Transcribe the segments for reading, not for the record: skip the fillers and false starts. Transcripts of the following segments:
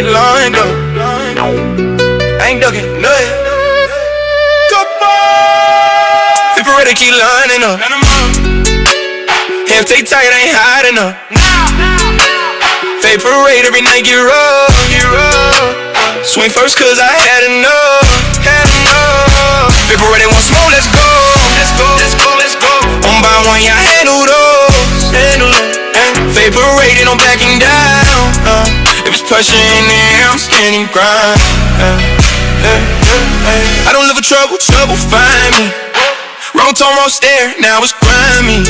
take long though. I ain't ducking nothing. Flipper ready, keep lining up. Hands stay tight, I ain't hiding up. Fade parade every night, get rough. Swing first cause I had enough. Flipper ready, want smoke, let's go. One by one, y'all handle those. Fade parade, ain't no backing down. If it's pressure in there, I'm standing grind. I don't live for trouble find me. Wrong tone, wrong stare, now it's grimy.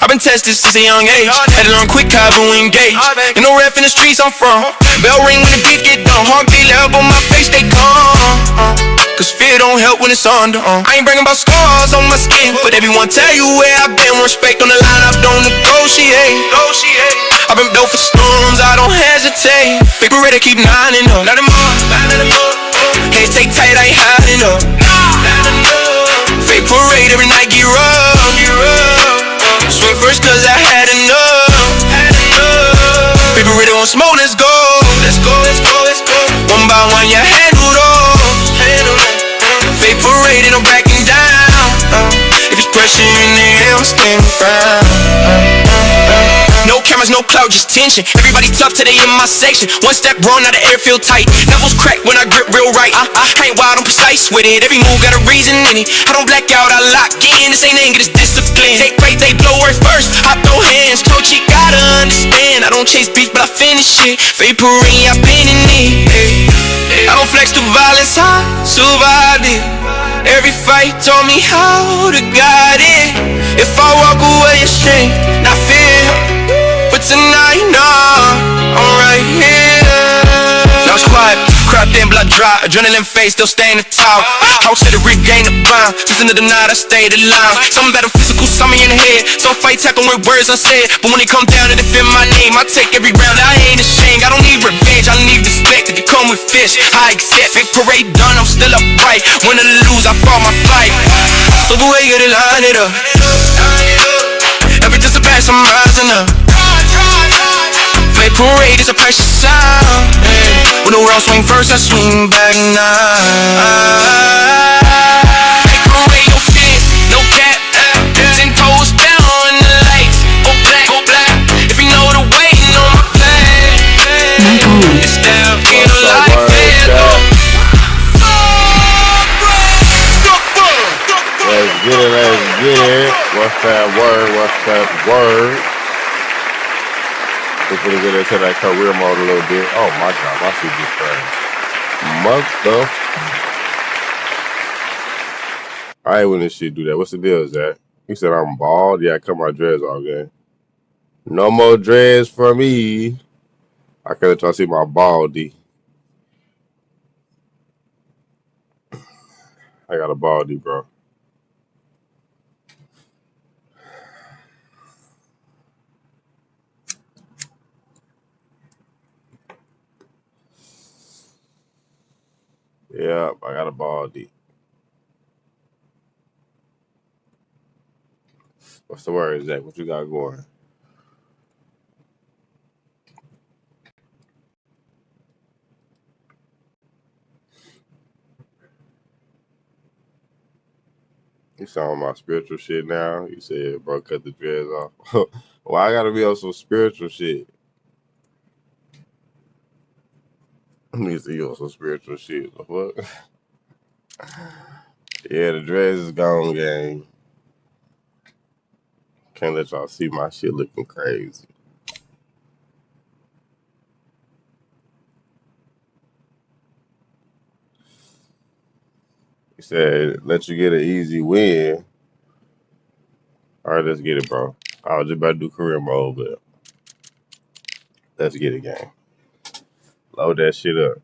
I've been tested since a young age. Had to learn quick how to engage. Ain't no ref in the streets I'm from. Bell ring when the beat get done. Heartbeat level on my face, they calm. Cause fear don't help when it's under. I ain't bringing about scars on my skin, but everyone tell you where I've been. Respect on the line, I don't negotiate. I've been built for storms, I don't hesitate. Paper ready, keep lining up. Not anymore. Hands stay tight, I ain't hiding up. Fake parade every night, get rough. Swing first cause I had enough. Paper ready, want smoke, let's go. One by one, you handle those. Fake parade, ain't no backing down. If it's pressure in the air, I'm standing proud. No cameras, no clout, just tension. Everybody tough till they in my section. One step wrong, now the air feel tight. Knuckles crack when I grip real right. I ain't wild, I'm precise with it. Every move got a reason in it. I don't black out, I lock in. This ain't anger, this discipline. Take right, they blow right first. I throw hands, told you gotta understand. I don't chase beef, but I finish it. Fade parade, I been in it. I don't flex through violence, I survived it. Every fight taught me how to guide it. If I walk away, it's strength, not fear. But tonight, nah, I'm right here. Now it's quiet, crept in, blood dry. Adrenaline face, still staying the top. House said to regain the blind. Season of the night, I stayed alive. Something about them physical, something in the head. Some fights happen with words unsaid. But when it come down to defend my name, I take every round, I ain't ashamed. I don't need revenge, I need respect. If it come with fish, I accept. Big parade done, I'm still upright. Win or lose, I fall my flight. So the way you gotta line it up. Every disadvantage, I'm rising up. Fake parade is a precious sound. When the world swing first, I swing back now. Fake parade, no fit, no cap. 10 toes down in the lights. Go black. If you know the waiting on my plan, it's down in the light. Let's get it. What's that word? We're gonna get into that career mode a little bit. Oh my god, my shit just crashed. I hate when this shit do that. What's the deal, Zach? He said I'm bald. Yeah, I cut my dreads off, gang. No more dreads for me. I can't let y'all see my baldy. I got a baldy, bro. Yeah, I got a baldy. What's the word, Zach? What you got going? You sound my spiritual shit now. You said, bro, cut the dreads off. Well, I gotta be on some spiritual shit. Let me see you on some spiritual shit. What? Yeah, the dreads is gone, gang. Can't let y'all see my shit looking crazy. He said, let you get an easy win. All right, let's get it, bro. I was just about to do career mode, but let's get it, gang. Load that shit up.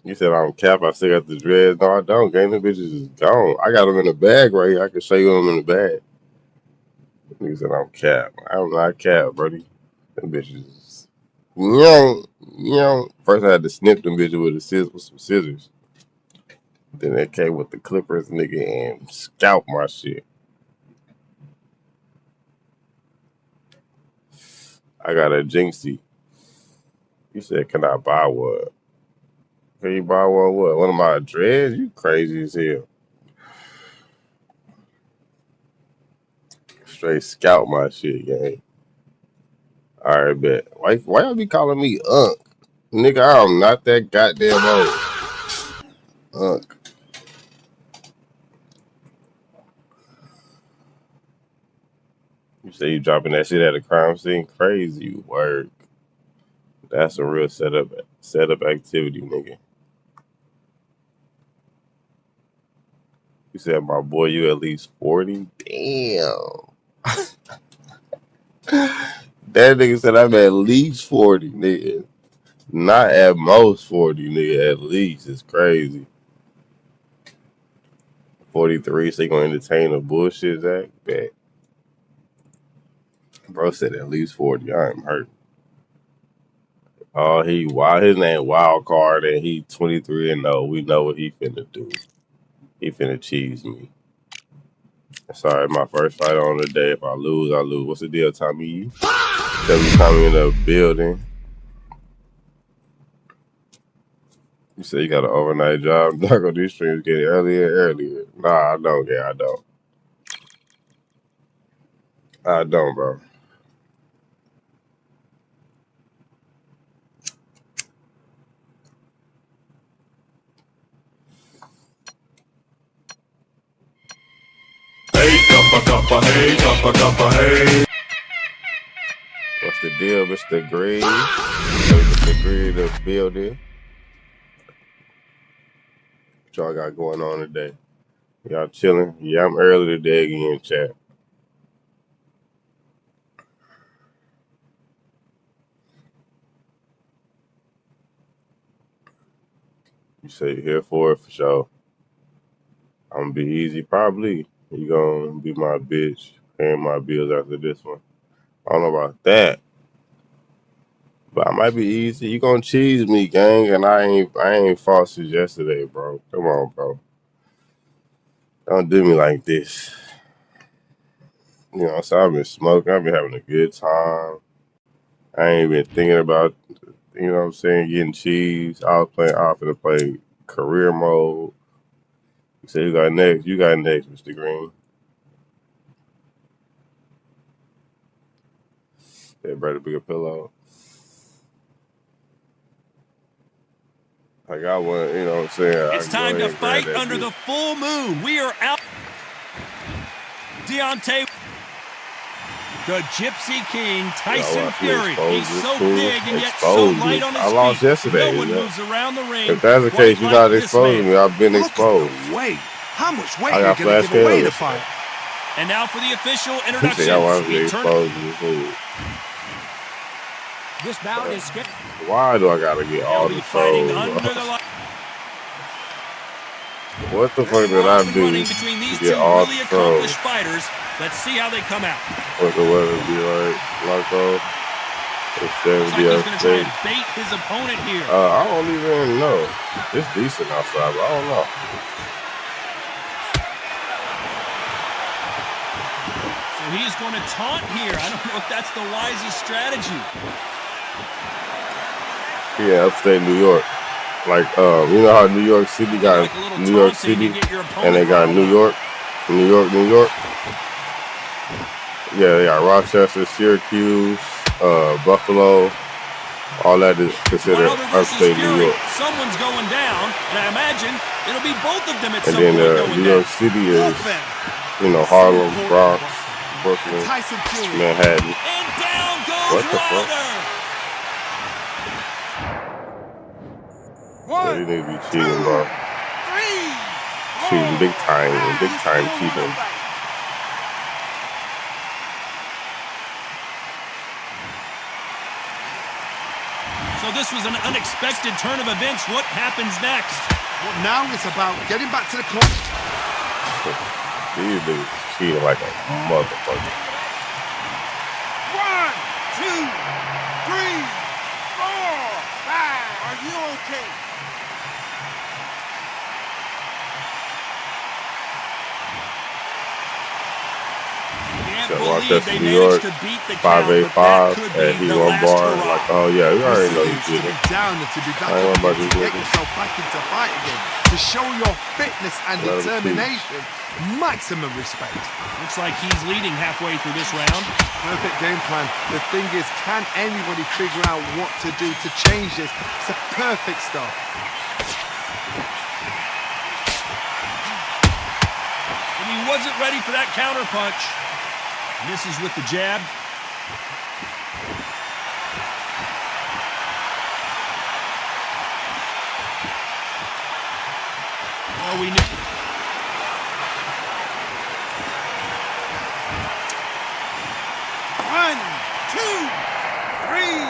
You said I'm cap. I still got the dreads. No, I don't. Gang, them bitches is gone. I got them in the bag right here. I can show you them in the bag. Nigga said I'm cap. I'm not cap, buddy. Them bitches. First I had to snip them bitches with some scissors. Then they came with the clippers, nigga, and scalp my shit. I got a Jinxie. You said, can I buy one? Can you buy one what? One of my dreads? You crazy as hell. Straight scalp my shit, gang. Alright, bet. Why y'all be calling me Unc? Nigga, I'm not that goddamn old. Unc. You say you dropping that shit at a crime scene? Crazy work. That's a real setup activity, nigga. You said, my boy, you at least 40? Damn. That nigga said I'm at least 40, nigga. Not at most 40, nigga. At least. It's crazy. 43, so you gonna entertain a bullshit, Zach? Bet. Bro said at least 40. I am hurt. Oh, his name Wild Card, and he 23 and 0. We know what he finna do. He finna cheese me. Sorry, my first fight on the day. If I lose, I lose. What's the deal, Tommy? Every time in the building. You say you got an overnight job. Not gonna do streams getting earlier and earlier. Nah, I don't, yeah, I don't. I don't, bro. Hey, hey. What's the deal, Mr. Green? Mr. Green, the building. What y'all got going on today? Y'all chilling? Yeah, I'm early today again, chat. You say you're here for it for sure. I'm gonna be easy, probably. You gonna be my bitch, paying my bills after this one. I don't know about that, but I might be easy. You gonna cheese me, gang, and I ain't fought since yesterday, bro. Come on, bro. Don't do me like this. You know, so I've been smoking. I've been having a good time. I ain't been thinking about, you know what I'm saying, getting cheese. I was finna play career mode. You say you got next. You got next, Mr. Green. Yeah, brother, bigger pillow. I got one, you know what I'm saying? It's time to fight under the full moon. We are out. Deontay, the Gypsy King, Tyson Fury. He's so big and yet so light on his feet. I lost yesterday. No one moves around the ring. If that's the case, you're not exposing me. I've been exposed. Wait, how much weight I are got you going to give away to fight? And now for the official introduction. This bout is scheduled. Why do I gotta get all the trolls? What the fuck did I do to get all the trolls? Let's see how they come out. What the weather be like? Marco? It's 70 he's going to try and bait his opponent here. I don't even know. It's decent outside, but I don't know. So he's going to taunt here. I don't know if that's the wisest strategy. Yeah, upstate New York. Like, you know how New York City got like New York City, and they got New York. Yeah, they got Rochester, Syracuse, Buffalo. All that is considered upstate New York. Someone's going down, and I imagine it'll be both of them at some point going down. And then New York City is, you know, Harlem, Bronx, Brooklyn, Manhattan. And down goes what the fuck? Yeah, you need to be cheating, bro. Cheating big time cheating. So So this was an unexpected turn of events. What happens next? Well, now it's about getting back to the court. These dudes cheating like a motherfucker. 1, 2, 3, 4, 5. Are you okay? So Believe Rochester, they New managed York, to beat the count, but 585, that could and be he the one last bar. hurrah. Like, oh yeah, you already know you To be cheating. down and to be back I ain't up about again, this to get nigga. yourself back into fight again, to show your fitness and Let him cheat. determination. Maximum respect. Looks like he's leading halfway through this round. Perfect game plan. The thing is, can anybody figure out what to do to change this? It's a perfect start. And he wasn't ready for that counter punch. Misses with the jab. Well, we knew. One, two, three,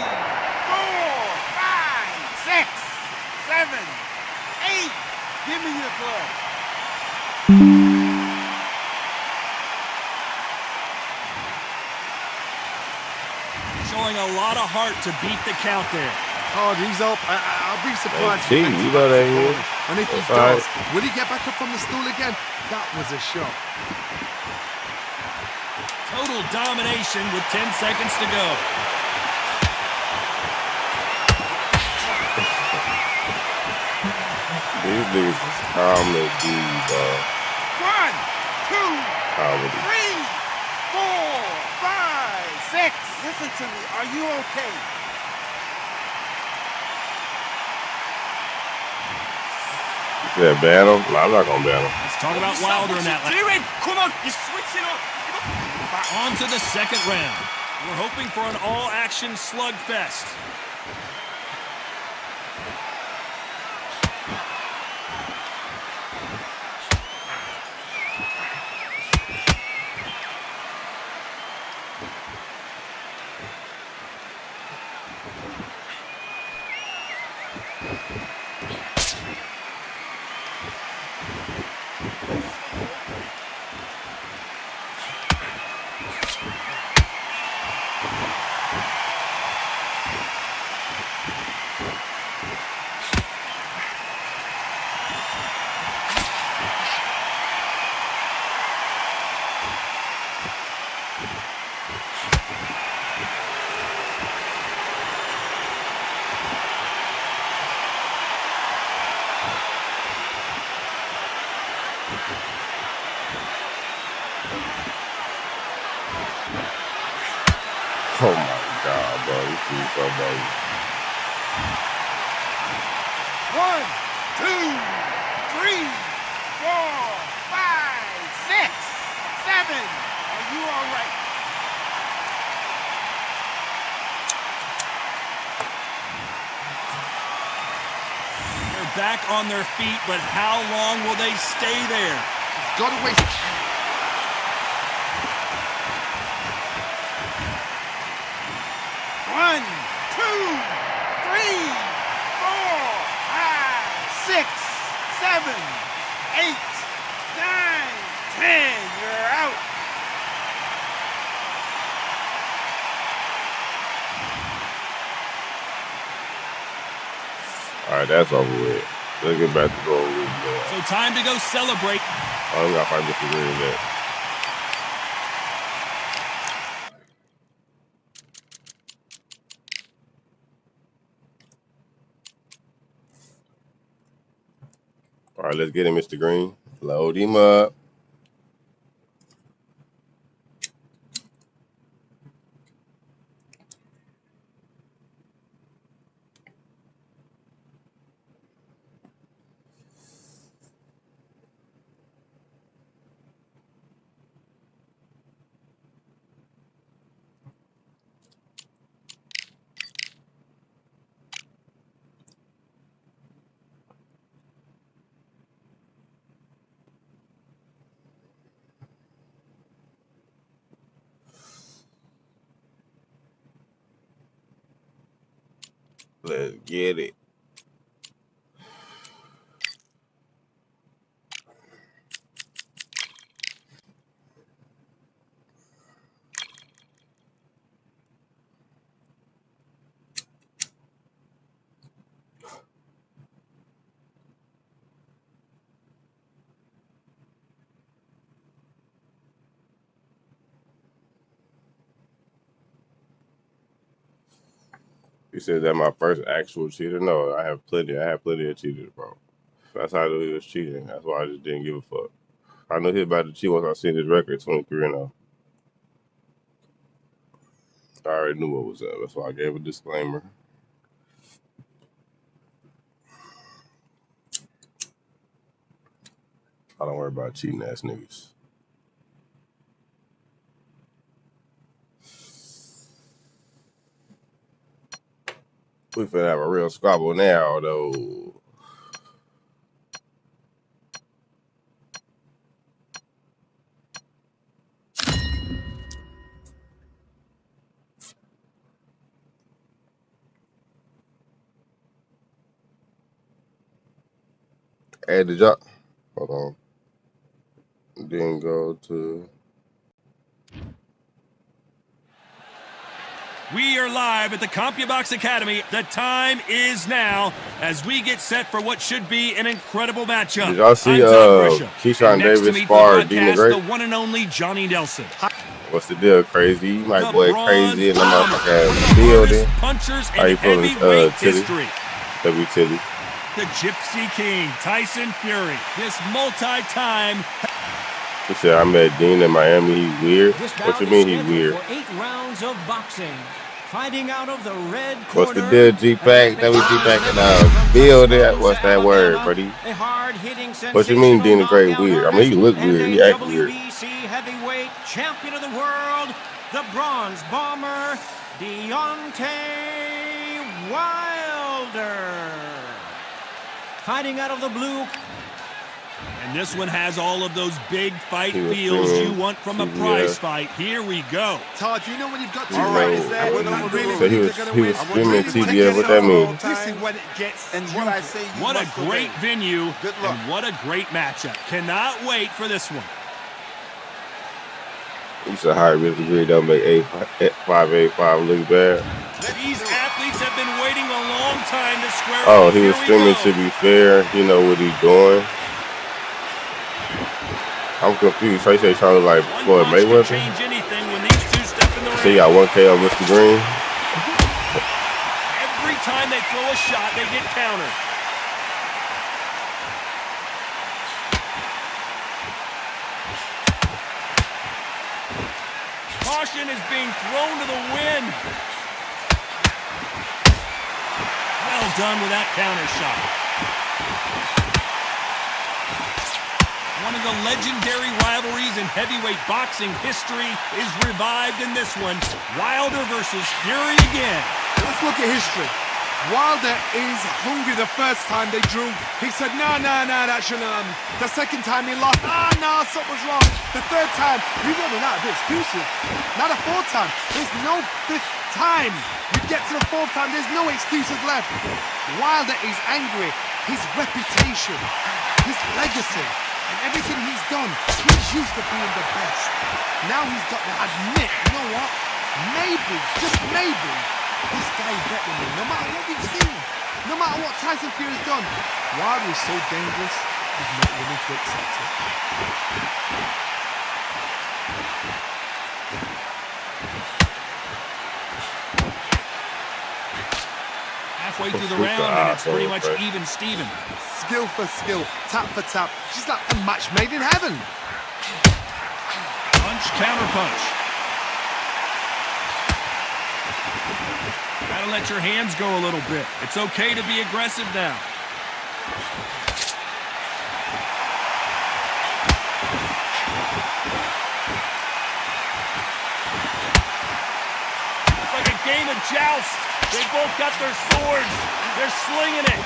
4, 5, 6, 7, 8. Give me your glove. Showing a lot of heart to beat the count there. Oh, he's up. I'll be surprised. Hey, if he you gets know back that to he scoring. is. And if he That's all does, right. will he get back up from the stool again? That was a shot. Total domination with 10 seconds to go. These niggas is comedy, bro. 1, 2, Comedy. 3, 4, 5, 6. Listen to me. Are you okay? Yeah, ban him? No, I'm not gonna ban him. Let's talk about Wilder in that. Doing? Come on, you're switching off. On to the second round. We're hoping for an all-action slugfest. Oh my god, bro. This is so bad. 1, 2, 3, 4, 5, 6, 7. Are you all right? They're back on their feet, but how long will they stay there? Got to waste. One, 2, 3, 4, 5, 6, 7, 8, 9, 10. You're out. Alright, that's over with. Let's get back to going with that. So time to go celebrate. I got fight disagree with that. Alright, let's get him, Mr. Green. Load him up. Let's get it. You said that my first actual cheater? No, I have plenty. I have plenty of cheaters, bro. That's how I knew he was cheating. That's why I just didn't give a fuck. I knew he was about to cheat once I seen his record, 23-0. I already knew what was up. That's why I gave a disclaimer. I don't worry about cheating ass niggas. We finna have a real squabble now, though. Hey, did y'all? Hold on. Didn't go to. We are live at the CompuBox Academy. The time is now as we get set for what should be an incredible matchup. Did y'all see Keyshawn Davis spar Dean the Great? The one and only Johnny Nelson. What's the deal, Crazy? You might boy crazy in the motherfucking building. Punchers How you feeling, Tilly? W Tilly. The Gypsy King, Tyson Fury. This multi-time. He said, I met Dean in Miami. He's weird. What you mean he's weird? For 8 rounds of boxing. Fighting out of the red corner. What's the deal, G-Pack? WG-Pack in the building. What's that word, buddy? What you mean Dean the Great weird? I mean, he look weird. He act weird. WBC heavyweight champion of the world, the bronze bomber, Deontay Wilder. Fighting out of the blue. And this one has all of those big fight feels you want from a prize fight. Here we go. Todd, you know when you've got two fighters there, so he was streaming TBF. What that mean? This is when it gets what a great venue and what a great matchup. Cannot wait for this one. You said high risk degree don't make 585 look bad. These athletes have been waiting a long time to square off. He was streaming to be fair. You know what he's doing. I'm confused. So you say trying to like Floyd Mayweather? Change anything when these two step in the ring. So you got 1K on Mr. Green? Every time they throw a shot, they get countered. Caution is being thrown to the wind. Well done with that counter shot. One of the legendary rivalries in heavyweight boxing history is revived in this one. Wilder versus Fury again. Let's look at history. Wilder is hungry the first time they drew. He said, no, that shouldn't happen. The second time he lost, no, something's wrong. The third time, you're running out of excuses. Now the fourth time, there's no fifth time. You get to the fourth time, there's no excuses left. Wilder is angry. His reputation, his legacy, and everything he's done, he's used to being the best. Now he's got to admit, you know what? Maybe, just maybe, this guy's better than me. No matter what we've seen, no matter what Tyson Fury's done, Wilder is so dangerous, he's not willing to accept it. Halfway through the round, and it's pretty much even Steven. Skill for skill, tap for tap. She's like a match made in heaven. Punch, counter punch. Gotta let your hands go a little bit. It's okay to be aggressive now. It's like a game of joust. They both got their swords. They're slinging it.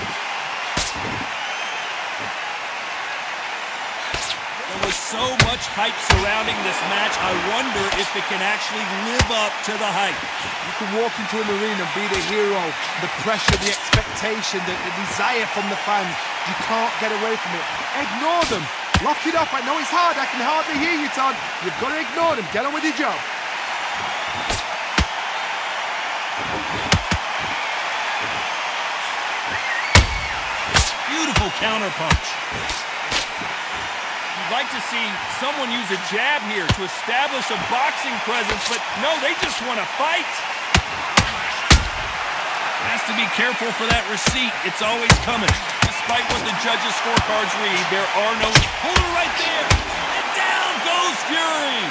The There was so much hype surrounding this match. I wonder if it can actually live up to the hype. You can walk into an arena and be the hero. The pressure, the expectation, the desire from the fans. You can't get away from it. Ignore them. Lock it up. I know it's hard. I can hardly hear you, Todd. You've got to ignore them. Get on with your job. Beautiful counter punch. You'd like to see someone use a jab here to establish a boxing presence, but no, they just want to fight. Has to be careful for that receipt. It's always coming. Despite what the judges' scorecards read, there are no... Hold her right there. And down goes Fury.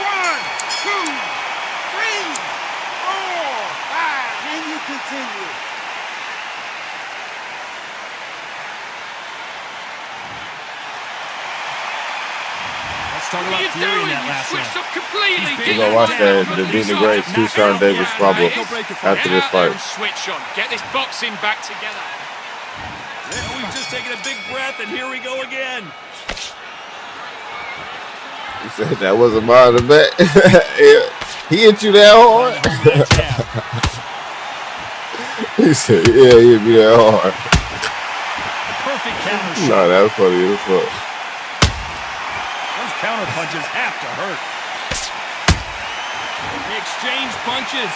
1, 2, 3, 4, 5. Can you continue? Let's talk about Fury in that last round. We're gonna watch the Dean Gray Sean Davis squabble after this fight. Switch on. Get this boxing back together. Yeah, we've just taken a big breath, and here we go again. He said that wasn't mine to bet. He hit you that hard? He said, yeah, he hit me that hard. Perfect counter shot. Nah, that was funny as fuck. Those counter punches have to hurt. They exchange punches.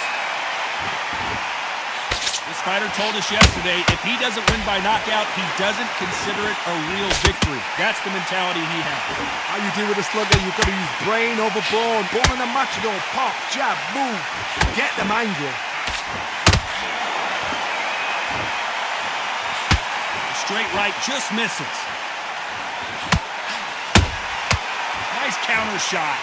This fighter told us yesterday, if he doesn't win by knockout, he doesn't consider it a real victory. That's the mentality he has. How you deal with a slugger, you've got to use brain over bone. Born in a matador, pop, jab, move. Get them angry. Straight right just misses. Nice counter shot.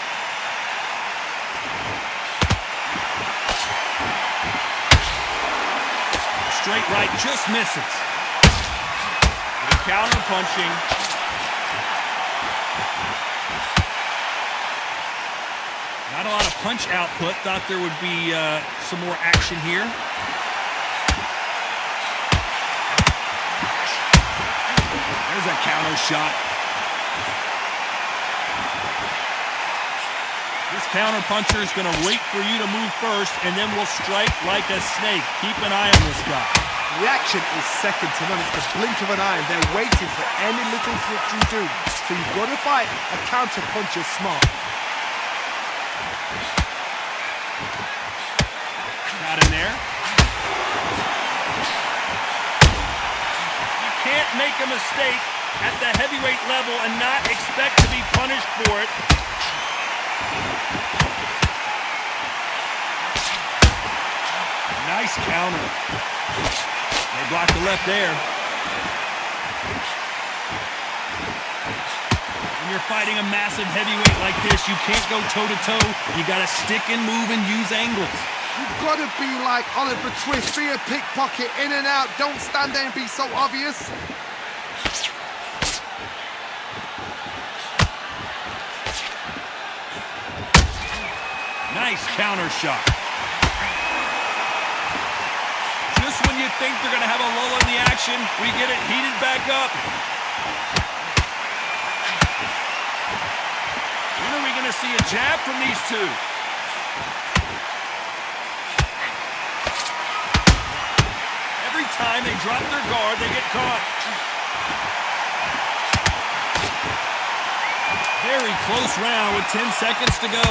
Straight right just misses. Good counter punching. Not a lot of punch output. Thought there would be some more action here. There's a counter shot. This counter puncher is going to wait for you to move first, and then will strike like a snake. Keep an eye on this guy. Reaction is second to none. It's the blink of an eye, and they're waiting for any little switch you do. So you've got to fight a counter puncher smart. Got in there. You can't make a mistake at the heavyweight level and not expect to be punished for it. Nice counter. They blocked the left there. When you're fighting a massive heavyweight like this, you can't go toe-to-toe. You got to stick and move and use angles. You've got to be like Oliver Twist, be a pickpocket, in and out. Don't stand there and be so obvious. Nice counter shot. Just when you think they're going to have a lull in the action, we get it heated back up. When are we going to see a jab from these two? Every time they drop their guard, they get caught. Very close round with 10 seconds to go.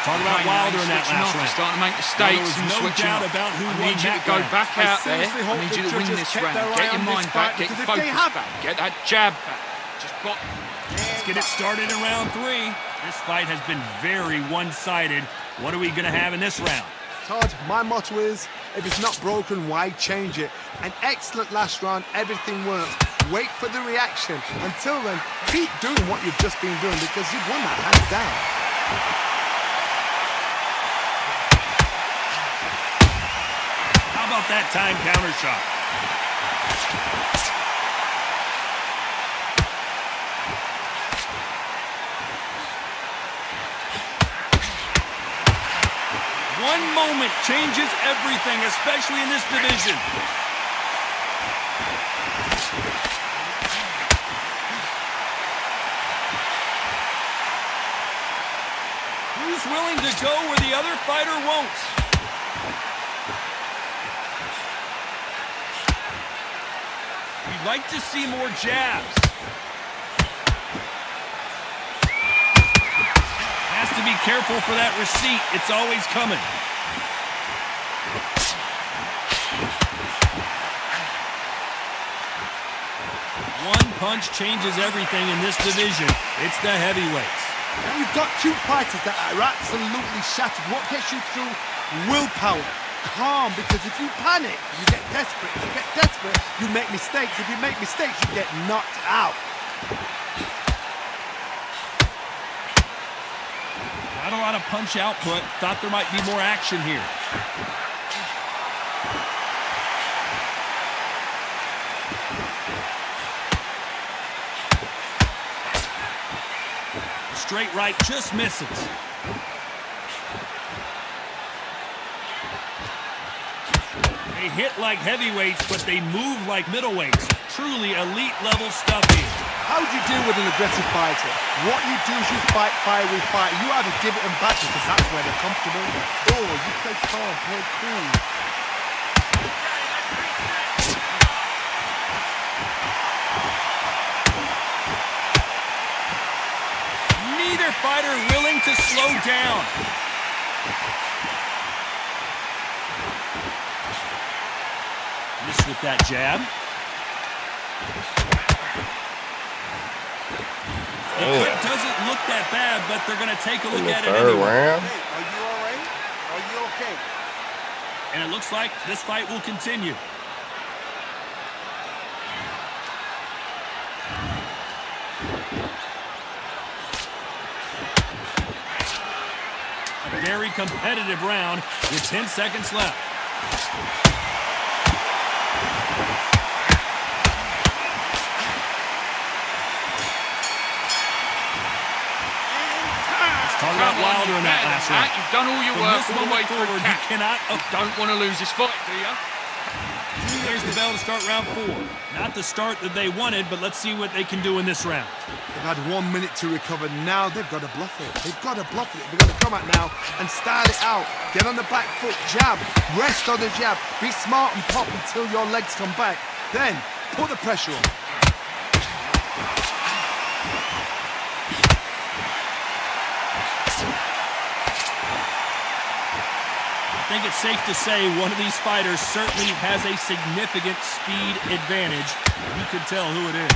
Talk about Wilder in that last round. Starting to make mistakes and no switching doubt off. about who I won need you to that go round. back out there. I need you to win this round. Get your mind back, get your focus back, get that jab back. Just box. Let's get it started in round 3. This fight has been very one-sided. What are we going to have in this round? Todd, my motto is, if it's not broken, why change it? An excellent last round, everything works. Wait for the reaction. Until then, keep doing what you've just been doing because you've won that hands down. How about that time counter shot? One moment changes everything, especially in this division. Who's willing to go where the other fighter won't? We'd like to see more jabs. Has to be careful for that receipt. It's always coming. One punch changes everything in this division. It's the heavyweights. And you've got two fighters that are absolutely shattered. What gets you through? Willpower. Calm, because if you panic, you get desperate. If you get desperate, you make mistakes. If you make mistakes, you get knocked out. Not a lot of punch output. Thought there might be more action here. Straight right just misses. They hit like heavyweights, but they move like middleweights. Truly elite level stuff here. How do you deal with an aggressive fighter? What you do is you fight, fire, fight. You either give it them back because that's where they're comfortable, or you play calm, play cool. Neither fighter willing to slow down. Missed with that jab. It doesn't look that bad, but they're going to take a look at it anyway. Round. Hey, are you all right? Are you okay? And it looks like this fight will continue. A very competitive round with 10 seconds left. Talk about Wilder in that last round. You've done all your From work this all the way moment through. forward, you cannot. You don't want to lose this fight, do you? There's the bell to start round 4. Not the start that they wanted, but let's see what they can do in this round. They've had 1 minute to recover. Now they've got to bluff it. They've got to bluff it. They've got to come out now and style it out. Get on the back foot, jab, rest on the jab. Be smart and pop until your legs come back. Then put the pressure on. I think it's safe to say one of these fighters certainly has a significant speed advantage. You can tell who it is.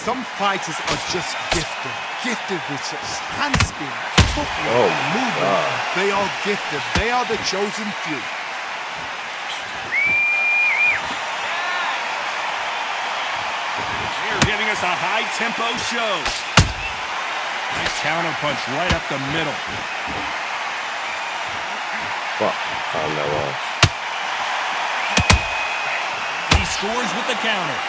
Some fighters are just gifted with such hand speed, footwork, and movement. They are gifted. They are the chosen few. They're giving us a high-tempo show. Nice counter punch right up the middle. Fuck. Time that long. He scores with the counter.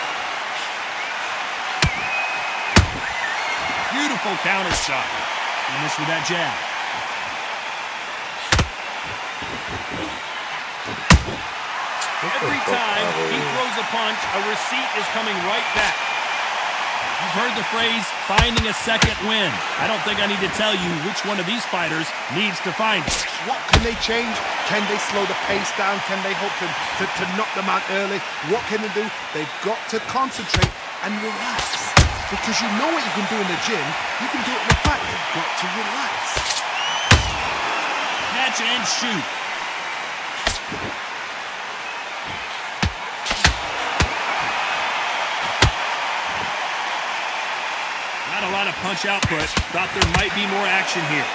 Beautiful counter shot. He missed with that jab. Every time he throws a punch, a receipt is coming right back. You've heard the phrase, finding a second win. I don't think I need to tell you which one of these fighters needs to find it. What can they change? Can they slow the pace down? Can they hope to knock them out early? What can they do? They've got to concentrate and relax. Because you know what you can do in the gym, you can do it in the back. You've got to relax. Catch and shoot. Not a lot of punch output. Thought there might be more action here.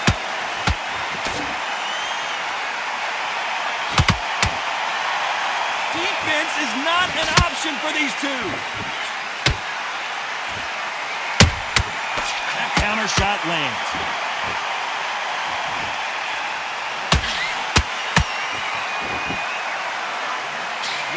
Defense is not an option for these two. That counter shot lands.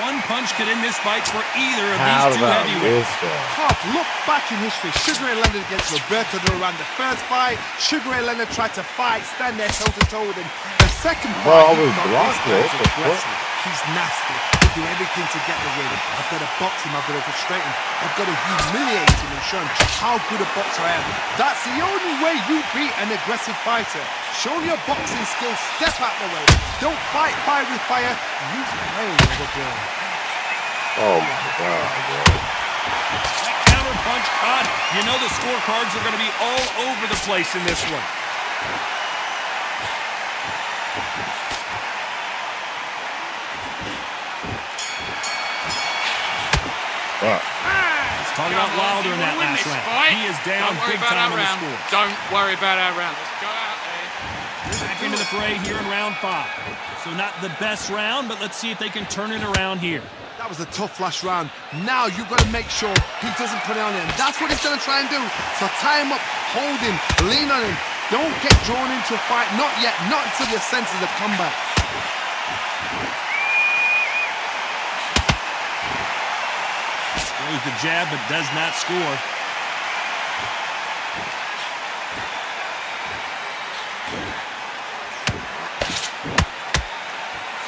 One punch could end this fight for either of How these did two I heavyweights. miss that? Todd, look back in history. Sugar Ray Leonard against Roberto Duran. The first fight, Sugar Ray Leonard tried to fight, stand there toe-to-toe with him. The second Bro, fight, I he was got blocked these there. guys What the fuck? aggressive. He's nasty. He'll do everything to get the win. I've got to box him. I've got to frustrate him. I've got to humiliate him and show him how good a boxer I am. That's the only way you beat an aggressive fighter. Show your boxing skills. Step out the way. Don't fight fire with fire. Use pain with a blow. Oh my God, bro. That counter punch caught. You know the scorecards are going to be all over the place in this one. Fuck. Let's talk about Wilder in that last round. He is down big time on the score. Don't worry about our round. Let's go out there. Back into the fray here in round 5. So not the best round, but let's see if they can turn it around here. That was a tough last round. Now you've got to make sure he doesn't put it on him. That's what he's going to try and do. So tie him up, hold him, lean on him. Don't get drawn into a fight. Not yet. Not until your senses have come back. Throws the jab, but does not score.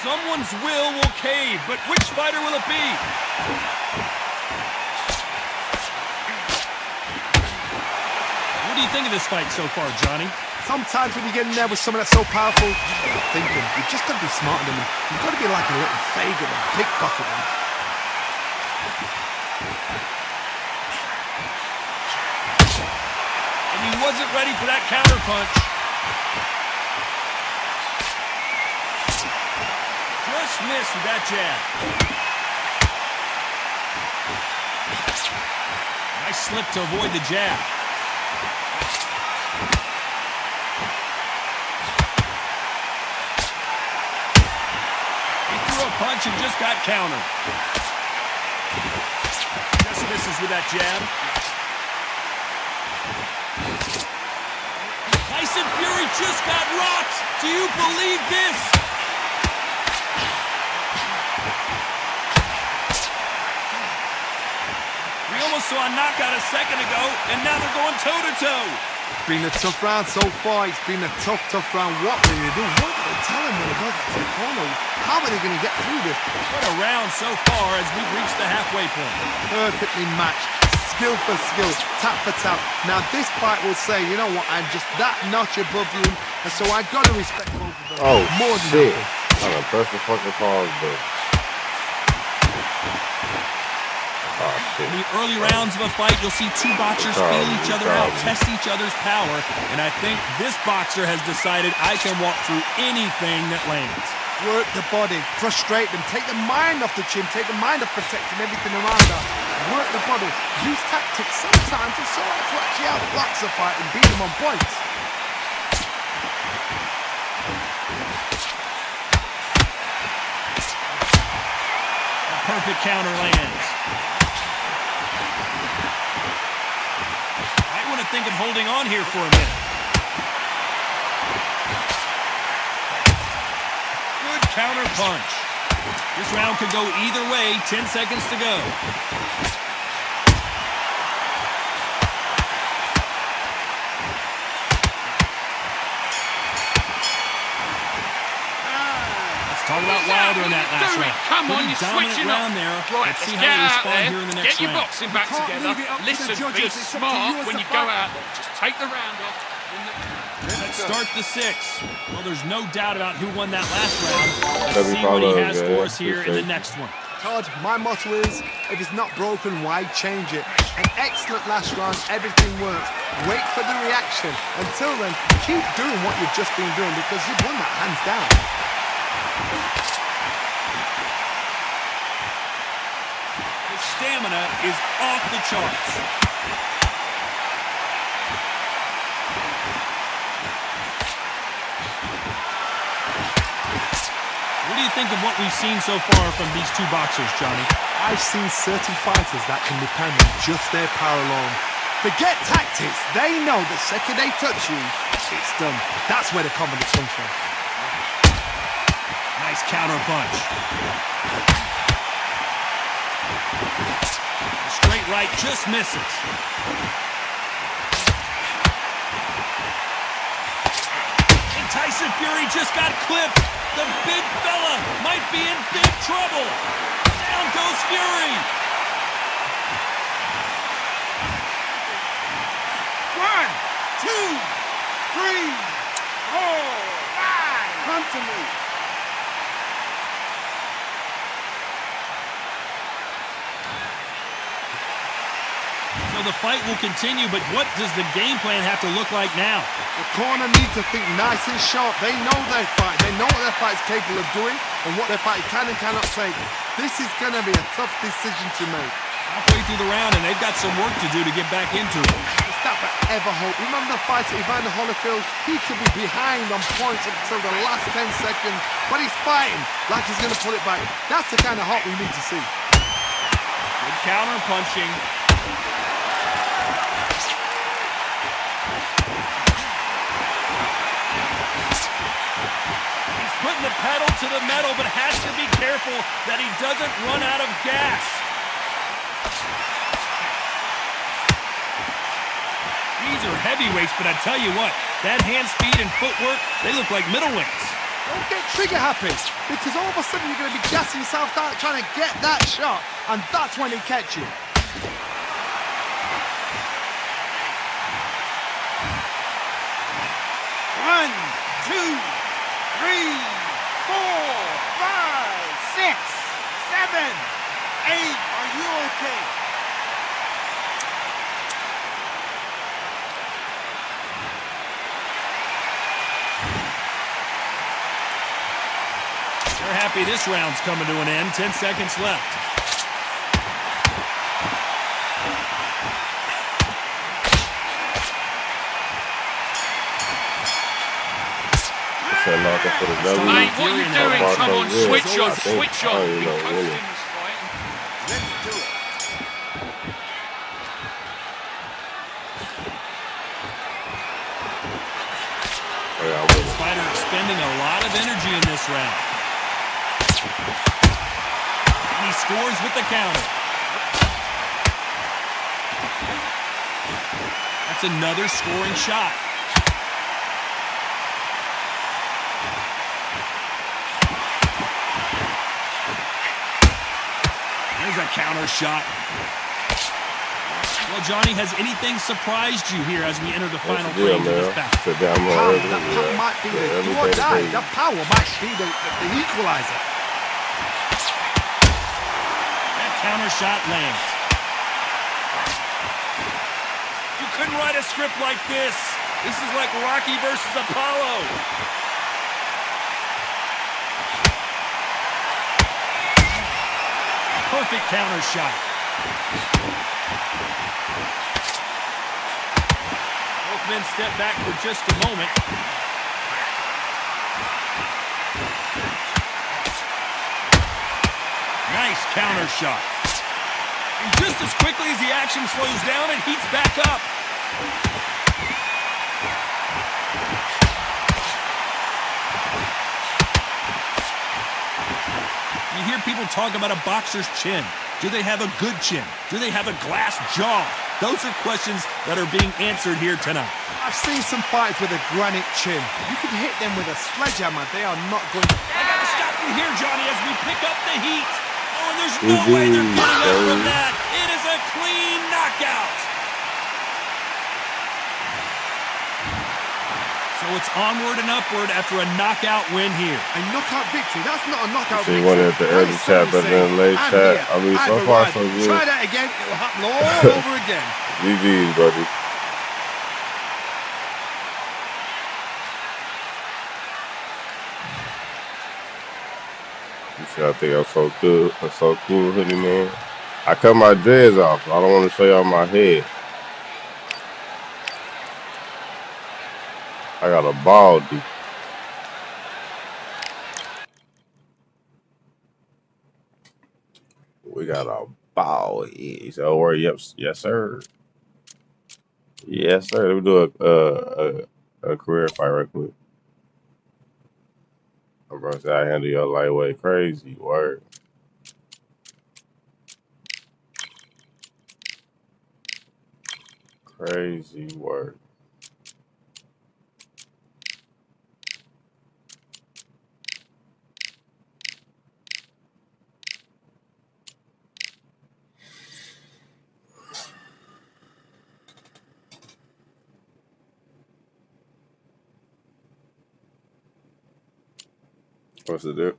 Someone's will cave, but which fighter will it be? What do you think of this fight so far, Johnny? Sometimes when you get in there with someone that's so powerful, you've got to think him. You've just got to be smarter than him. You've got to be like a little Fagan and pickpocket him. And he wasn't ready for that counter punch. Just missed with that jab. Nice slip to avoid the jab. He threw a punch and just got countered. Just misses with that jab. Tyson Fury just got rocked. Do you believe this? We almost saw a knockout a second ago, and now they're going toe-to-toe. It's been a tough round so far. It's been a tough round. What are they do? What are they telling me about the corner? How are they going to get through this? What a round so far as we've reached the halfway point. Perfectly matched. Skill for skill. Tap for tap. Now this fight will say, you know what, I'm just that notch above you. And so I got to respect both of them. Oh, more shit. than nothing. I done pressed the fucking pause button. Oh, shit. In the early rounds of a fight, you'll see two boxers feel each other out, test each other's power, and I think this boxer has decided I can walk through anything that lands. Work the body, frustrate them, take the mind off the chin, take the mind off protecting everything around us. Work the body, use tactics sometimes. It's so hard to actually outbox a fight and beat them on points. A perfect counter lands. Might want to think of holding on here for a minute. Good counter punch. This round could go either way. 10 seconds to go. Let's talk about Wilder in that last round. Come on, Pretty you're dominant switching round up. there. Right, Let's see let's how get they out respond there. here in the next Get your round. boxing back Can't together. leave it up to the Listen, judges. be It's up to you smart as when the you go fighter. out there. Just take the round off. Let's start the 6. Well, there's no doubt about who won that last round. Let's Let me see what he follow, has man. for us here in the Appreciate next one. Todd, my motto is, if it's not broken, why change it? An excellent last round, everything works. Wait for the reaction. Until then, keep doing what you've just been doing because you've won that hands down. His stamina is off the charts. What do you think of what we've seen so far from these two boxers, Johnny? I've seen certain fighters that can depend on just their power alone. Forget tactics. They know the second they touch you, it's done. That's where the confidence comes from. Nice counter punch. Straight right just misses. And Tyson Fury just got clipped. The big fella might be in big trouble. Down goes Fury. 1, 2, 3, 4, 5. Come to me. So the fight will continue, but what does the game plan have to look like now? The corner needs to think nice and sharp. They know their fight. They know what their fight's capable of doing and what their fight can and cannot take. This is going to be a tough decision to make. Halfway through the round, and they've got some work to do to get back into it. It's that forever hope. Remember the fight at Evander Holyfield? He could be behind on points until the last 10 seconds, but he's fighting like he's going to pull it back. That's the kind of hope we need to see. Good counter punching. He's putting the pedal to the metal, but has to be careful that he doesn't run out of gas. These are heavyweights, but I tell you what, that hand speed and footwork, they look like middleweights. Don't get trigger happy, because all of a sudden you're going to be gassing yourself out trying to get that shot, and that's when he catch you. One, 2, 3, 4, 5, 6, 7, 8. Are you okay? They're happy this round's coming to an end. 10 seconds left. Mate, what are you doing? Come on, switch on, switch on. Oh, We've no, been coasting really. this fight. Let's do it. Oh, yeah, I will. Fighter expending a lot of energy in this round. And he scores with the counter. That's another scoring shot. There's a counter shot. Well, Johnny, has anything surprised you here as we enter the final Yeah, frame of this man. battle? Sit down more Power, early. that power might be the do or everything die. crazy. That power might be the equalizer. That counter shot lands. You couldn't write a script like this. This is like Rocky versus Apollo. Perfect counter shot. Both men step back for just a moment. Nice counter shot. And just as quickly as the action slows down, it heats back up. You hear people talk about a boxer's chin. Do they have a good chin? Do they have a glass jaw? Those are questions that are being answered here tonight. I've seen some fighters with a granite chin. You can hit them with a sledgehammer. They are not going to... I got to stop you here, Johnny, as we pick up the heat. Oh, and there's no way they're getting up from that. It is a clean knockout. So it's onward and upward after a knockout win here. A knockout victory. That's not a knockout See, victory. one at the early chat, but then late I'm chat. here. I mean, so I've far arrived. so good. Try that again. It will happen all over again. GG's, buddy. You see, I think I'm so cool. I'm so cool, hoodie man. I cut my dreads off. So I don't want to show y'all my head. I got a baldy. We got a ball head. So where? Yep. Yes, sir. Yes, sir. Let me do a career fight right quick. I'm bro, say I handle your lightweight crazy. Word. Crazy work.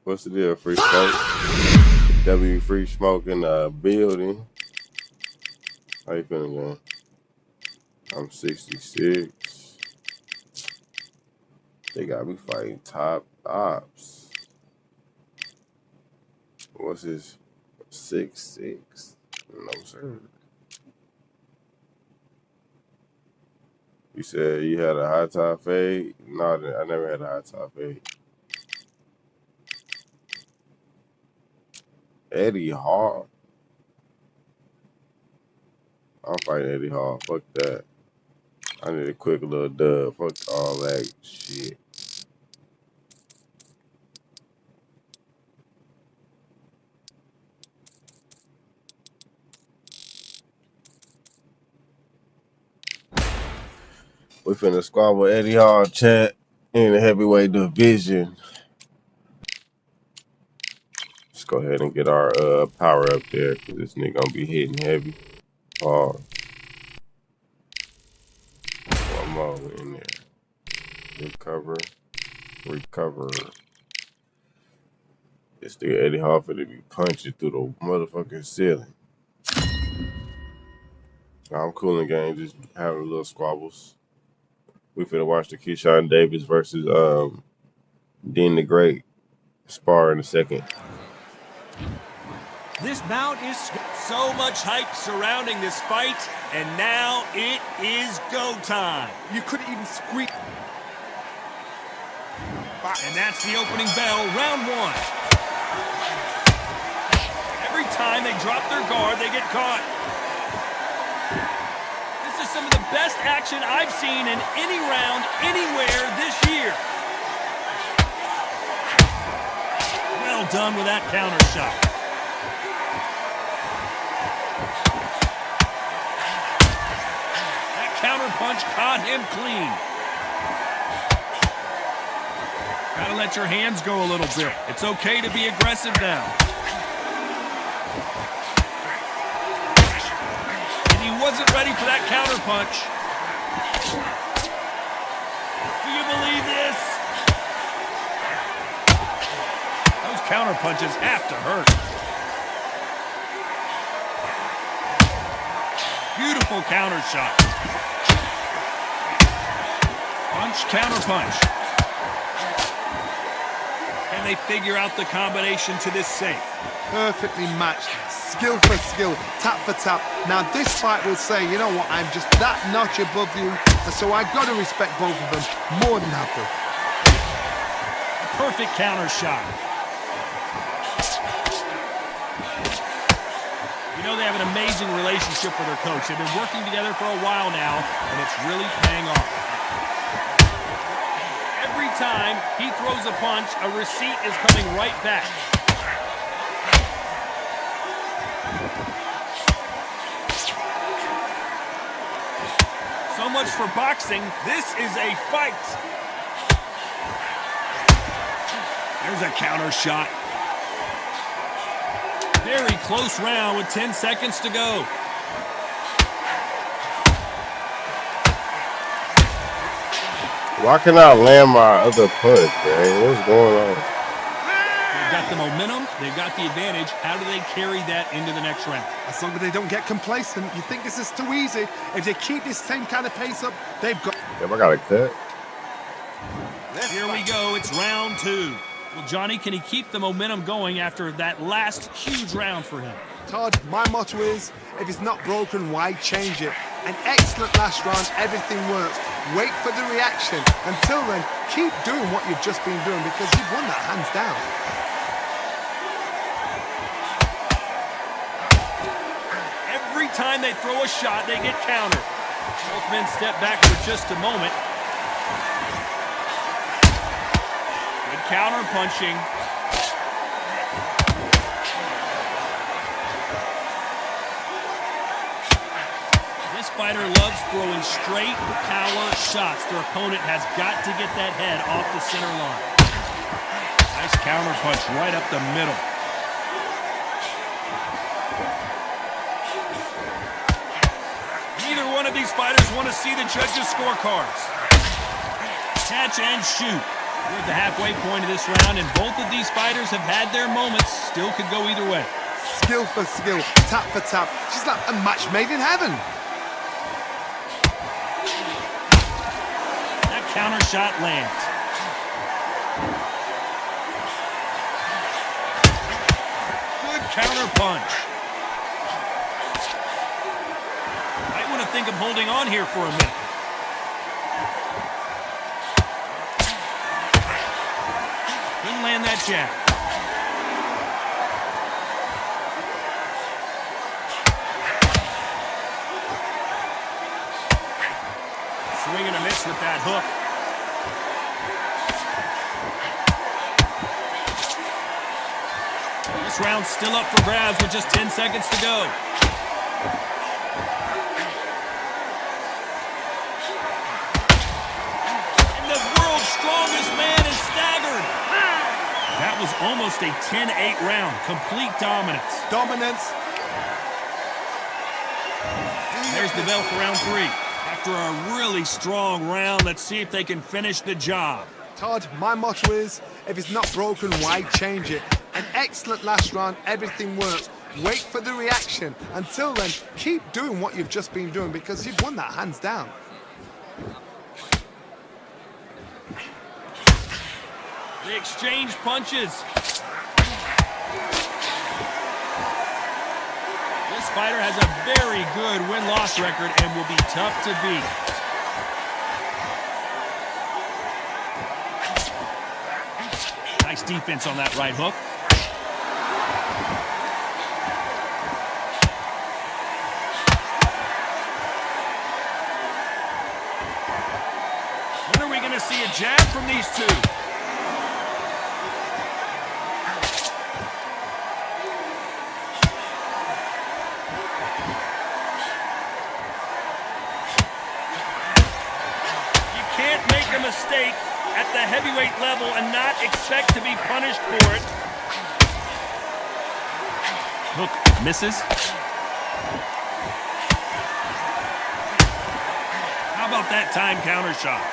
What's the deal? Free smoke? W free smoke in the building. How you feeling, man? I'm 66. They got me fighting top ops. What's his 6'6"? No, sir. You said you had a high top fade? No, I never had a high top fade. Eddie Hall. I'm fighting Eddie Hall. Fuck that. I need a quick little dub. Fuck all that shit. We finna squabble Eddie Hall chat in the heavyweight division. Let's go ahead and get our power up there because this nigga gonna be hitting heavy. One more in there. Recover. This nigga Eddie Hall finna be punching through the motherfucking ceiling. I'm cooling game, just having little squabbles. We finna watch the Keyshawn Davis versus Dean the Great spar in a second. This bout is So much hype surrounding this fight, and now it is go time. You couldn't even squeak. And that's the opening bell, round one. Every time they drop their guard, they get caught. This is some of the best action I've seen in any round, anywhere this year. Well done with that counter shot. That counter punch caught him clean. Gotta let your hands go a little bit. It's okay to be aggressive now. And he wasn't ready for that counter punch. Do you believe this? Those counter punches have to hurt. Beautiful counter shot. Punch, counter punch. And they figure out the combination to this safe. Perfectly matched, skill for skill, tap for tap. Now this fight will say, you know what, I'm just that notch above you, and so I've got to respect both of them more than happy. A perfect counter shot. You know, they have an amazing relationship with their coach. They've been working together for a while now, and it's really paying off. Every time he throws a punch, a receipt is coming right back. So much for boxing. This is a fight. There's a counter shot. Very close round with 10 seconds to go. Why can I land my other punch, man? What's going on? They've got the momentum. They've got the advantage. How do they carry that into the next round? As long as they don't get complacent, you think this is too easy. If they keep this same kind of pace up, they've got... Yep, I got a cut. Here we go. It's round two. Well, Johnny, can he keep the momentum going after that last huge round for him? Todd, my motto is, if it's not broken, why change it? An excellent last round, everything works. Wait for the reaction. Until then, keep doing what you've just been doing because you've won that hands down. Every time they throw a shot, they get countered. Both men step back for just a moment. Good counter punching. This fighter loves throwing straight power shots. Their opponent has got to get that head off the center line. Nice counter punch right up the middle. Neither one of these fighters want to see the judges' scorecards. Catch and shoot. We're at the halfway point of this round, and both of these fighters have had their moments. Still could go either way. Skill for skill, tap for tap. She's like a match made in heaven. That counter shot lands. Good counter punch. Might want to think of holding on here for a minute. Couldn't land that jab. Swing and a miss with that hook. This round's still up for grabs with just 10 seconds to go. And the world's strongest man is staggered. That was almost a 10-8 round. Complete dominance. Dominance. There's the bell for round 3. After a really strong round, let's see if they can finish the job. Todd, my motto is, if it's not broken, why change it? An excellent last round, everything works. Wait for the reaction. Until then, keep doing what you've just been doing because you've won that hands down. They exchange punches. This fighter has a very good win-loss record and will be tough to beat. Nice defense on that right hook. When are we going to see a jab from these two? A mistake at the heavyweight level and not expect to be punished for it. Hook misses. How about that time counter shot?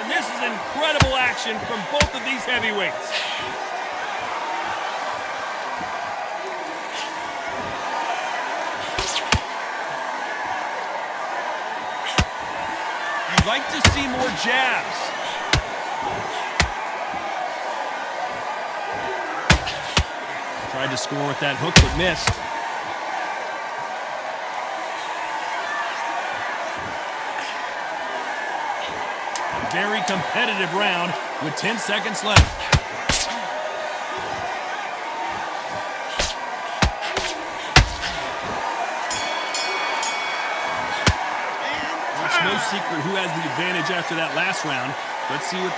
And this is incredible action from both of these heavyweights. I'd like to see more jabs. Tried to score with that hook, but missed. A very competitive round with 10 seconds left. No secret who has the advantage after that last round. Let's see what...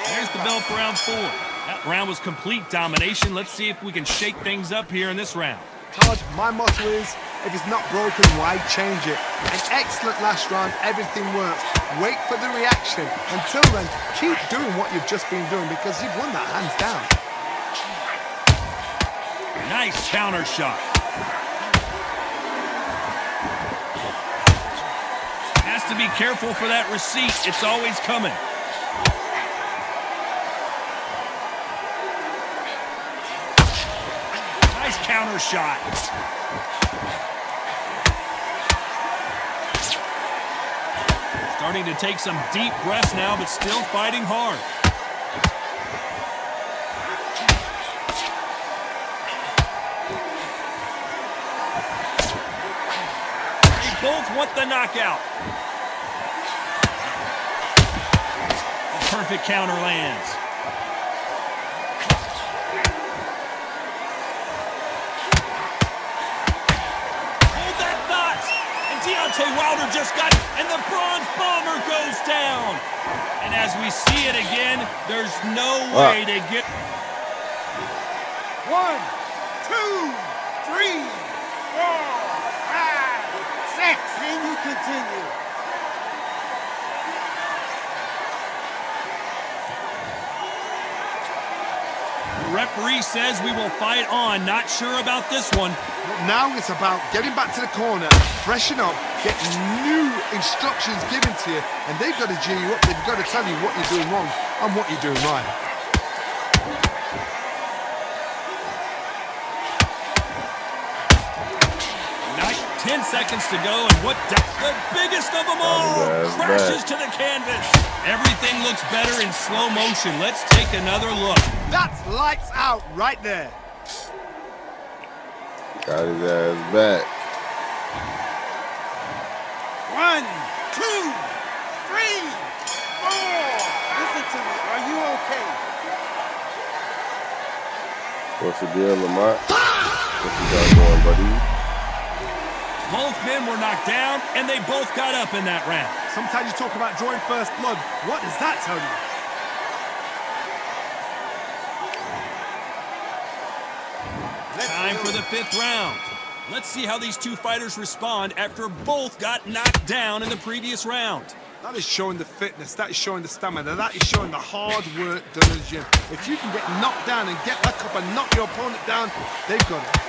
There's the bell for round 4. That round was complete domination. Let's see if we can shake things up here in this round. Todd, my motto is, if it's not broken, why change it? An excellent last round, everything works. Wait for the reaction. Until then, keep doing what you've just been doing because you've won that hands down. Nice counter shot. Has to be careful for that receipt. It's always coming. Nice counter shot. Starting to take some deep breaths now, but still fighting hard. They both want the knockout. Perfect counter lands. Hold that thought. And Deontay Wilder just got it. And the Bronze Bomber goes down. And as we see it again, there's no way to get... 1, 2, 3, 4. Next, can you continue? The referee says we will fight on. Not sure about this one. Now it's about getting back to the corner, freshen up, get new instructions given to you, and they've got to G you up. They've got to tell you what you're doing wrong and what you're doing right. Nice. 10 seconds to go, and what the biggest of them all crashes to the canvas. Everything looks better in slow motion. Let's take another look. That's lights out right there. Got his ass back. 1, 2, 3, 4. Listen to me. Are you okay? What's the deal, Lamont? What you got going, buddy? Both men were knocked down, and they both got up in that round. Sometimes you talk about drawing first blood. What does that tell you? Time for the 5th round. Let's see how these two fighters respond after both got knocked down in the previous round. That is showing the fitness, that is showing the stamina, that is showing the hard work done in the gym. If you can get knocked down and get back up and knock your opponent down, they've got it.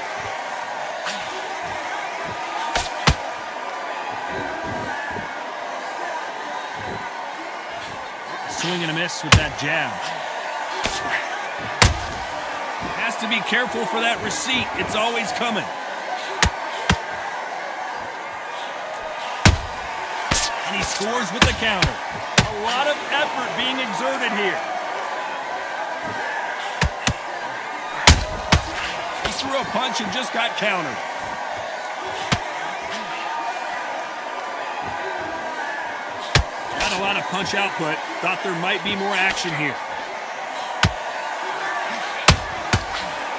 Swing and a miss with that jab. Has to be careful for that receipt. It's always coming. And he scores with the counter. A lot of effort being exerted here. He threw a punch and just got countered. Not a lot of punch output. Thought there might be more action here.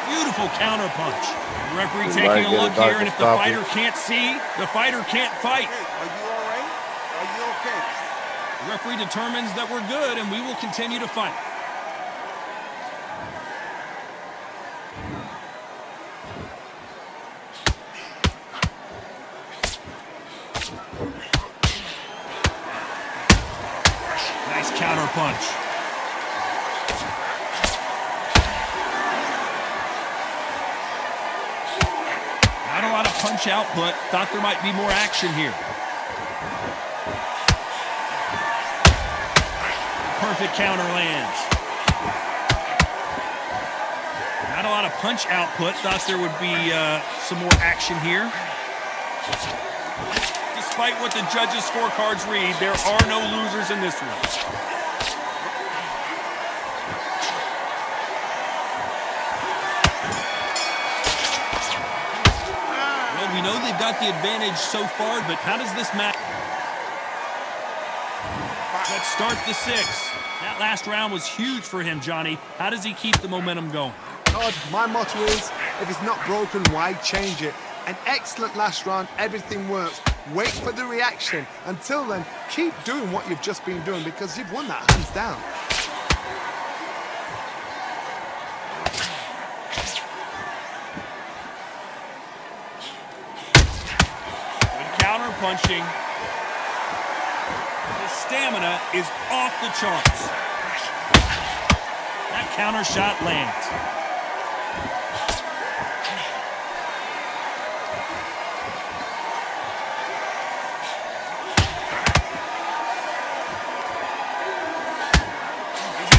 Beautiful counter punch. The referee taking a look here, and if the fighter can't see, the fighter can't fight. Hey, are you all right? Are you okay? The referee determines that we're good, and we will continue to fight. Nice counter punch. Not a lot of punch output. Thought there might be more action here. Perfect counter lands. Not a lot of punch output. Thought there would be some more action here. Despite what the judges' scorecards read, there are no losers in this one. Well, we know they've got the advantage so far, but how does this match? Let's start the 6th. That last round was huge for him, Johnny. How does he keep the momentum going? Todd, my motto is, if it's not broken, why change it? An excellent last round, everything works. Wait for the reaction. Until then, keep doing what you've just been doing because you've won that hands down. Good counter punching. His stamina is off the charts. That counter shot lands.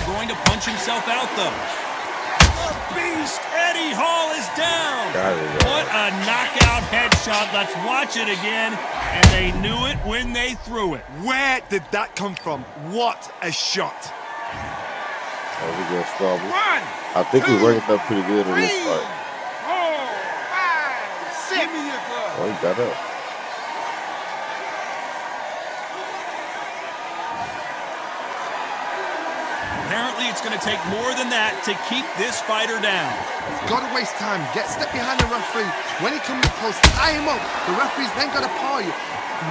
Going to punch himself out, though. The beast, Eddie Hall, is down. What a knockout headshot. Let's watch it again. And they knew it when they threw it. Where did that come from? What a shot. Oh, we gonna stop it. 1, I think 2, we ranked up pretty good in 3, this fight. 4, 5, 6. Give me your glove. Oh, he got up. Apparently, it's going to take more than that to keep this fighter down. Got to waste time. Get step behind the referee. When he comes close, tie him up. The referee's then got to paw you.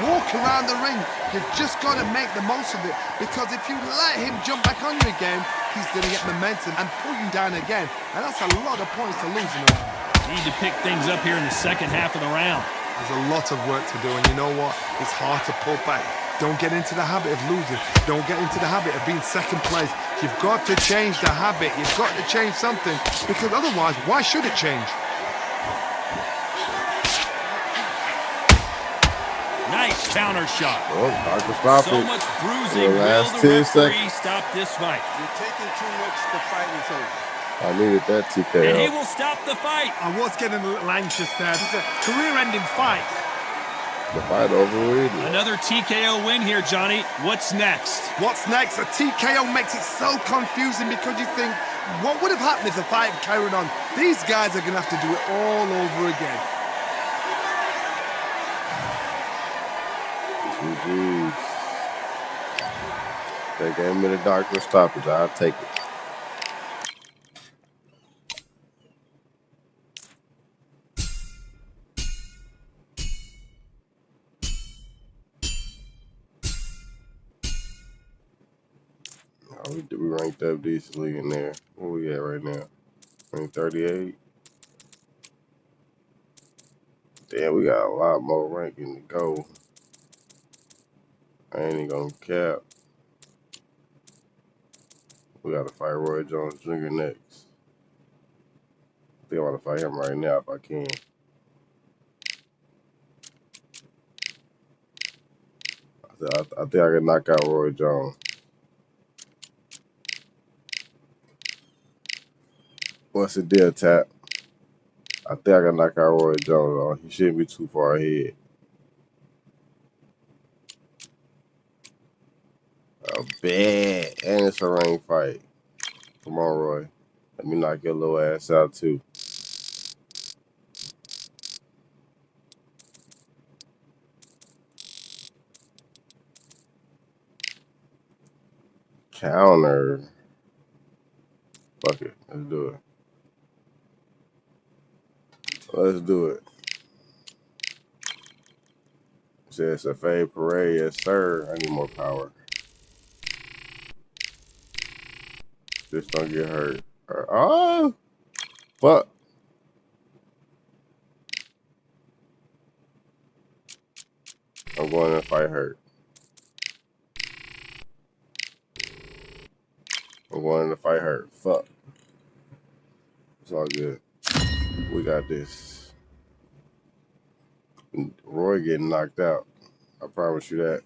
Walk around the ring. You've just got to make the most of it. Because if you let him jump back on you again, he's going to get momentum and pull you down again. And that's a lot of points to lose in a round. Need to pick things up here in the second half of the round. There's a lot of work to do, and you know what? It's hard to pull back. Don't get into the habit of losing. Don't get into the habit of being second place. You've got to change the habit. You've got to change something, because otherwise, why should it change? Nice counter shot. Oh, Dr. Stop So it. much bruising. The Will last the 10 referee seconds. stop this fight? You're taking too much. The fight is over. I needed that TKO. And he will stop the fight. I was getting a little anxious there. It's a career-ending fight. The fight over with. Another TKO win here, Johnny. What's next? What's next? A TKO makes it so confusing because you think, what would have happened if the fight had carried on? These guys are going to have to do it all over again. GG's. They gave me the doctor stoppage. I'll take it. We ranked up decently in there. Where we at right now? Rank 38. Damn, we got a lot more ranking to go. I ain't even gonna cap. We gotta fight Roy Jones Jr. next. I think I wanna fight him right now if I can. I think I can knock out Roy Jones. What's the deal, Tap? I think I can knock out Roy Jones on. He shouldn't be too far ahead. Oh, bad. And it's a rain fight. Come on, Roy. Let me knock your little ass out, too. Counter. Fuck it. Let's do it. Let's do it. Says a fade parade, yes sir. I need more power. Just don't get hurt. Oh, fuck. I'm going to fight hurt. I'm going to fight hurt. Fuck. It's all good. We got this. Roy getting knocked out. I promise you that.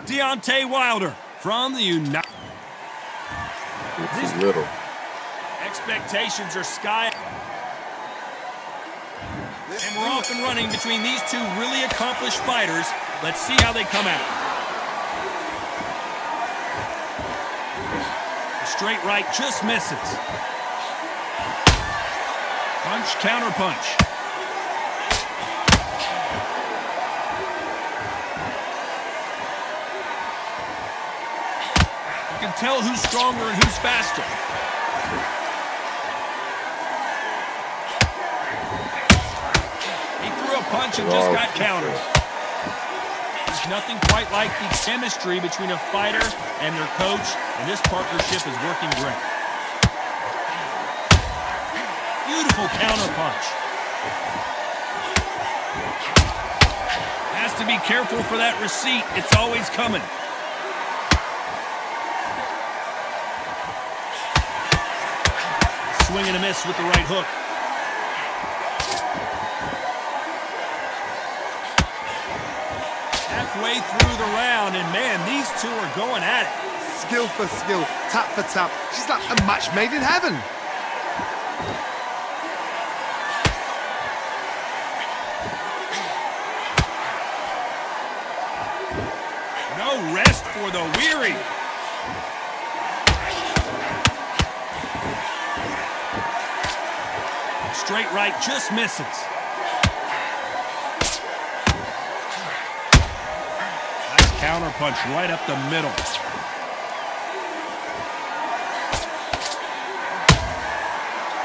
Deontay Wilder from the United. It's little. Expectations are sky. And we're off and running between these two really accomplished fighters. Let's see how they come out. The straight right just misses. Punch, counter punch. You can tell who's stronger and who's faster. He threw a punch and just got countered. There's nothing quite like the chemistry between a fighter and their coach, and this partnership is working great. Beautiful counter punch. Has to be careful for that receipt. It's always coming. Swing and a miss with the right hook. Halfway through the round, and man, these two are going at it. Skill for skill, tap for tap. She's like a match made in heaven. No rest for the weary. Straight right just misses. Nice counter punch right up the middle.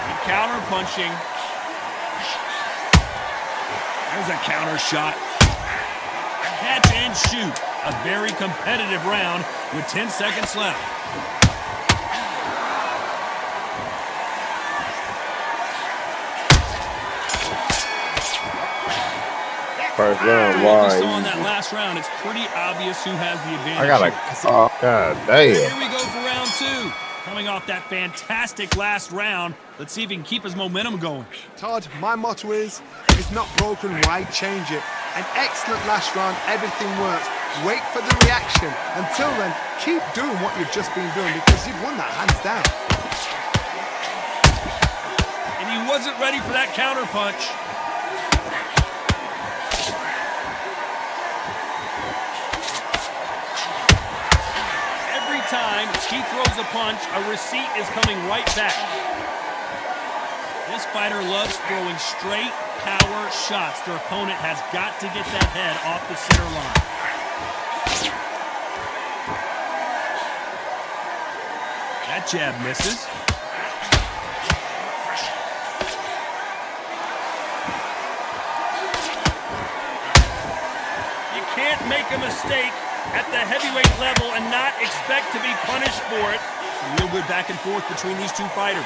Good counter punching. There's a counter shot. Catch and shoot. A very competitive round with 10 seconds left. First After round, what we why? saw in that last round, it's pretty obvious who has the advantage. I got a God damn. Here we go for round 2. Coming off that fantastic last round, let's see if he can keep his momentum going. Todd, my motto is, if it's not broken, why change it? An excellent last round, everything works. Wait for the reaction. Until then, keep doing what you've just been doing because you've won that hands down. And he wasn't ready for that counter punch. Every time he throws a punch, a receipt is coming right back. This fighter loves throwing straight power shots. Their opponent has got to get that head off the center line. That jab misses. You can't make a mistake at the heavyweight level and not expect to be punished for it. A real good back and forth between these two fighters.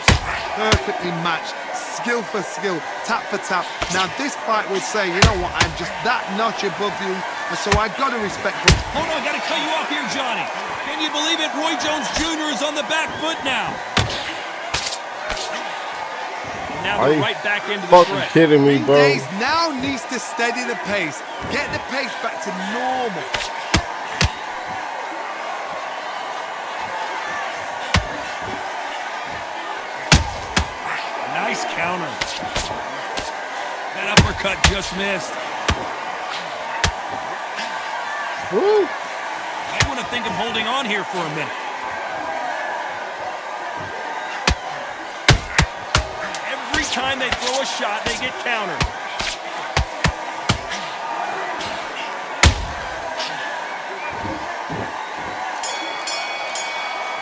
Perfectly matched, skill for skill, tap for tap. Now this fight will say, you know what, I'm just that notch above you, and so I gotta respect it. Hold on, gotta cut you off here, Johnny. Can you believe it? Roy Jones Jr. is on the back foot now. Now they're right back into the Fucking fray. kidding me, bro? Days now needs to steady the pace, get the pace back to normal. Nice counter. That uppercut just missed. Woo. I want to think of holding on here for a minute. Every time they throw a shot, they get countered.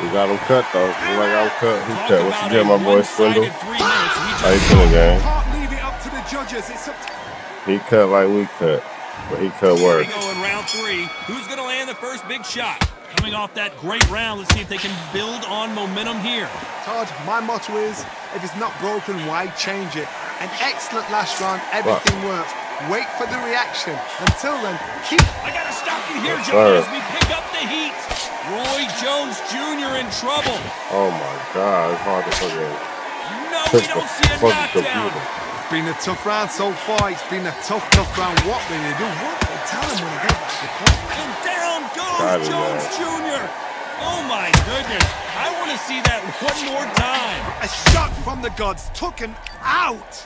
We got him cut though. We got him cut. Who cut? What's the deal, my boy Swindle? How you feeling, gang? Can't leave it up to the judges. It's up to He cut like we cut, but he cut Here we worse. go in round 3. Who's going to land the first big shot? Coming off that great round, let's see if they can build on momentum here. Todd, my motto is, if it's not broken, why change it? An excellent last round, everything works. Wait for the reaction. Until then, keep... I got to stop you here, Yes, Johnny, sir. as we pick up the heat. Roy Jones Jr. in trouble. Oh my God, it's hard to forget. No, we don't see a Fucking knockdown. computer. It's been a tough round so far. It's been a tough round. What will you do? What will they tell him when he gets back to the court? And down Got goes it, Jones Jr. Oh my goodness. I want to see that one more time. A shot from the gods took him out.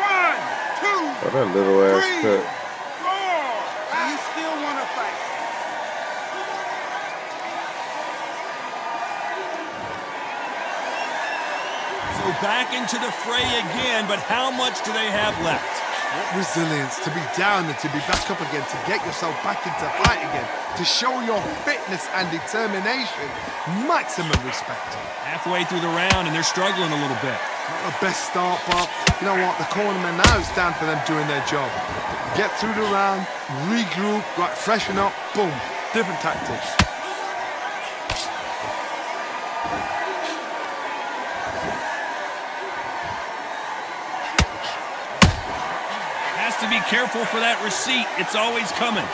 1, 2, Oh, that little ass 3, cut. 4. You still want to fight? So back into the fray again, but how much do they have left? What resilience to be down and to be back up again, to get yourself back into fight again, to show your fitness and determination. Maximum respect. Halfway through the round and they're struggling a little bit. Not the best start, but you know what? The cornermen now, it's down for them doing their job. Get through the round, regroup, right, freshen up, boom. Different tactics. Has to be careful for that receipt. It's always coming.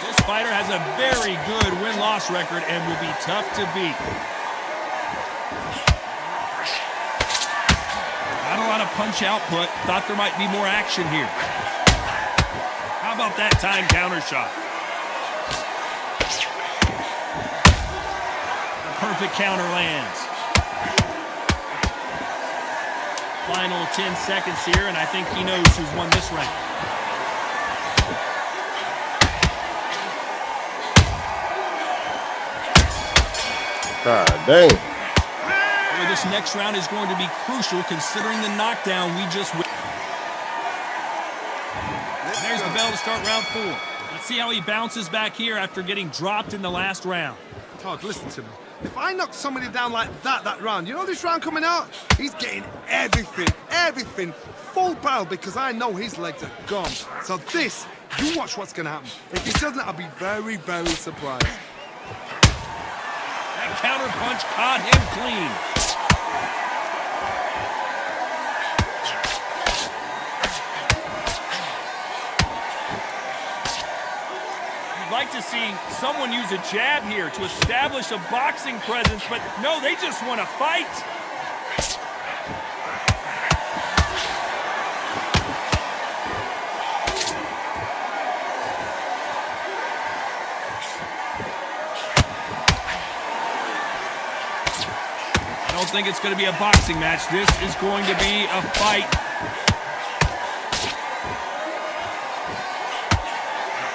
This fighter has a very good win-loss record and will be tough to beat. Not a lot of punch output. Thought there might be more action here. How about that time counter shot? The perfect counter lands. Final 10 seconds here, and I think he knows who's won this round. God dang. Boy, this next round is going to be crucial considering the knockdown we just witnessed. There's the bell to start round 4. Let's see how he bounces back here after getting dropped in the last round. Todd, listen to me. If I knock somebody down like that round, you know this round coming out? He's getting everything, full barrel because I know his legs are gone. So this, you watch what's going to happen. If he doesn't, I'll be very, very surprised. That counter punch caught him clean. like to see someone use a jab here to establish a boxing presence, but no, they just want to fight. I don't think it's going to be a boxing match. This is going to be a fight.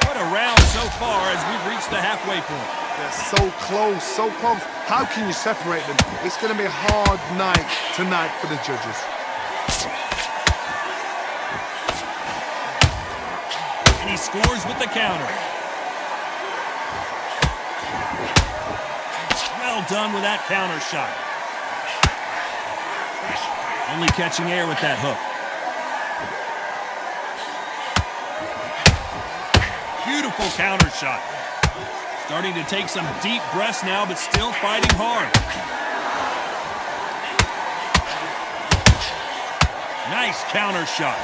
What a round so far as we've reached the halfway point. They're so close, so close. How can you separate them? It's going to be a hard night tonight for the judges. And he scores with the counter. Well done with that counter shot. Only catching air with that hook. Beautiful counter shot. Starting to take some deep breaths now, but still fighting hard. Nice counter shot.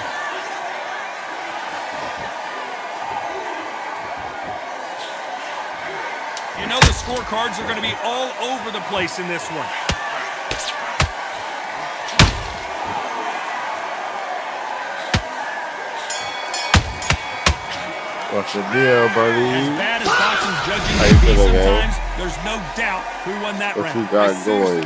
You know the scorecards are going to be all over the place in this one. What's the deal, buddy? As bad as boxing judging How you can be feeling, sometimes, man? there's no doubt who won that What round. you got going?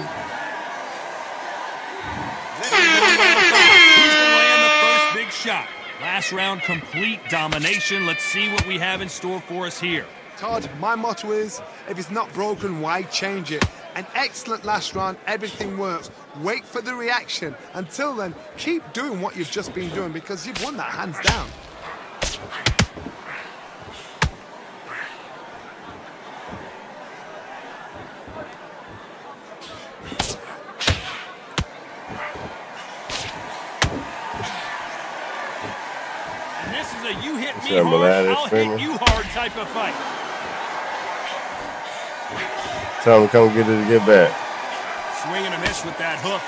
Who's going to land the first big shot? Last round, complete domination. Let's see what we have in store for us here. Todd, my motto is, if it's not broken, why change it? An excellent last round, everything works. Wait for the reaction. Until then, keep doing what you've just been doing because you've won that hands down. And this is a you hit me Some of that hard, is I'll screaming. hit you hard type of fight. Tell him to come get back. Swing and a miss with that hook.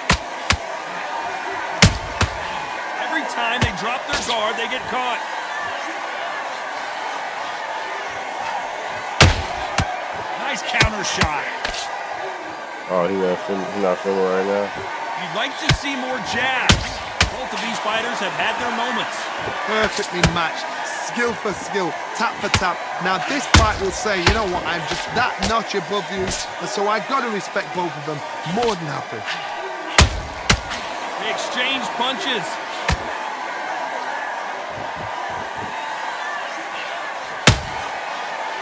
Every time they drop their guard, they get caught. Nice counter shot. Oh, he's not filming right now. You'd like to see more jabs. Both of these fighters have had their moments. Perfectly matched, skill for skill, tap for tap. Now this fight will say, you know what, I'm just that notch above you, and so I've got to respect both of them. More than happy. They exchange punches.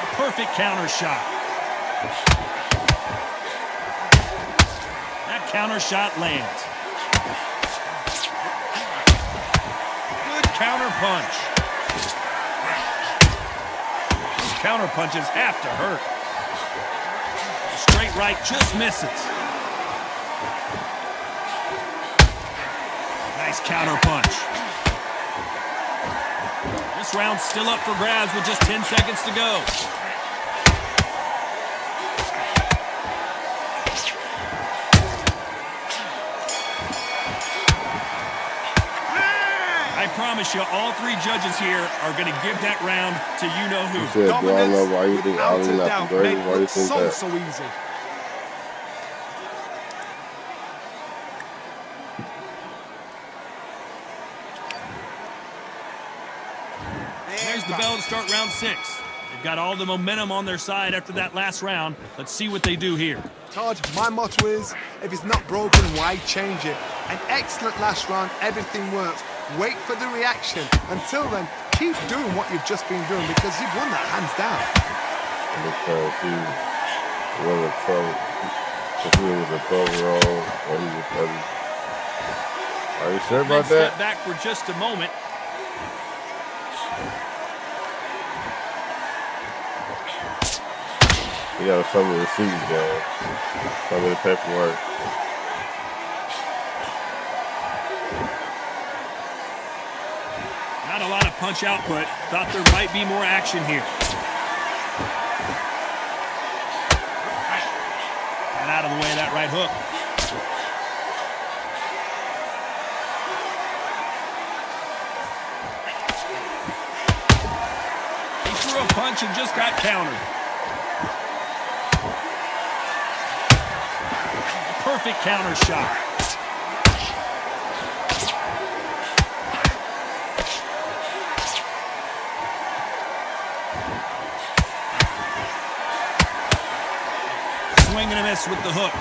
A perfect counter shot. That counter shot lands. Good counter punch. These counter punches have to hurt. Straight right just misses. Nice counter punch. This round's still up for grabs with just 10 seconds to go. I promise you, all three judges here are going to give that round to you-know-who. He said, do I know why you think without Ali a not doubt, the greatest? made Why you look think so, that? so easy. There's the bell to start round 6. They've got all the momentum on their side after that last round. Let's see what they do here. Todd, my motto is, if it's not broken, why change it? An excellent last round, everything works. Wait for the reaction. Until then, keep doing what you've just been doing because you've won that hands down. Because he was a 12, if he was a 12-year-old when he was 30. Are you sure about Step that? back for just a moment. You got some of the receipts, man. Some of the paperwork. Not a lot of punch output. Thought there might be more action here. Got out of the way of that right hook. He threw a punch and just got countered. Perfect counter shot. Swing and a miss with the hook.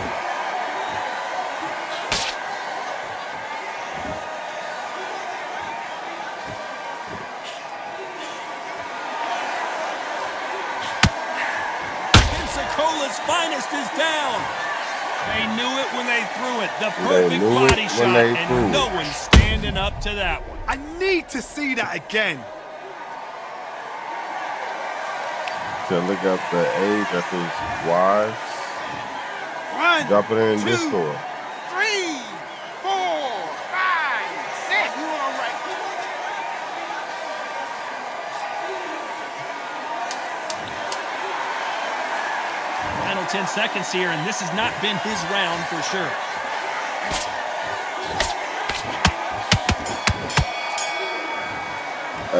Pensacola's finest is down. They knew it when they threw it. The perfect body shot, and no one's standing up to that one. I need to see that again. So look up the age of his wives. 1, Drop it in 2, this store. 3, 4, 5, 6. You all right? Final 10 seconds here, and this has not been his round for sure.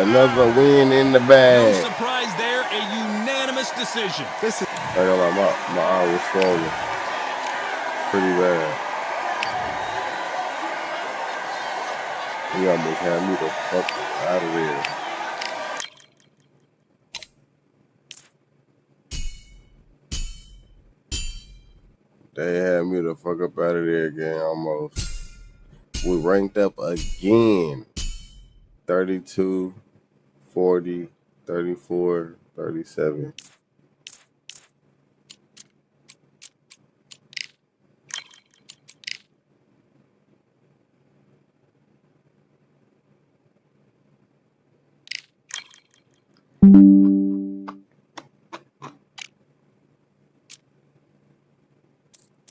Another win in the bag. No surprise there, a unanimous decision. This is I got my eye was swollen. Pretty bad. He almost had me the fuck out of there. They had me the fuck up out of there again almost. We ranked up again. 32, 40, 34, 37.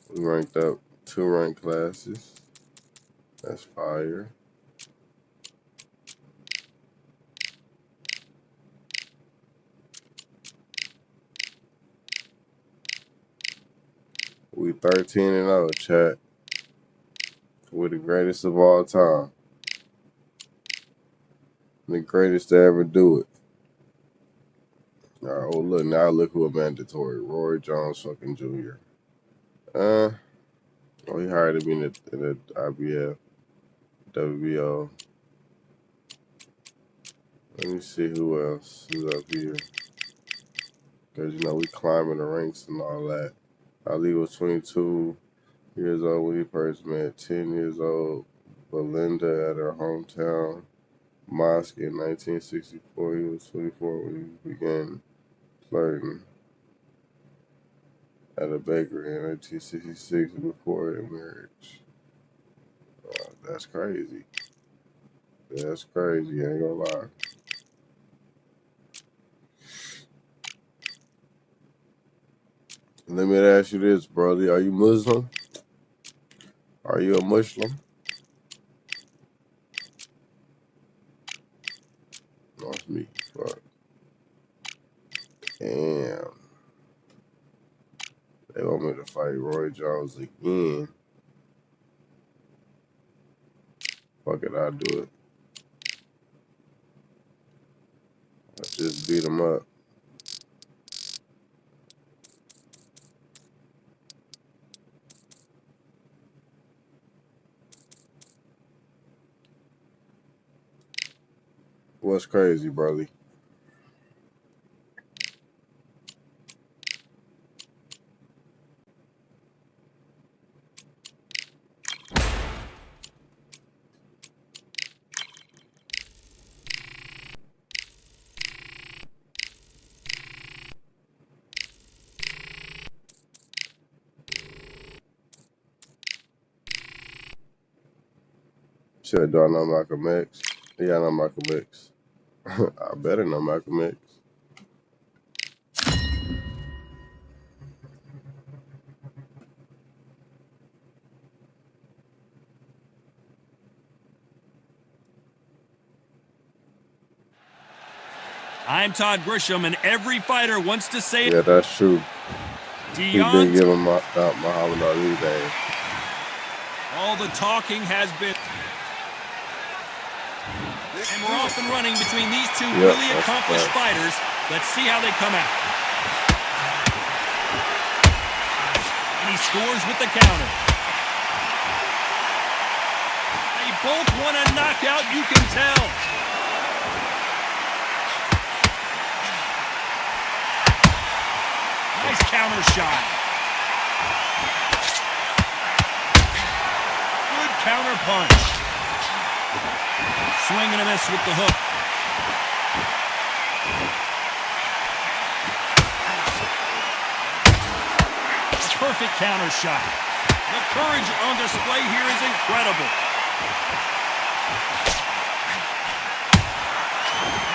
We ranked up 2 ranked classes. That's fire. We 13-0, chat. We're the greatest of all time. The greatest to ever do it. All right, oh look, now look who a mandatory. Roy Jones fucking Jr. Oh, he hired me in the IBF, WBO. Let me see who else is up here. Because, you know, we climbing the ranks and all that. Ali was 22 years old when he first met, 10 years old. Belinda at her hometown mosque in 1964. He was 24 when he began flirting at a bakery in 1966 before their marriage. That's crazy. That's crazy, I ain't gonna lie. Let me ask you this, brother. Are you Muslim? Are you a Muslim? No, it's me. Fuck. Damn. They want me to fight Roy Jones again. Fuck it, I'll do it. I just beat him up. What's crazy, brother? Shit, do I know Malcolm X? Yeah, I know Malcolm X. I better know Malcolm X. I'm Todd Grisham, and every fighter wants to say it. Yeah, that's true. He did give him Muhammad Ali day. All the talking has been. And we're off and running between these two really accomplished fighters. Let's see how they come out. And he scores with the counter. They both want a knockout, you can tell. Nice counter shot. Good counter punch. Swing and a miss with the hook. Perfect counter shot. The courage on display here is incredible.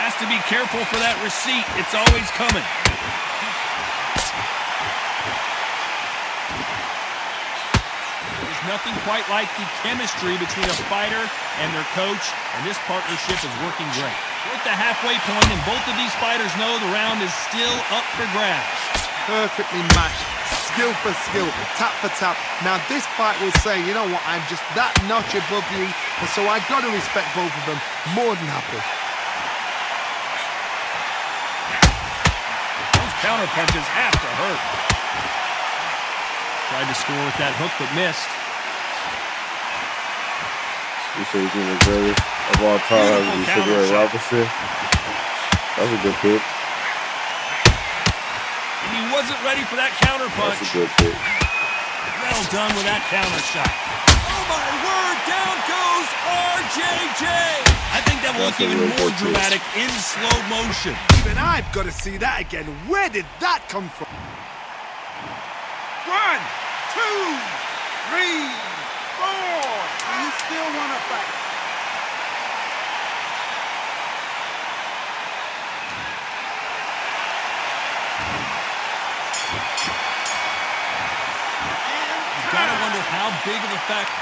Has to be careful for that receipt. It's always coming. There's nothing quite like the chemistry between a fighter and their coach, and this partnership is working great. We're at the halfway point, and both of these fighters know the round is still up for grabs. Perfectly matched. Skill for skill, tap for tap. Now this fight will say, you know what, I'm just that notch above you, and so I've got to respect both of them. More than happy. Those counter punches have to hurt. Tried to score with that hook, but missed. You say he's the greatest of all time, you Cigarette Robinson. That's a good pick. And he wasn't ready for that counter punch. That's a good pick. Well done with that counter shot. Oh my word, down goes RJJ. I think that will look even more dramatic in slow motion. Even I've got to see that again. Where did that come from? 1, 2, 3, 4. Do you still want to fight? Gotta wonder how big of a factor.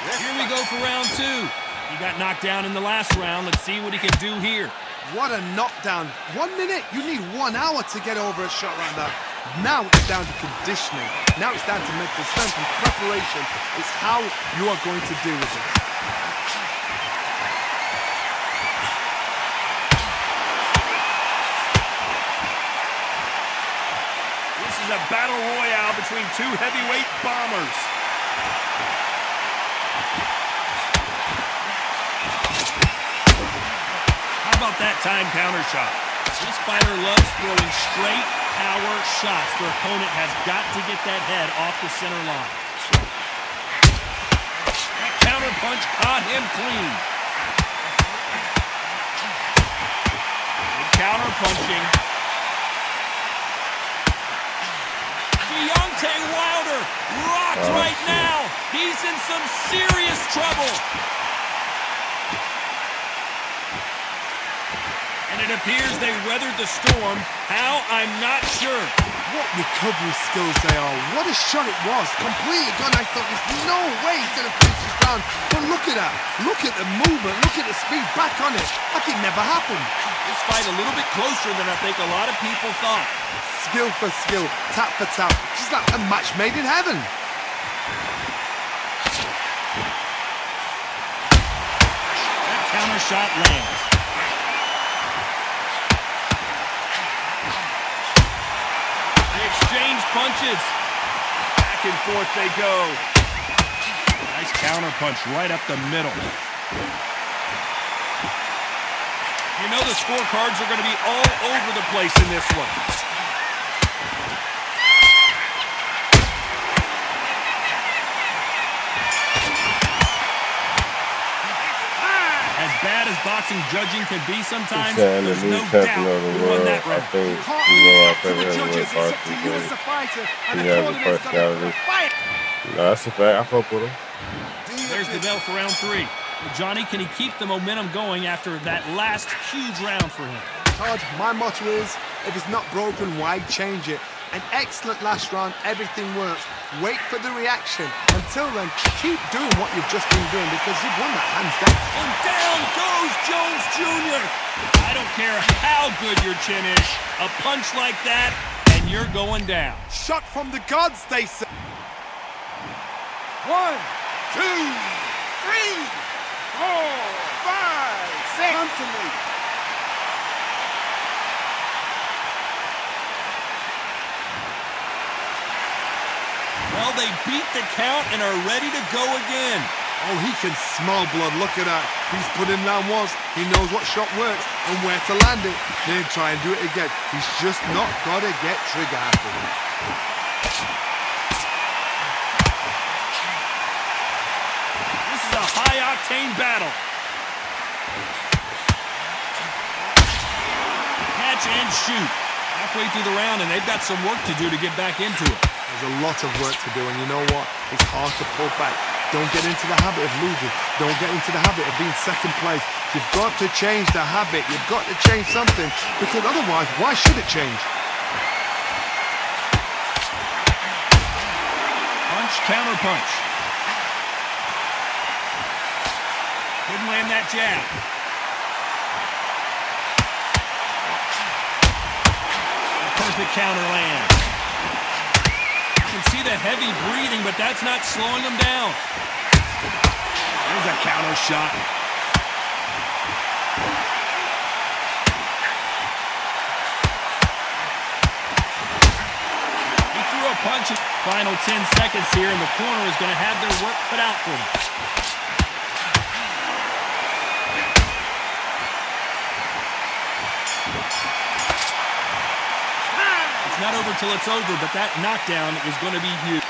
Here we go for round 2. He got knocked down in the last round. Let's see what he can do here. What a knockdown. 1 minute, you need 1 hour to get over a shot like that. Now it's down to conditioning. Now it's down to mental strength and preparation. It's how you are going to deal with it. This is a battle royale between two heavyweight bombers. How about that time counter shot? This fighter loves throwing straight power shots. Their opponent has got to get that head off the center line. That counter punch caught him clean. Good counter punching. Deontay Wilder rocked right now. He's in some serious trouble. And it appears they weathered the storm. How? I'm not sure. What recovery skills they are. What a shot it was. Completely gone. I thought there's no way he's going to finish this round. But look at that. Look at the movement. Look at the speed. Back on it. Like it never happened. This fight a little bit closer than I think a lot of people thought. Skill for skill. Tap for tap. Just like a match made in heaven. That counter shot lands. Exchange punches. Back and forth they go. Nice counter punch right up the middle. You know the scorecards are going to be all over the place in this one. As bad as boxing judging can be sometimes, there's no doubt who won that round. I think he's one of our favorite heavyweight fighters. He has a personality. No, that's a fact. I fuck with him. There's the bell for round 3. Johnny, can he keep the momentum going after that last huge round for him? Todd, my motto is, if it's not broken, why change it? An excellent last round, everything works. Wait for the reaction. Until then, keep doing what you've just been doing because you've won that hands down. And down goes Jones Jr. I don't care how good your chin is. A punch like that, and you're going down. Shot from the gods, they say. 1, 2, 3, 4, 5, 6. Come to me. Well, they beat the count and are ready to go again. Oh, he can smell blood. Look at that. He's put him down once. He knows what shot works and where to land it. Then try and do it again. He's just not got to get trigger happy. This is a high-octane battle. Catch and shoot. Halfway through the round, and they've got some work to do to get back into it. There's a lot of work to do, and you know what? It's hard to pull back. Don't get into the habit of losing. Don't get into the habit of being second place. You've got to change the habit. You've got to change something, because otherwise, why should it change? Punch, counter punch. Couldn't land that jab. Perfect counter land. You can see the heavy breathing, but that's not slowing him down. There's a counter shot. He threw a punch. Final 10 seconds here, and the corner is going to have their work cut out for them. Not over till it's over, but that knockdown is going to be huge.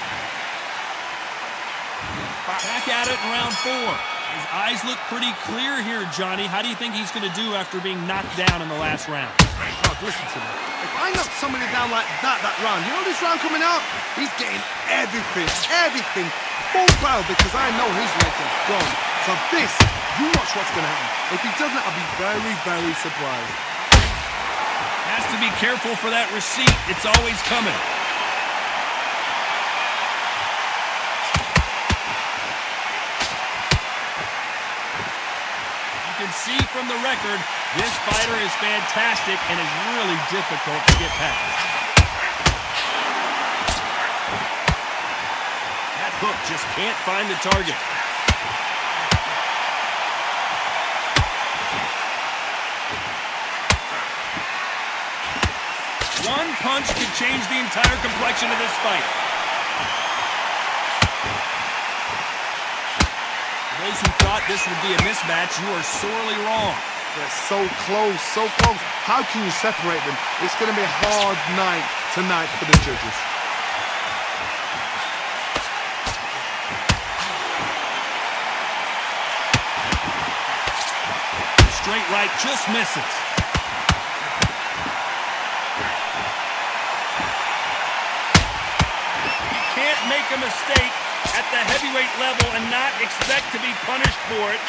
Back at it in round 4. His eyes look pretty clear here, Johnny. How do you think he's going to do after being knocked down in the last round? Oh, listen to me. If I knock somebody down like that round, you know this round coming out? He's getting everything, full power, because I know his leg is gone. So this, you watch what's going to happen. If he doesn't, I'll be very, very surprised. Has to be careful for that receipt. It's always coming. You can see from the record, this fighter is fantastic and is really difficult to get past. That hook just can't find the target. One punch could change the entire complexion of this fight. For those who thought this would be a mismatch, you are sorely wrong. They're so close, so close. How can you separate them? It's going to be a hard night tonight for the judges. Straight right just misses. Make a mistake at the heavyweight level and not expect to be punished for it.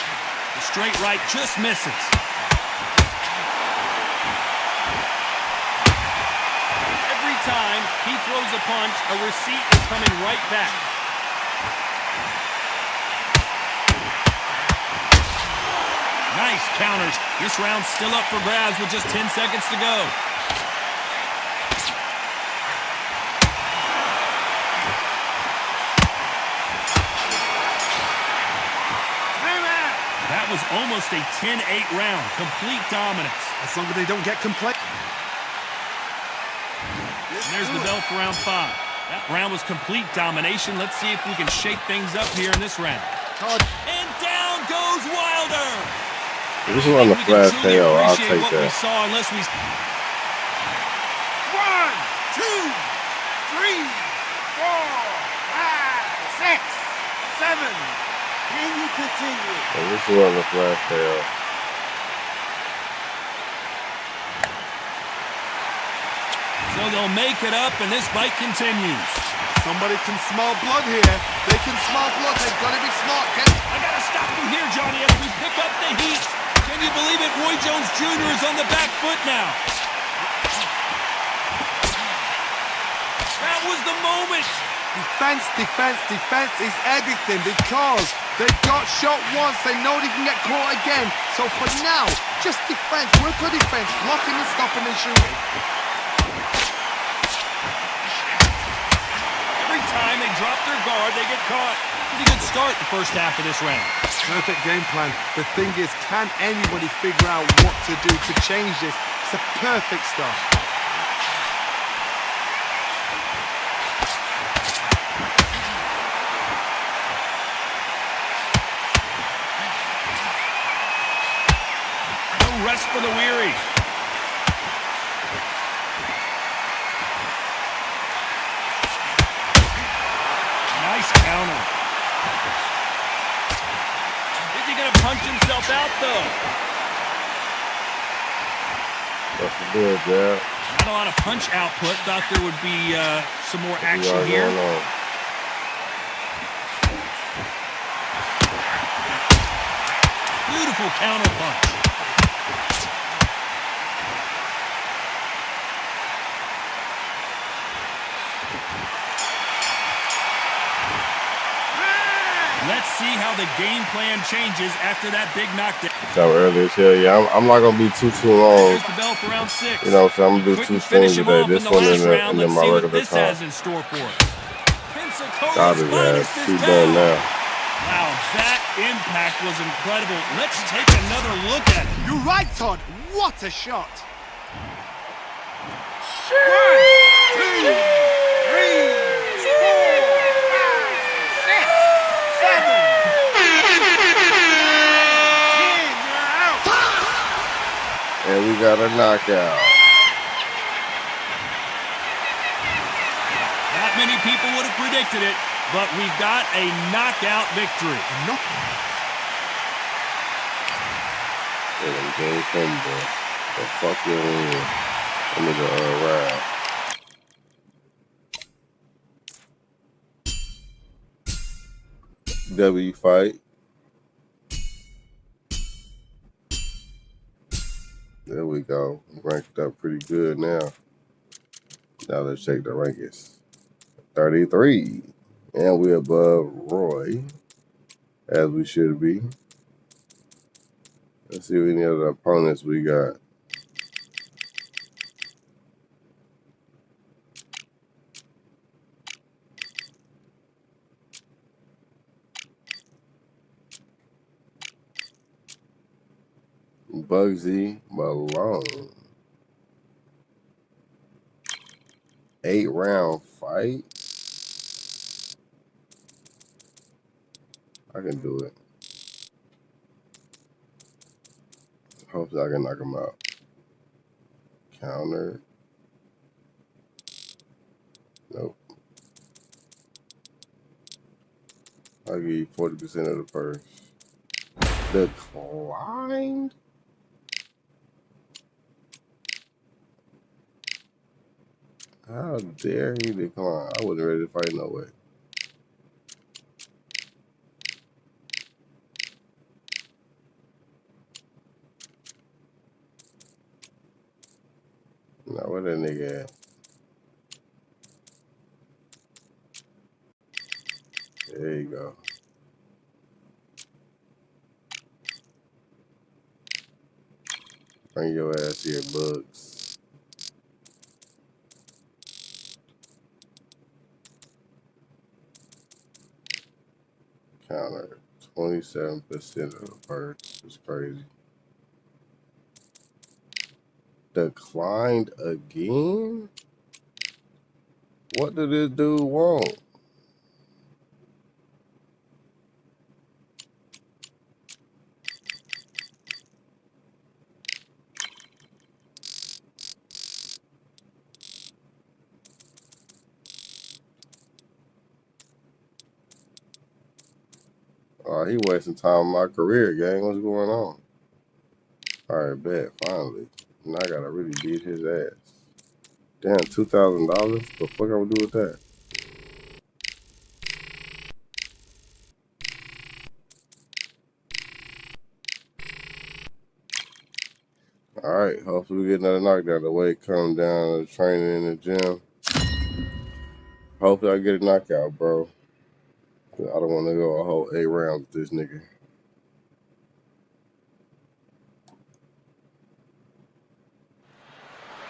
The straight right just misses. Every time he throws a punch, a receipt is coming right back. Nice counters. This round's still up for grabs with just 10 seconds to go. That was almost a 10-8 round. Complete dominance. As long as they don't get complaint. And there's the bell for round 5. That round was complete domination. Let's see if we can shake things up here in this round. And down goes Wilder. This is on the flash KO. I'll take what that. We saw unless we... 1, 2, 3, 4, 5, 6, 7. Can you continue? And this is on the flash KO. So they'll make it up, and this fight continues. Somebody can smell blood here. They can smell blood. They've got to be smart. I got to stop you here, Johnny, as we pick up the heat. Can you believe it? Roy Jones Jr. is on the back foot now. That was the moment. Defense is everything, because they got shot once. They know they can get caught again. So for now, just defense. Work on defense. Blocking and stopping and shooting. Every time they drop their guard, they get caught. Pretty good start the first half of this round. Perfect game plan. The thing is, can anybody figure out what to do to change this? It's a perfect start. Nice counter. Is he going to punch himself out, though? That's a good jab. Not a lot of punch output. Thought there would be some more action here. Beautiful counter punch. Let's see how the game plan changes after that big knockdown. So earlier, yeah, I'm not gonna be too long. Here's the bell for round 6. You know, so I'm gonna do 2 swings today. This one and then my regular time. God is ass. Keep going now. Wow, that impact was incredible. Let's take another look at it. You're right, Todd. What a shot. 1, 2, 3, 4, 5, 6, 7, 10. You're out. And we got a knockout. Not many people would have predicted it, but we've got a knockout victory. Game combo. The fuck you in. I'm gonna ride. W fight. There we go. Ranked up pretty good now. Now let's check the rankings. 33. And we're above Roy, as we should be. Let's see any other opponents we got. Bugsy Malone. 8-round fight. I can do it. Hopefully I can knock him out. Counter. Nope. I'll give you 40% of the purse. Declined? How dare he decline? I wasn't ready to fight no way. Now where that nigga at? There you go. Bring your ass here, Bugs. Counter 27% of the purse. It's crazy. Declined again? What did this dude want? Oh, he wasting time in my career, gang. What's going on? All right, bet. Finally. Now I gotta really beat his ass. Damn, $2,000? The fuck I would do with that? All right, hopefully we get another knockdown. The weight come down, the training in the gym. Hopefully I get a knockout, bro. I don't want to go a whole 8 rounds with this nigga.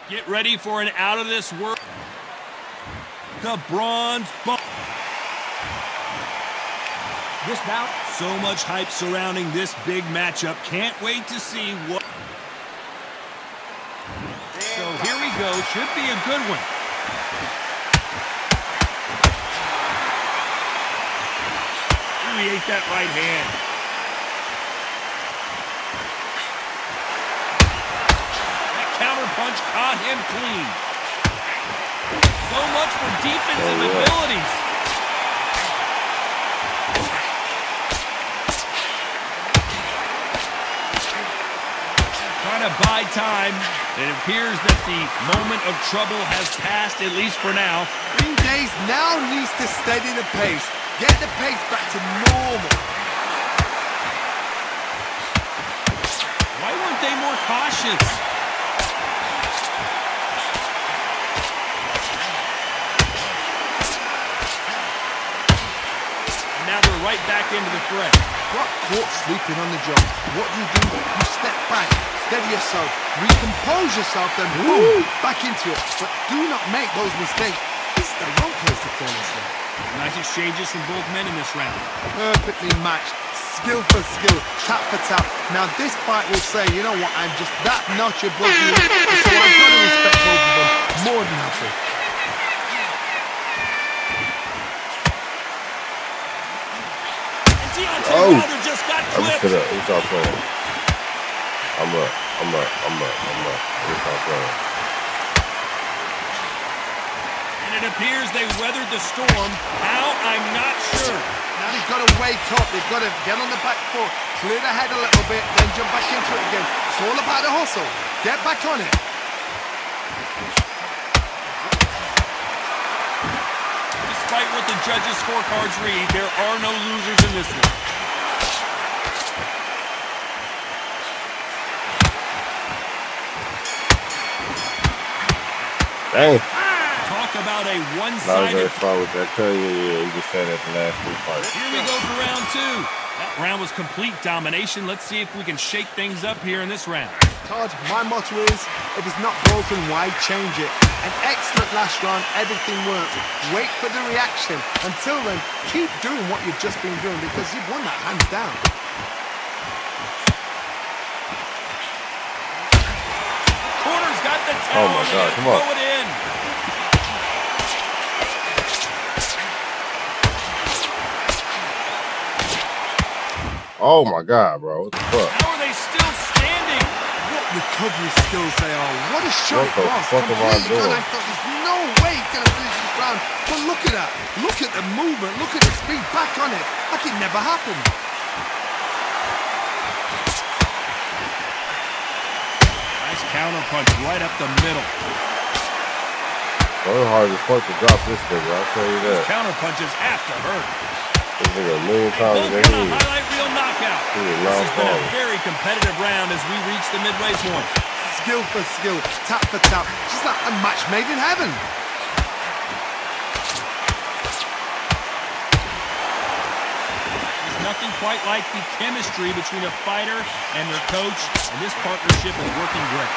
Get ready for an out of this world. The Bronze Bomber. This bout. So much hype surrounding this big matchup. Can't wait to see what. So here we go. Should be a good one. Ooh, he ate that right hand. That counter punch caught him clean. So much for defensive abilities. trying to buy time. It appears that the moment of trouble has passed, at least for now. Green Days now needs to steady the pace. Get the pace back to normal. Why weren't they more cautious? And now they're right back into the fray. Got caught sleeping on the job. What do? You step back, steady yourself, recompose yourself, then boom, back into it. But do not make those mistakes. This is the wrong place to fall asleep. Nice exchanges from both men in this round. Perfectly matched, skill for skill, tap for tap. Now this fight will say, you know what, I'm just that notch above you, so I've got to respect both of them more than happy. Wilder just got clipped. It's all playing. I'm up. It's all playing. And it appears they weathered the storm. How? I'm not sure. Now they've got to wake up. They've got to get on the back foot, clear the head a little bit, then jump back into it again. It's all about the hustle. Get back on it. Despite what the judges' scorecards read, there are no losers in this one. Dang. Talk about a Not one-sided... very far with that cut. Yeah, you just said that the last 2 fights. Here we go for round 2. That round was complete domination. Let's see if we can shake things up here in this round. Todd, my motto is, if it's not broken, why change it? An excellent last round, everything worked. Wait for the reaction. Until then, keep doing what you've just been doing because you've won that hands down. Corner's got the towel. Oh my God, come on. Throw it in. Oh my God, bro. What the fuck? How are they still standing? What recovery skills they are. What a shot What the cross. fuck am I Completely doing? done. I thought there's no way he's going to finish this round. But look at that. Look at the movement. Look at the speed. Back on it. Like it never happened. Nice counter punch right up the middle. It's hard as fuck to drop this nigga, I'll tell you that. Counter punches have to hurt. This nigga a million times Both in got their a head. highlight reel knockout. He is This not has been a falling. very competitive round as we reach the midway point. Skill for skill. Tap for tap. Just like a match made in heaven. There's nothing quite like the chemistry between a fighter and their coach, and this partnership is working great.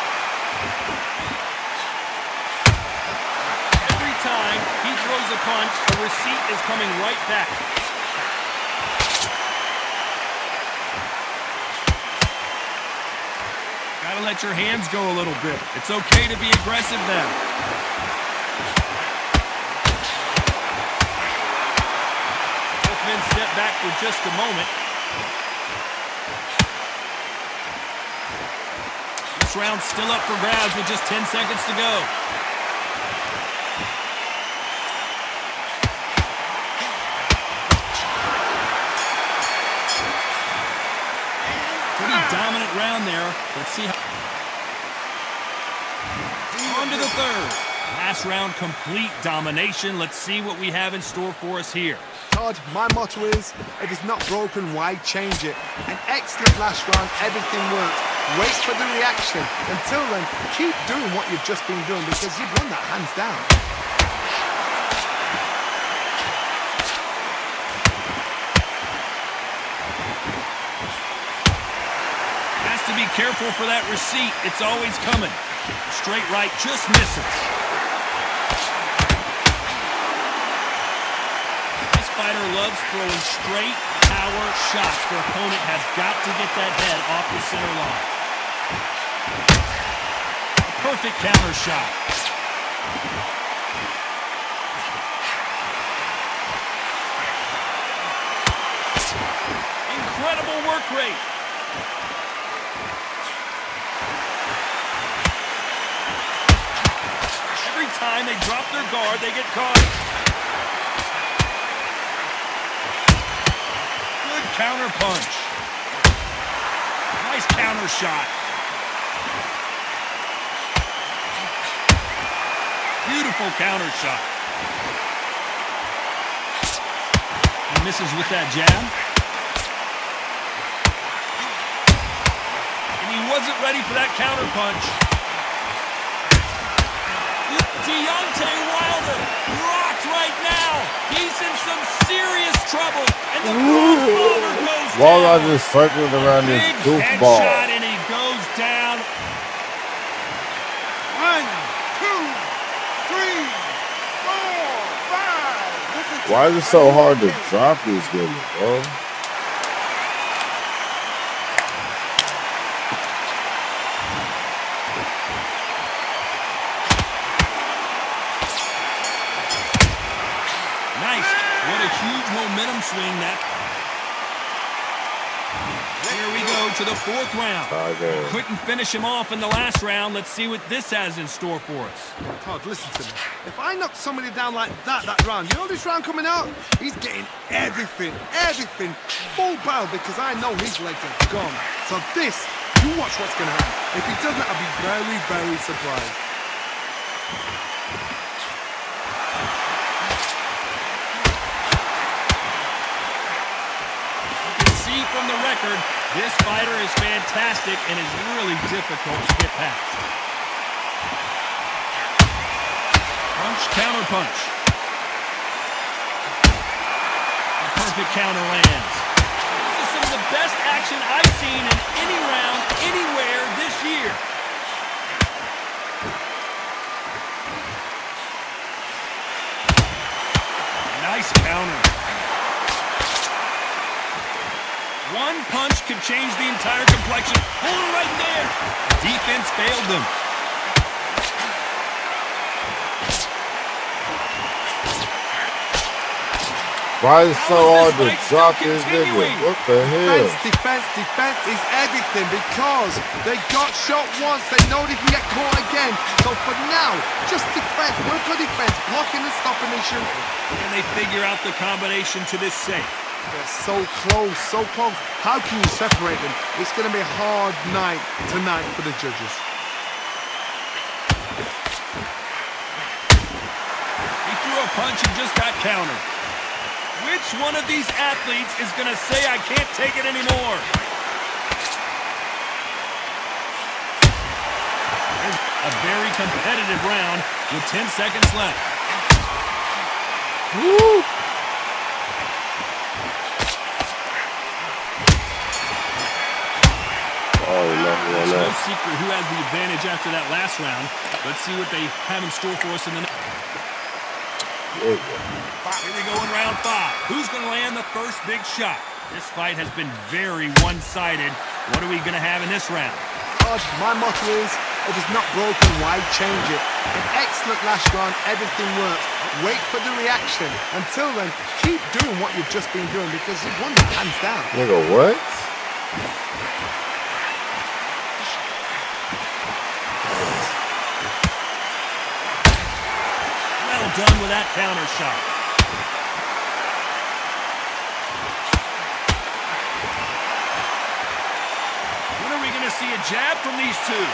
Every time he throws a punch, a receipt is coming right back. Gotta let your hands go a little bit. It's okay to be aggressive now. Both men step back for just a moment. This round's still up for grabs with just 10 seconds to go. Pretty dominant round there. Let's see how... On to the third. Last round, complete domination. Let's see what we have in store for us here. Todd, my motto is, if it's not broken, why change it? An excellent last round, everything worked. Wait for the reaction. Until then, keep doing what you've just been doing because you've won that hands down. Has to be careful for that receipt. It's always coming. Straight right just misses. This fighter loves throwing straight power shots. Their opponent has got to get that head off the center line. Perfect counter shot. Incredible work rate. Every time they drop their guard, they get caught. Good counter punch. Nice counter shot. Beautiful counter shot. He misses with that jab. And he wasn't ready for that counter punch. Deontay Wilder rocked right now. He's in some serious trouble. And the Bronze Bomber goes down. Wilder just circling around this Big goofball. headshot, and he goes down. 1, 2, 3, 4, 5. Listen to Why is it so hard to drop these niggas, bro? Nice. What a huge momentum swing that. Here we go to the 4th round. Okay. Couldn't finish him off in the last round. Let's see what this has in store for us. Todd, listen to me. If I knock somebody down like that round, you know this round coming out? He's getting everything, full barrel, because I know his legs are gone. So this, you watch what's going to happen. If he doesn't, I'll be very, very surprised. From the record, this fighter is fantastic and is really difficult to get past. Punch, counter punch. A perfect counter lands. This is some of the best action I've seen in any round, anywhere this year. Nice counter. One punch could change the entire complexion. Hold it right there. Defense failed them. Why is it so hard to drop this nigga? What the hell? Defense is everything, because they got shot once, they know they can get caught again. So for now, just defense, work on defense, blocking and stopping and shooting. And they figure out the combination to this safe. They're so close, so close. How can you separate them? It's going to be a hard night tonight for the judges. He threw a punch and just got countered. Which one of these athletes is going to say, I can't take it anymore? There's a very competitive round with 10 seconds left. Woo! There's no secret who has the advantage after that last round. Let's see what they have in store for us in the next. Here we go in round 5. Who's going to land the first big shot? This fight has been very one-sided. What are we going to have in this round? My motto is, if it's not broken, why change it? An excellent last round, everything works. Wait for the reaction. Until then, keep doing what you've just been doing, because you've won it hands down. Nigga, what? Well done with that counter shot. When are we going to see a jab from these two?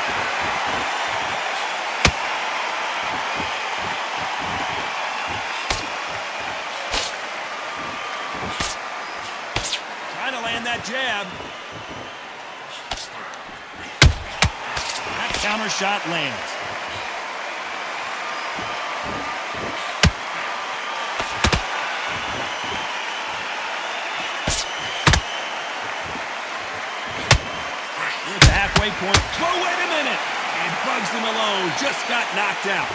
Trying to land that jab. That counter shot lands. Halfway point. Oh, wait a minute. And bugs him alone. Just got knocked out.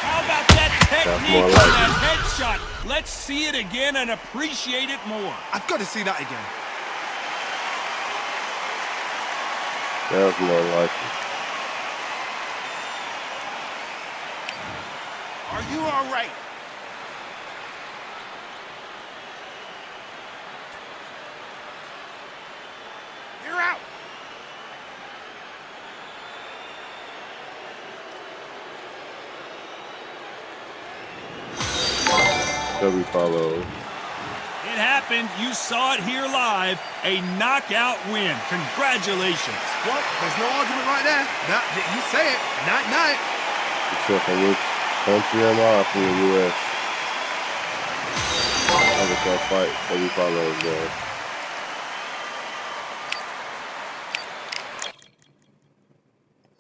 How about that technique on that headshot? Let's see it again and appreciate it more. I've got to see that again. That was more like it. Are you all right? You're out. W follow. It happened. You saw it here live. A knockout win. Congratulations. Well, there's no argument right there. You say it. Night-night. Except from which country am I? From the U.S. How did that fight? Let me follow again.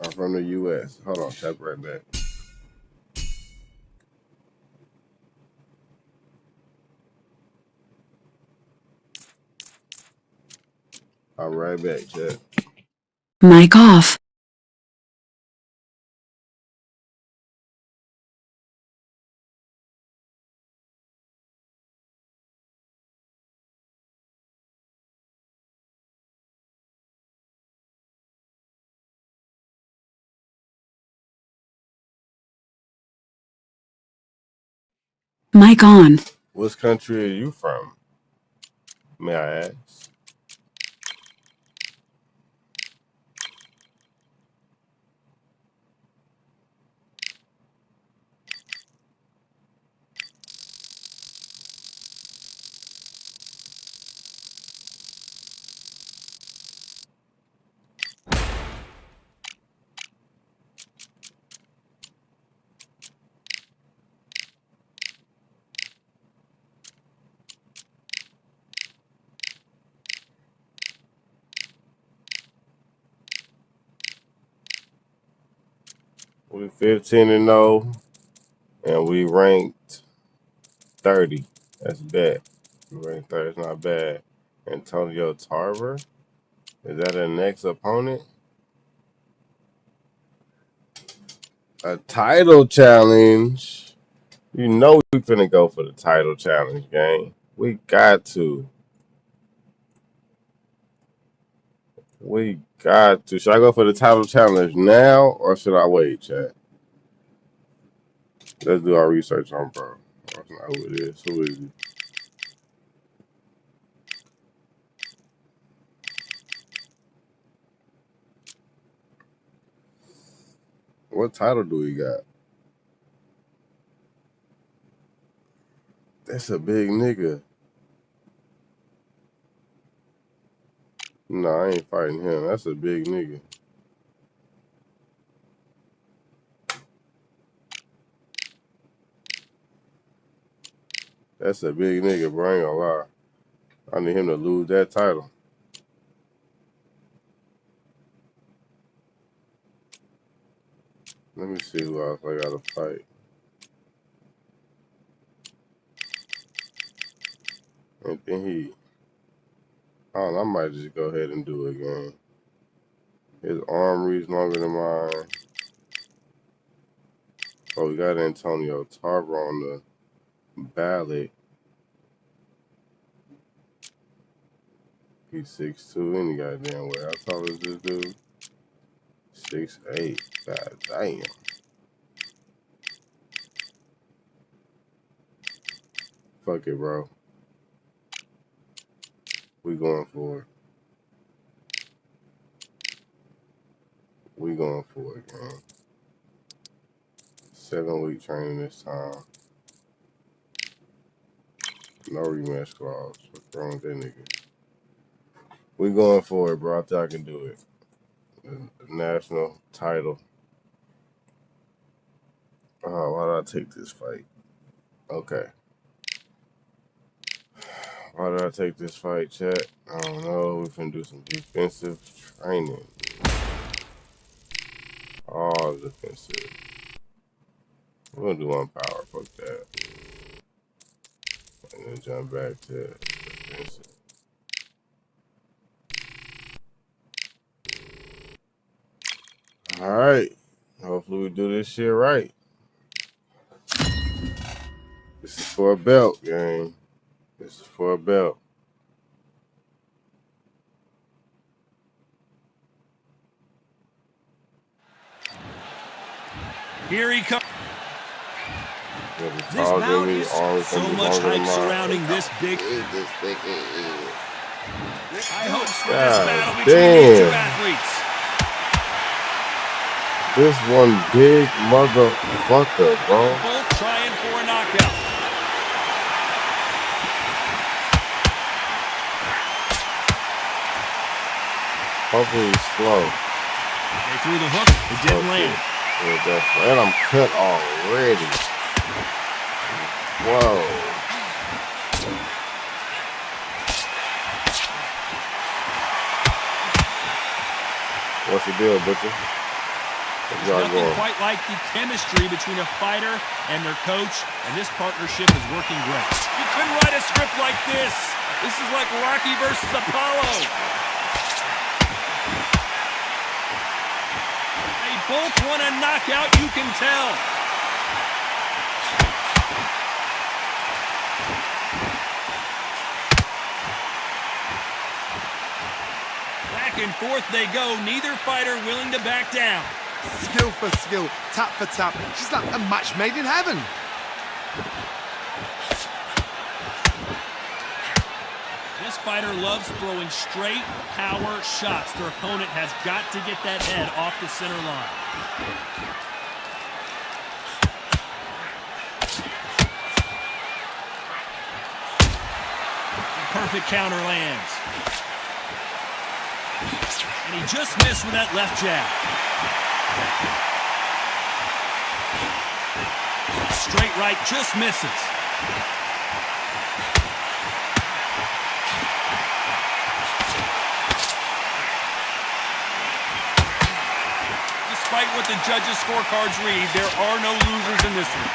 I'm from the U.S. Hold on, tap right back. I'm right back, chat. Mic off. Mic on. What country are you from? May I ask? We 15-0, and we ranked 30. That's bad. We ranked 30. It's not bad. Antonio Tarver. Is that a next opponent? A title challenge. You know we finna go for the title challenge, gang. We got to. We got to. Should I go for the title challenge now or should I wait, chat? Let's do our research on bro. That's not who it is. Who is he? What title do we got? That's a big nigga. No, I ain't fighting him. That's a big nigga. That's a big nigga, bro. I ain't gonna lie. I need him to lose that title. Let me see who else I gotta fight. And then I don't know, I might just go ahead and do it again. His arm reach longer than mine. Oh, we got Antonio Tarver on the ballot. He's 6'2" any goddamn way. How tall is this dude? 6'8". God damn. Fuck it, bro. We going for it. We going for it, man. 7-week training this time. No rematch clause. What's wrong with that nigga? We going for it, bro. I think I can do it. The national title. Oh, why did I take this fight? Okay. Why did I take this fight, chat? I don't know. We finna do some defensive training. All defensive. We're gonna do one power. Fuck that. And then jump back to defensive. Alright. Hopefully we do this shit right. This is for a belt, gang. This is for a belt. Here he comes. This bout is so much hype surrounding this big. High hopes for this battle between these two athletes. This one big motherfucker, bro. Both trying for a knockout. Hopefully he's slow. They threw the hook. It didn't land. And I'm cut already. Whoa. What's the deal, Butcher? There's nothing quite like the chemistry between a fighter and their coach, and this partnership is working great. You couldn't write a script like this. This is like Rocky versus Apollo. They both want a knockout, you can tell. Back and forth they go, neither fighter willing to back down. Skill for skill, tap for tap. Just like a match made in heaven. This fighter loves throwing straight power shots. Their opponent has got to get that head off the center line. Perfect counter lands. And he just missed with that left jab. Straight right just misses. Despite what the judges' scorecards read, there are no losers in this one.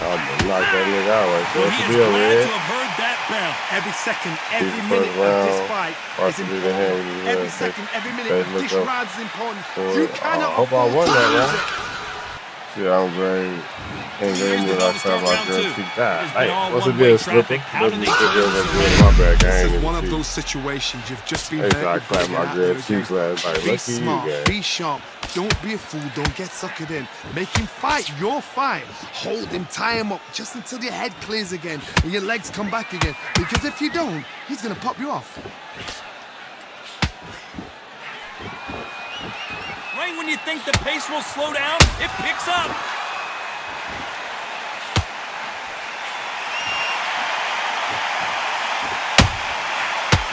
I'm gonna knock that nigga out right there. Well, he is glad to have heard that bell. Every second, every minute of this fight is important. Every second, every minute of this round is important. You cannot afford to lose it. Shit, I'm great. Ain't getting what I said about girl. She died. Hey, what's the deal, Slipper? This is one of those situations you've just been hurt. I clapped my girl cheeks last night. Be smart, be sharp. Don't be a fool. Don't get suckered in. Make him fight your fight. Hold him, tie him up just until your head clears again and your legs come back again. Because if you don't, he's gonna pop you off. Right when you think the pace will slow down, it picks up.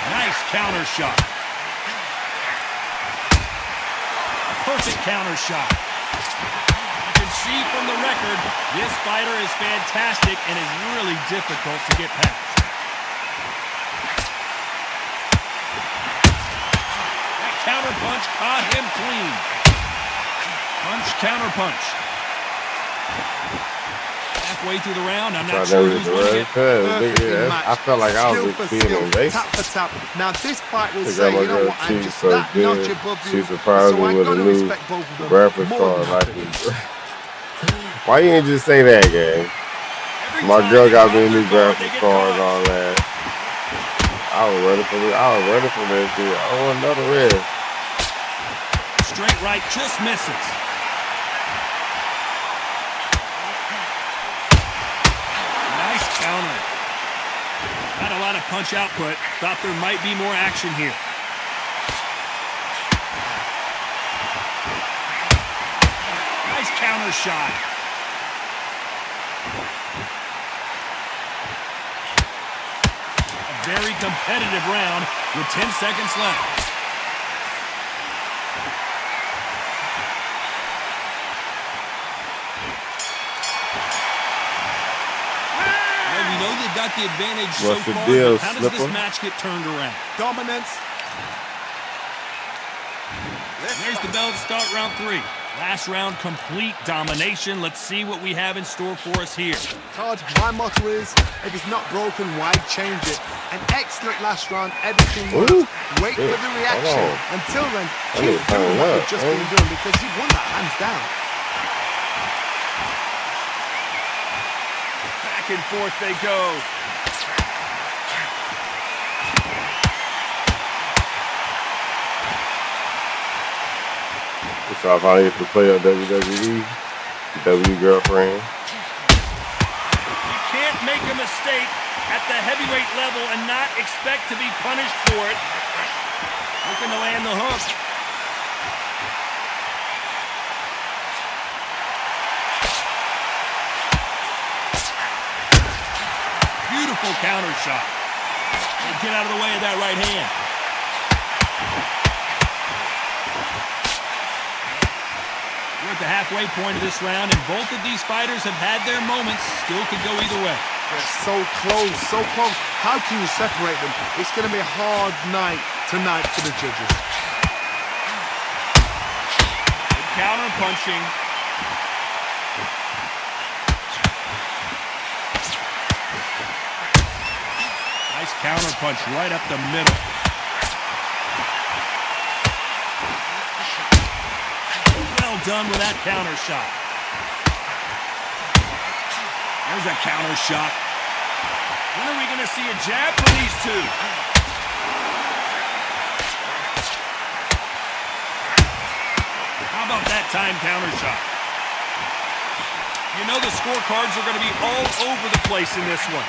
Nice counter shot. Perfect counter shot. You can see from the record, this fighter is fantastic and is really difficult to get past. That counter punch caught him clean. Punch, counter punch. Halfway through the round, I'm not sure who's winning it. I felt like I was just being invasive. Tap for tap. Now this fight will say, you know what, I'm just that notch above you. She surprised me with a new reference card. Why you ain't just say that, gang? My girl got me a new graphics card and all that. I was ready for this. I was ready for this shit. I want another red. Straight right just misses. Nice counter. Not a lot of punch output. Thought there might be more action here. Nice counter shot. A very competitive round with 10 seconds left. Got the advantage so far, but how does this match get turned around? Dominance. There's the bell to start round 3. Last round, complete domination. Let's see what we have in store for us here. Todd, my motto is, if it's not broken, why change it? An excellent last round, everything works. Wait for the reaction. Until then, keep doing what you've just been doing because you've won that hands down. Back and forth they go. So I finally get to play on WWE, Girlfriend. You can't make a mistake at the heavyweight level and not expect to be punished for it. Looking to land the hook. Beautiful counter shot. Get out of the way of that right hand. We're at the halfway point of this round, and both of these fighters have had their moments. Still could go either way. They're so close, so close. How can you separate them? It's going to be a hard night tonight for the judges. Good counter punching. Nice counter punch right up the middle. Well done with that counter shot. There's a counter shot. When are we going to see a jab from these two? How about that time counter shot? You know the scorecards are going to be all over the place in this one.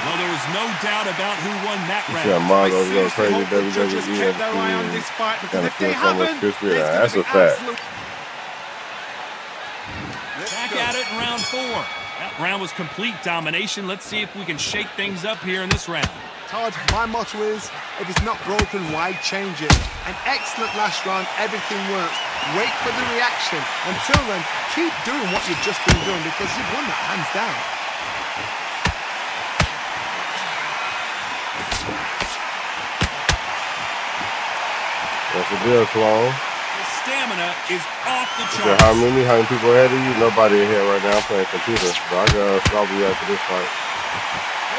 Well, there was no doubt about who won that round. Yeah, Marlo's going crazy. Hope the judges kept their eye on this fight, because if they haven't, That's a fact. Back at it in round 4. That round was complete domination. Let's see if we can shake things up here in this round. Todd, my motto is, if it's not broken, why change it? An excellent last round, everything works. Wait for the reaction. Until then, keep doing what you've just been doing, because you've won that hands down. That's the deal, clone. The stamina is off the So charts. how many people ahead of you? Nobody in here right now playing computer. So I gotta stop you after this fight.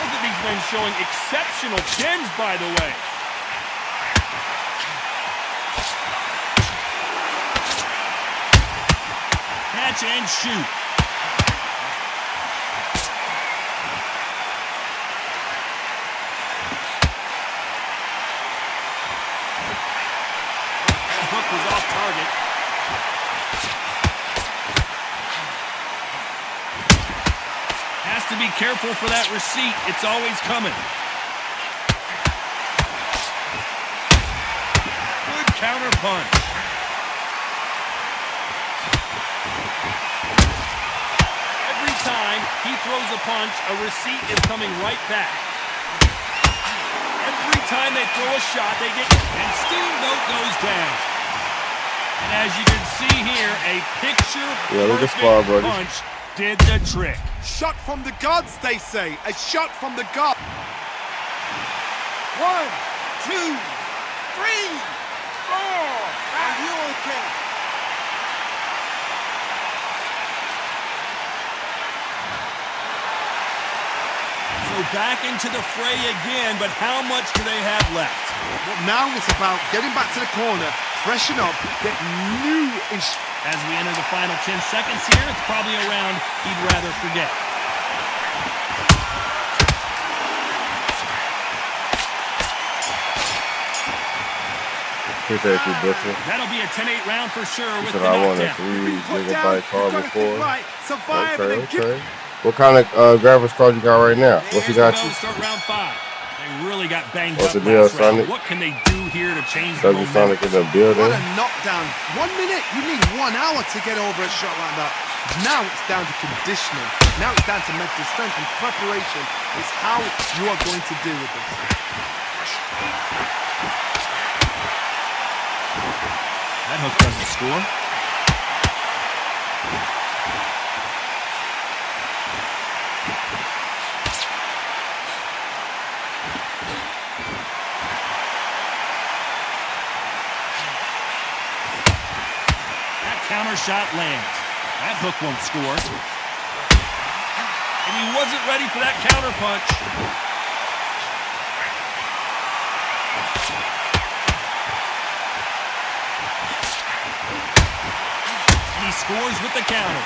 Both of these men showing exceptional chins, by the way. Catch and shoot. That hook was off target. Has to be careful for that receipt. It's always coming. Good counter punch. Every time he throws a punch, a receipt is coming right back. Every time they throw a shot, they get... And Steamboat goes down. And as you can see here, a picture-perfect punch did the trick. Shot from the gods, they say. A shot from the gods. 1, 2, 3, 4. Are you okay? So back into the fray again, but how much do they have left? Well, now it's about getting back to the corner, freshen up, get new... As we enter the final 10 seconds here, it's probably a round he'd rather forget. Appreciate you, Butcher. That'll be a 10-8 round for sure with the I won a knockdown. 3 GB card before. Survive Okay. What kind of graphics card you got right now? What's he got you? Start round 5. They really got banged What's up the deal, last round. Sonic? What can they do here to change the Doesn't momentum? Sonic in the building? What a knockdown. 1 minute, you need 1 hour to get over a shot like that. Now it's down to conditioning. Now it's down to mental strength and preparation. It's how you are going to deal with this. That hook doesn't score. That counter shot lands. That hook won't score. And he wasn't ready for that counter punch. He scores with the counter.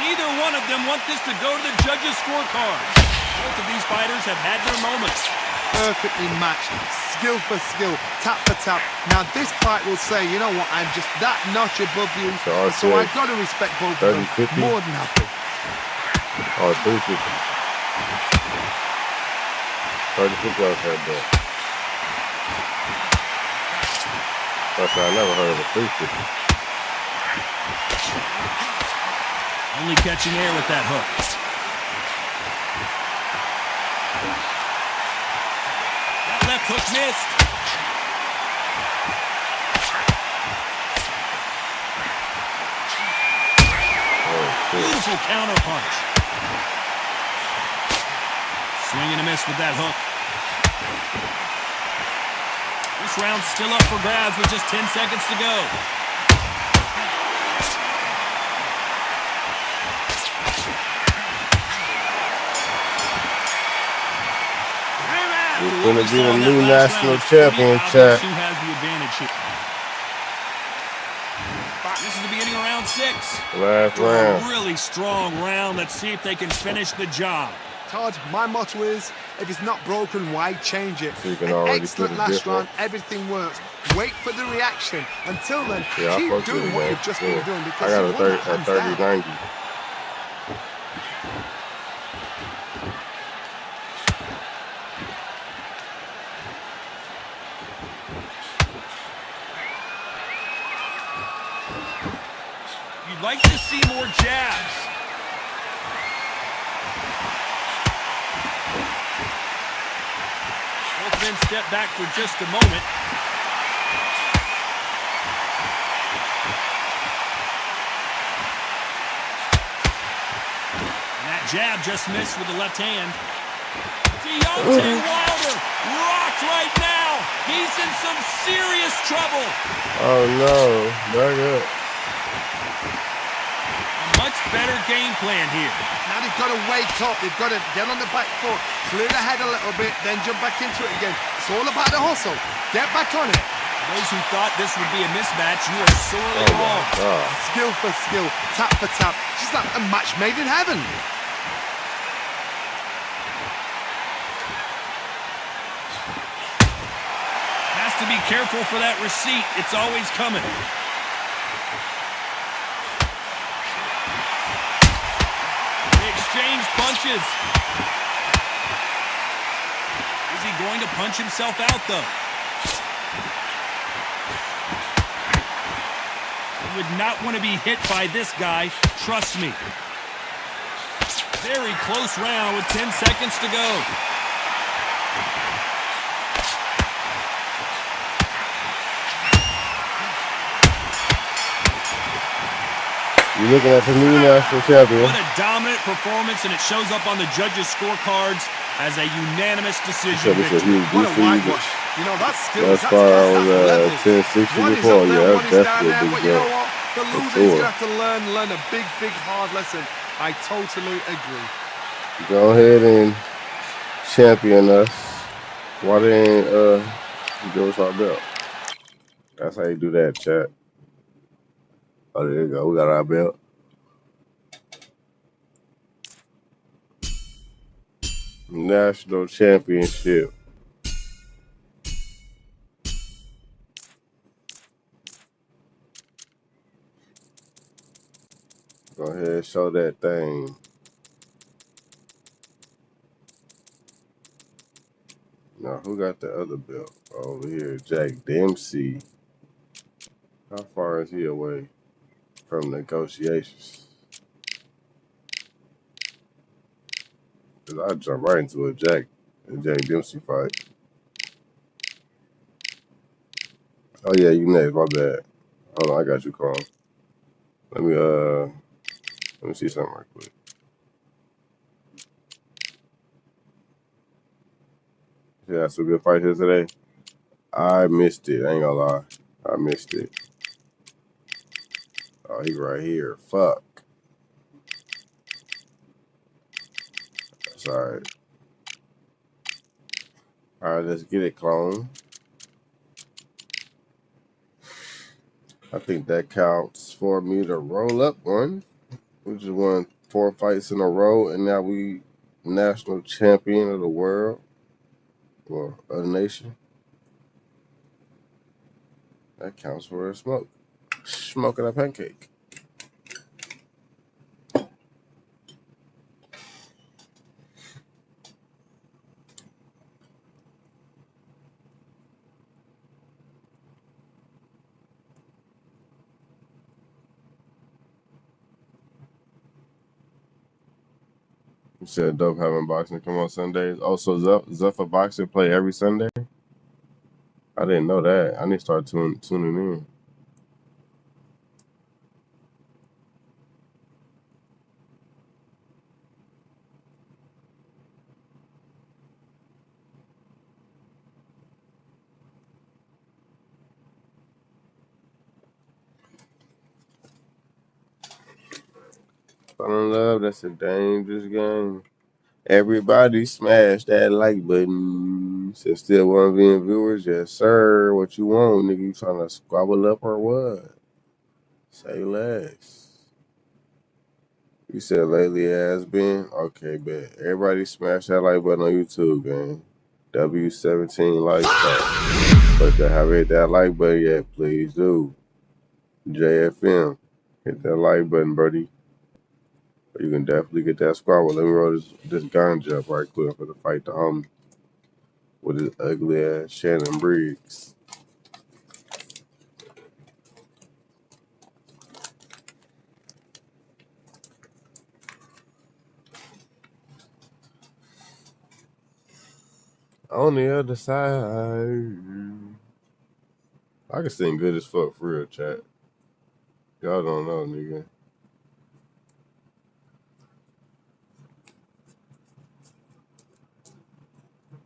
Neither one of them want this to go to the judges' scorecard. Both of these fighters have had their moments. Perfectly matched, skill for skill, tap for tap. Now this fight will say, you know what, I'm just that notch above you, so I've got to respect both of them. 30-50? More than happy. Oh, 350. 30-50 I've had that. I never heard of a 350. Only catching air with that hook. That left hook missed. Beautiful counter punch. Swing and a miss with that hook. This round's still up for grabs with just 10 seconds to go. It's going to be the new national champion, chat. Who has the advantage here? This is the beginning of round 6. Last round. A really strong round. Let's see if they can finish the job. Todd, my motto is, if it's not broken, why change it? So you can An already excellent put it last different. round, everything works. Wait for the reaction. Until then, Yeah, keep doing what you've just been doing because I you got won a that hands 30, down. 90. You'd like to see more jabs. Both men step back for just a moment. And that jab just missed with the left hand. Deontay Wilder rocked right now. He's in some serious trouble. Oh no, back up. Much better game plan here. Now they've got to wake up. They've got to get on the back foot, clear the head a little bit, then jump back into it again. It's all about the hustle. Get back on it. Those who thought this would be a mismatch, you are sorely wrong. Skill for skill, tap for tap. Just like a match made in heaven. Has to be careful for that receipt. It's always coming. They exchange punches. Is he going to punch himself out, though? You would not want to be hit by this guy. Trust me. Very close round with 10 seconds to go. You're looking at the new national champion. What a dominant performance, and it shows up on the judges' scorecards as a unanimous decision victory. What a whitewash. You know, that's skill. That's far I was 1060 before. Yeah, that's definitely a big but you know jump. what? The loser is going to have to learn a big, big, hard lesson. I totally agree. Go ahead and champion us. Why they ain't give us our belt? That's how you do that, chat. Oh, there you go. We got our belt. National championship. Go ahead and show that thing. Now, who got the other belt? Over here, Jack Dempsey. How far is he away from negotiations? Because I jump right into a Jack Dempsey fight. Oh, yeah, you next. My bad. Hold on, I got you, Carl. Let me see something right quick. Yeah, some good fight here today. I missed it. I ain't gonna lie. I missed it. Oh, he right here. Fuck. That's all right. All right, let's get it, clone. I think that counts for me to roll up one. We just won 4 fights in a row, and now we national champion of the world or of the nation. That counts for a smoke. Smoking a pancake. You said dope having boxing come on Sundays. Oh, so Zuffa Boxing play every Sunday? I didn't know that. I need to start tuning in. Fall in love, that's a dangerous game. Everybody smash that like button. Said still 1 million viewers. Yes, sir. What you want, nigga? You trying to squabble up or what? Say less. You said lately has been? Okay, bet. Everybody smash that like button on YouTube, gang. W17 Lifestyle. But to have hit that like button yet, please do. JFM. Hit that like button, buddy. You can definitely get that squabble. Let me roll this ganja up right quick for the fight the homie with his ugly ass Shannon Briggs. On the other side, I can sing good as fuck for real, chat. Y'all don't know, nigga.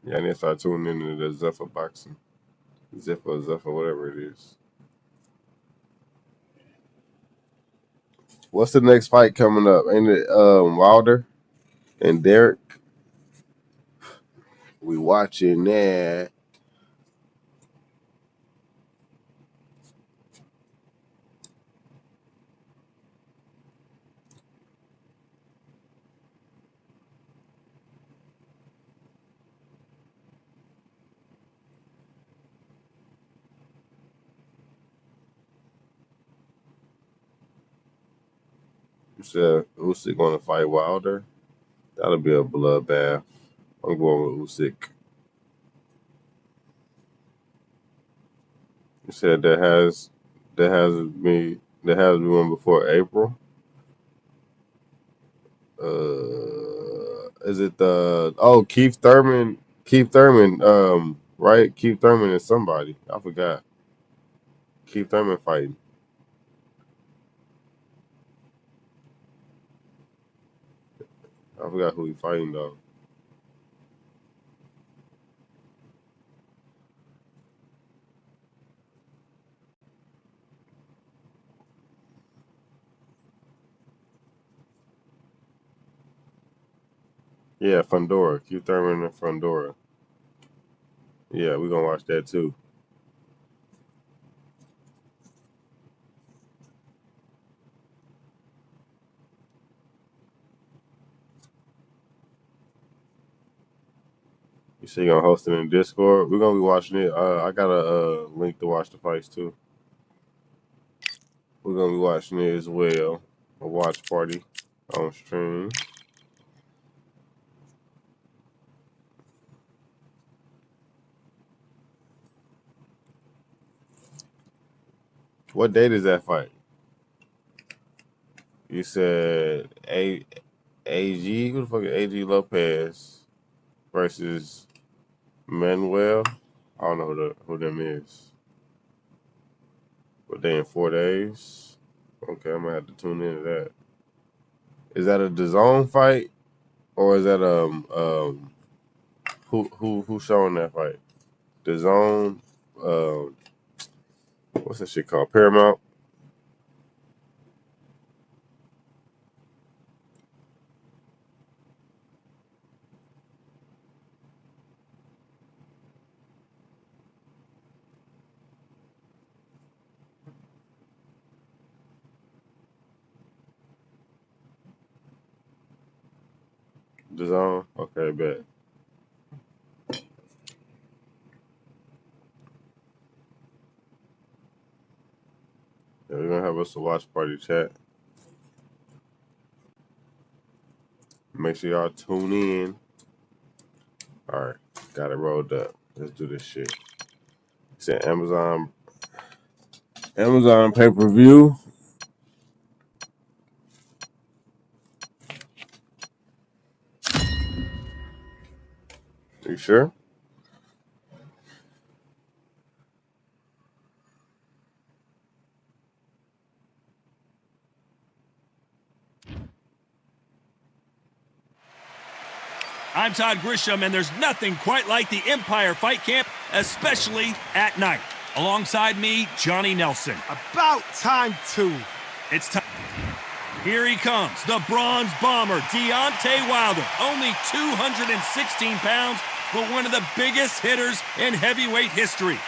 Yeah, I need to start tuning into the Zuffa boxing. Zuffa, whatever it is. What's the next fight coming up? Ain't it Wilder and Derek? We watching that. You said Usyk going to fight Wilder? That'll be a bloodbath. I'm going with Usyk. You said that has me one before April. Is it Keith Thurman? Keith Thurman, right? Keith Thurman is somebody. I forgot. Keith Thurman fighting. I forgot who he fighting though. Yeah, Fundora. Keith Thurman and Fundora. Yeah, we're gonna watch that too. You say you're gonna host it in Discord? We're gonna be watching it. I got a link to watch the fights too. We're gonna be watching it as well. A watch party on stream. What date is that fight? You said AG. Who the fuck is AG Lopez versus Manuel? I don't know who them is. But they in 4 days. Okay, I'm gonna have to tune into that. Is that a DAZN fight, or is that who showing that fight? DAZN. What's that shit called? Paramount. DAZN. Okay, bet. Yeah, we're gonna have us a watch party chat. Make sure y'all tune in. All right, got it rolled up. Let's do this shit. It's an Amazon pay-per-view. You sure? I'm Todd Grisham, and there's nothing quite like the Empire Fight Camp, especially at night. Alongside me, Johnny Nelson. About time, too. It's time. Here he comes, the Bronze Bomber, Deontay Wilder. Only 216 pounds, but one of the biggest hitters in heavyweight history.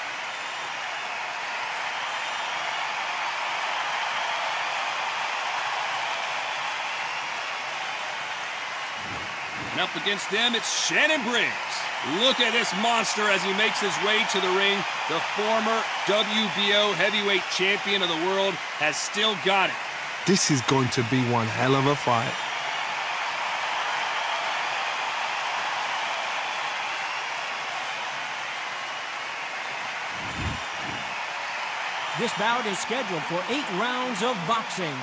And up against them, it's Shannon Briggs. Look at this monster as he makes his way to the ring. The former WBO heavyweight champion of the world has still got it. This is going to be one hell of a fight. This bout is scheduled for 8 rounds of boxing.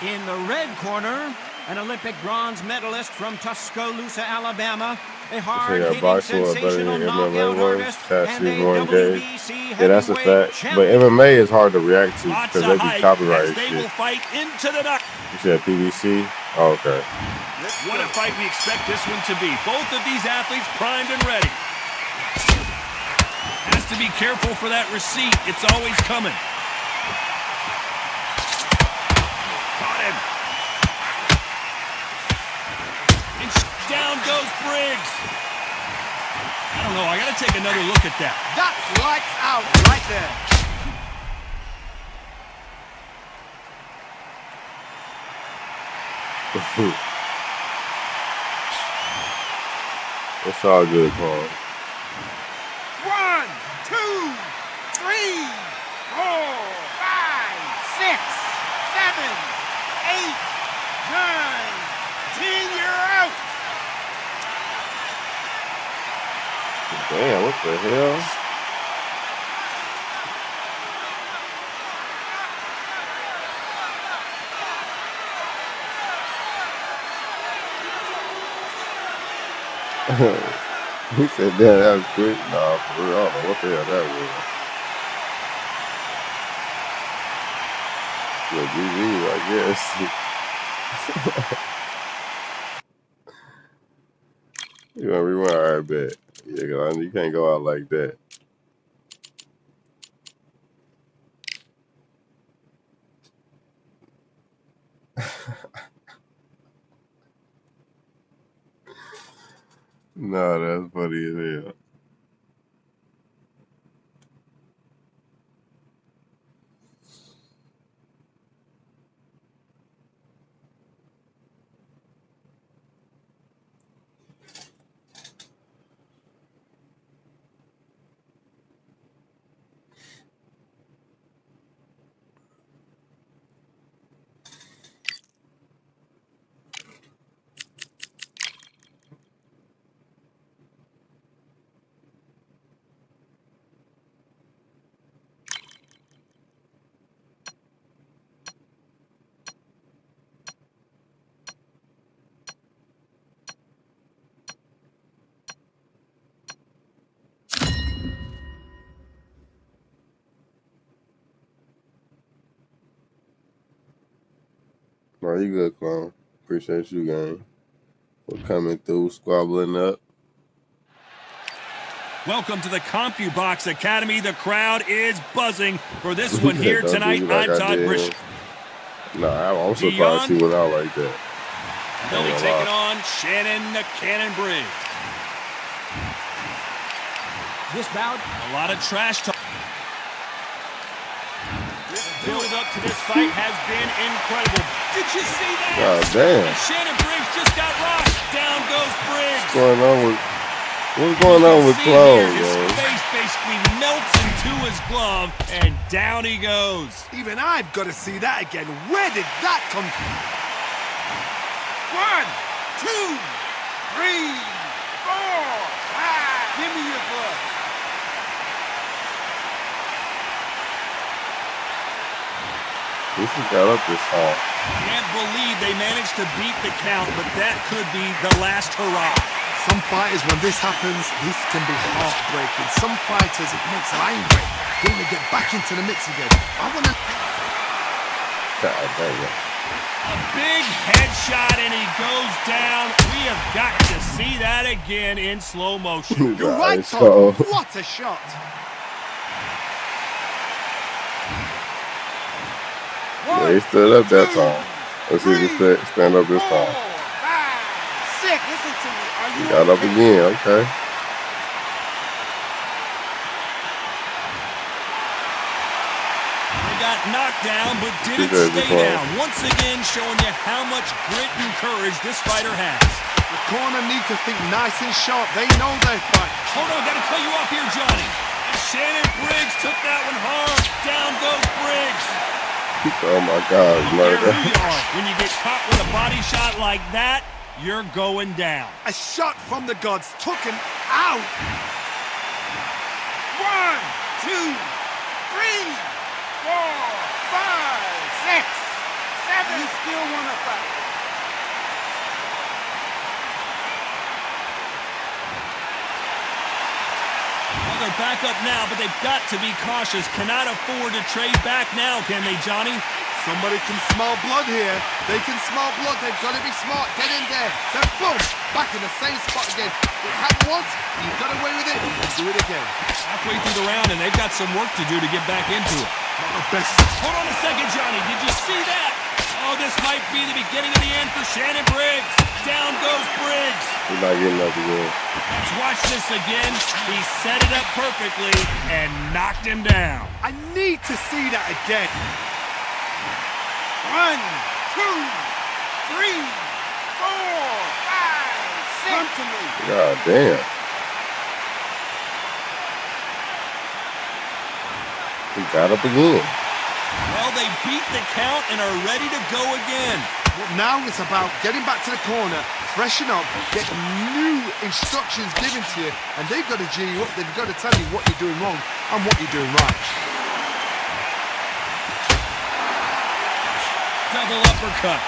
In the red corner, an Olympic bronze medalist from Tuscaloosa, Alabama, a hard-hitting, sensational knockout artist, and a WBC that's a heavyweight fact. But MMA is hard to react to because they be copyrighted they shit. will fight into the knock. You said PBC? Oh, okay. What a fight we expect this one to be. Both of these athletes primed and ready. Has to be careful for that receipt. It's always coming. Caught him. And down goes Briggs. I don't know. I got to take another look at that. That's lights out right there. It's all good, Paul. 1, 2, 3, 4, 5, 6, 7, 8, 9, 10. You're out. Damn, what the hell? He said, damn, that was quick. Nah, for real, I don't know what the hell that was. Yeah, GG, I guess. You want to rewind? All right, bet. Yeah, because you can't go out like that. No, that's funny as hell. Bro, you good, clown. Appreciate you, gang, for coming through, squabbling up. Welcome to the CompuBox Academy. The crowd is buzzing for this one here tonight. I'm Todd Grisham. Nah, I'm surprised he went out like that. They'll be taking on Shannon the Cannon Briggs. This bout, a lot of trash talk. Build up to this fight has been incredible. Did you see that? God damn. And Shannon Briggs just got rocked. Down goes Briggs. What's going on with clothes, his man? face basically melts into his glove, and down he goes. Even I've got to see that again. Where did that come from? 1, 2, 3, 4, 5. Give me your glove. This has got up this hall. Can't believe they managed to beat the count, but that could be the last hurrah. Some fighters, when this happens, this can be heartbreaking. Some fighters, it makes them angry. They want to get back into the mix again. I want to... God damn it. A big headshot and he goes down. We have got to see that again in slow motion. You're right, Todd. What a shot. Yeah, he stood up that time. Let's see if he stand up this time. 5, 6. Listen to me. Are you He got up again. Okay. Got knocked down, but didn't stay down. Once again, showing you how much grit and courage this fighter has. The corner need to think nice and sharp. They know their fight. Hold on, gotta cut you off here, Johnny. And Shannon Briggs took that one hard. Down goes Briggs. Oh my God, murder. When you get caught with a body shot like that, you're going down. A shot from the gods took him out. 1, 2, 3, 4, 5, 6, 7. You still want to fight? Well, they're back up now, but they've got to be cautious. Cannot afford to trade back now, can they, Johnny? Somebody can smell blood here. They can smell blood. They've got to be smart. Get in there. Then boom, back in the same spot again. It happened once. You got away with it. Do it again. Halfway through the round, and they've got some work to do to get back into it. Not the best. Hold on a second, Johnny. Did you see that? Oh, this might be the beginning of the end for Shannon Briggs. Down goes Briggs. He's not getting up again. Let's watch this again. He set it up perfectly and knocked him down. I need to see that again. 1, 2, 3, 4, 5, 6. Come to me. God damn. He got up again. Well, they beat the count and are ready to go again. Well, now it's about getting back to the corner, freshen up, get new instructions given to you, and they've got to G you up. They've got to tell you what you're doing wrong and what you're doing right. Double uppercut.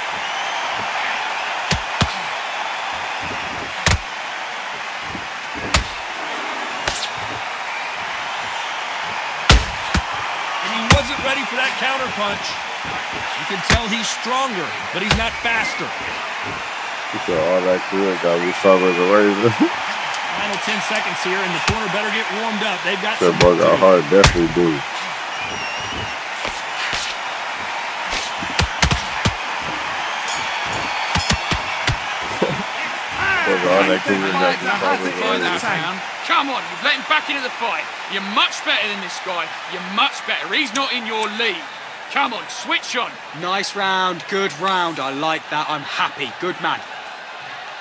Wasn't ready for that counter punch. You can tell he's stronger, but he's not faster. He said all that good got me sharp as a razor. Final 10 seconds here, and the corner better get warmed up. They've got that some boy got hard, definitely do. All that good got me sharp as a razor. Come on, you've let him back into the fight. You're much better than this guy. You're much better. He's not in your league. Come on, switch on. Nice round, good round. I like that. I'm happy. Good man.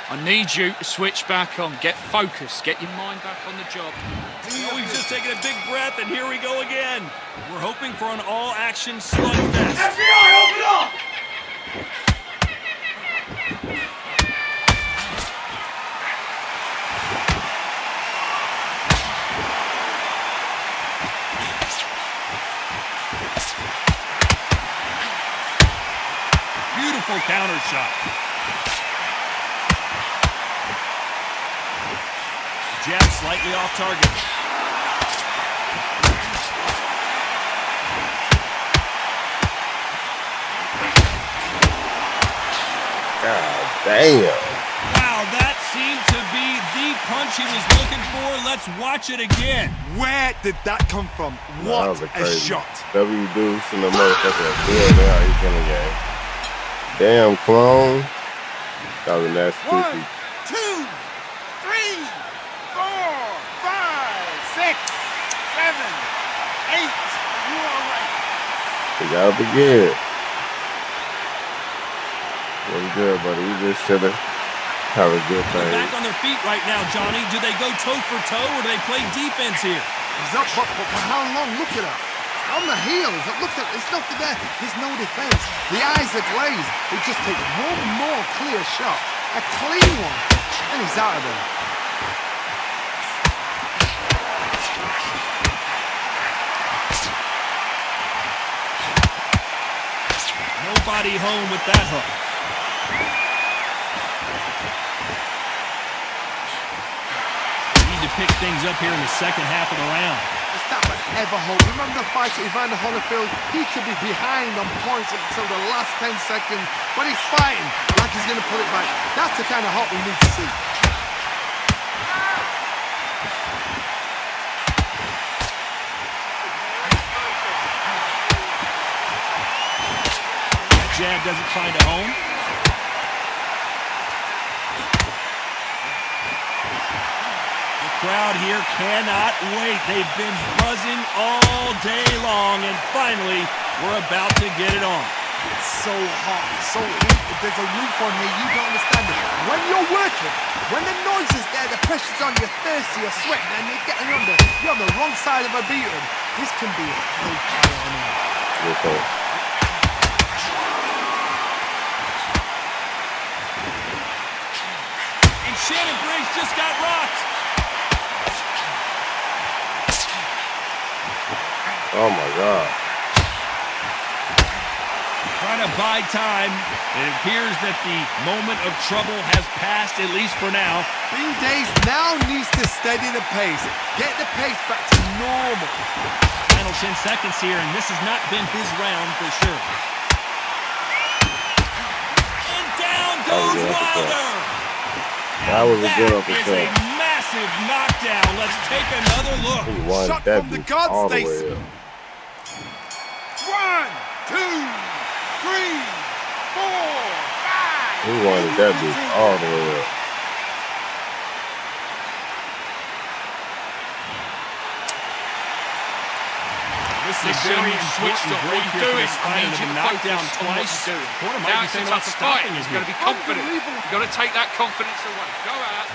I need you to switch back on. Get focused. Get your mind back on the job. Oh, he's just taking a big breath, and here we go again. We're hoping for an all-action slugfest. FBI, open up! Beautiful counter shot. Jab slightly off target. God damn. Wow, that seemed to be the punch he was looking for. Let's watch it again. Where did that come from? What a shot. W Deuce in the motherfucker. Yeah, now he's in the game. Damn, clone. That was a nasty 1, 2, 3, 4, 5, 6, 7, 8. 8. You all right? He got up again. Wasn't good, buddy. He just should have a good They're thing. back on their feet right now, Johnny. Do they go toe for toe or do they play defense here? He's up, but for how long? Look at her. On the heels. Look at, there's nothing there. There's no defense. The eyes are glazed. He just takes one more clear shot. A clean one. And he's out of there. Nobody home with that hook. need to pick things up here in the second half of the round. It's that much ever hope. Remember the fight at Evander Holyfield? He could be behind on points until the last 10 seconds, but he's fighting like he's going to pull it back. That's the kind of hope we need to see. Jab doesn't find a home. The crowd here cannot wait. They've been buzzing all day long, and finally, we're about to get it on. It's so hot, so heat. There's a roof on here, you don't understand it. When you're working, when the noise is there, the pressure's on, you're thirsty, you're sweating, and you're on the wrong side of a beating. This can be hellfire on here. Shannon Briggs just got rocked. Oh my God. Trying to buy time. It appears that the moment of trouble has passed, at least for now. Bean Days now needs to steady the pace. Get the pace back to normal. Final 10 seconds here, and this has not been his round for sure. And down goes Wilder. That was a good uppercut. That is a massive knockdown. Let's take another look. Shot from the guard, Stacy. 1, 2, 3, 4, 5. He wanted that bitch all the way up. This is very switched up. What you do is knocked down twice. Now it's a tough fight. He's got to be confident. You've got to take that confidence away. Go out.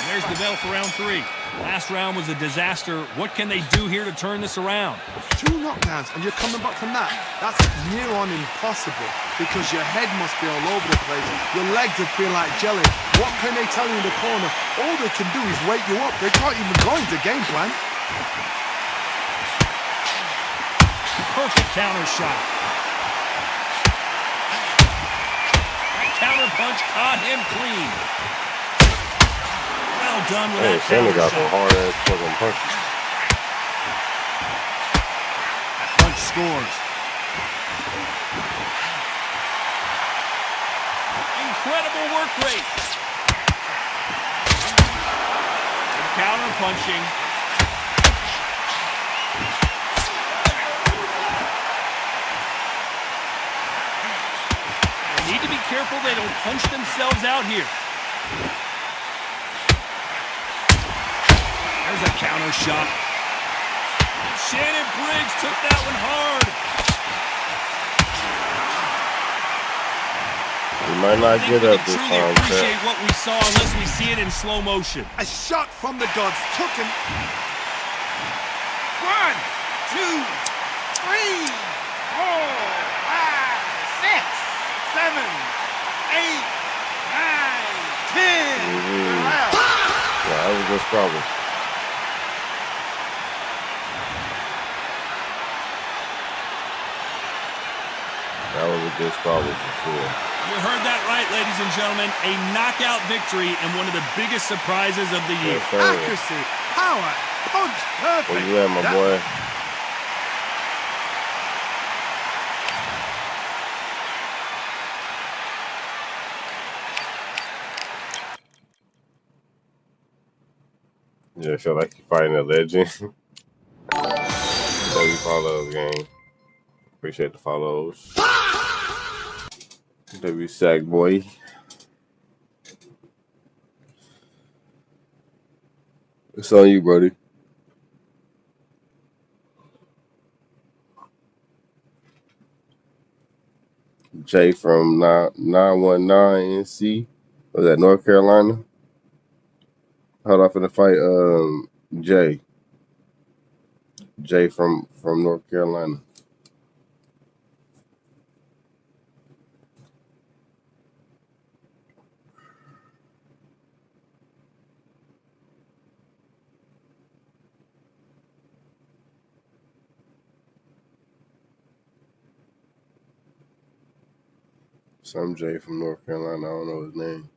There's the bell for round 3. Last round was a disaster. What can they do here to turn this around? 2 knockdowns and you're coming back from that. That's near on impossible because your head must be all over the place. Your legs will feel like jelly. What can they tell you in the corner? All they can do is wake you up. They can't even go into game plan. Perfect counter shot. That counter punch caught him clean. Well done with that Sammy counter got shot. some hard ass fucking punches. That punch scores. Incredible work rate. And counter punching. Need to be careful they don't punch themselves out here. There's a counter shot. Shannon Briggs took that one hard. He might not get up this time. I appreciate what we saw unless we see it in slow motion. A shot from the gods took him. 1, 2, 3, 4, 5, 6, 7, 8, 9, 10. Yeah, that was a good struggle. That was a good struggle for sure. You heard that right, ladies and gentlemen. A knockout victory and one of the biggest surprises of the year. Yes, sir. Accuracy, power, punch, perfect. Where you at, my boy? Yeah, I feel like you're fighting a legend. So you follow the game. Appreciate the follows. W Sack boy. It's on you, Brody. Jay from 919 NC. Was that North Carolina? Hold on for the fight. Jay. Jay from North Carolina. Some Jay from North Carolina. I don't know his name.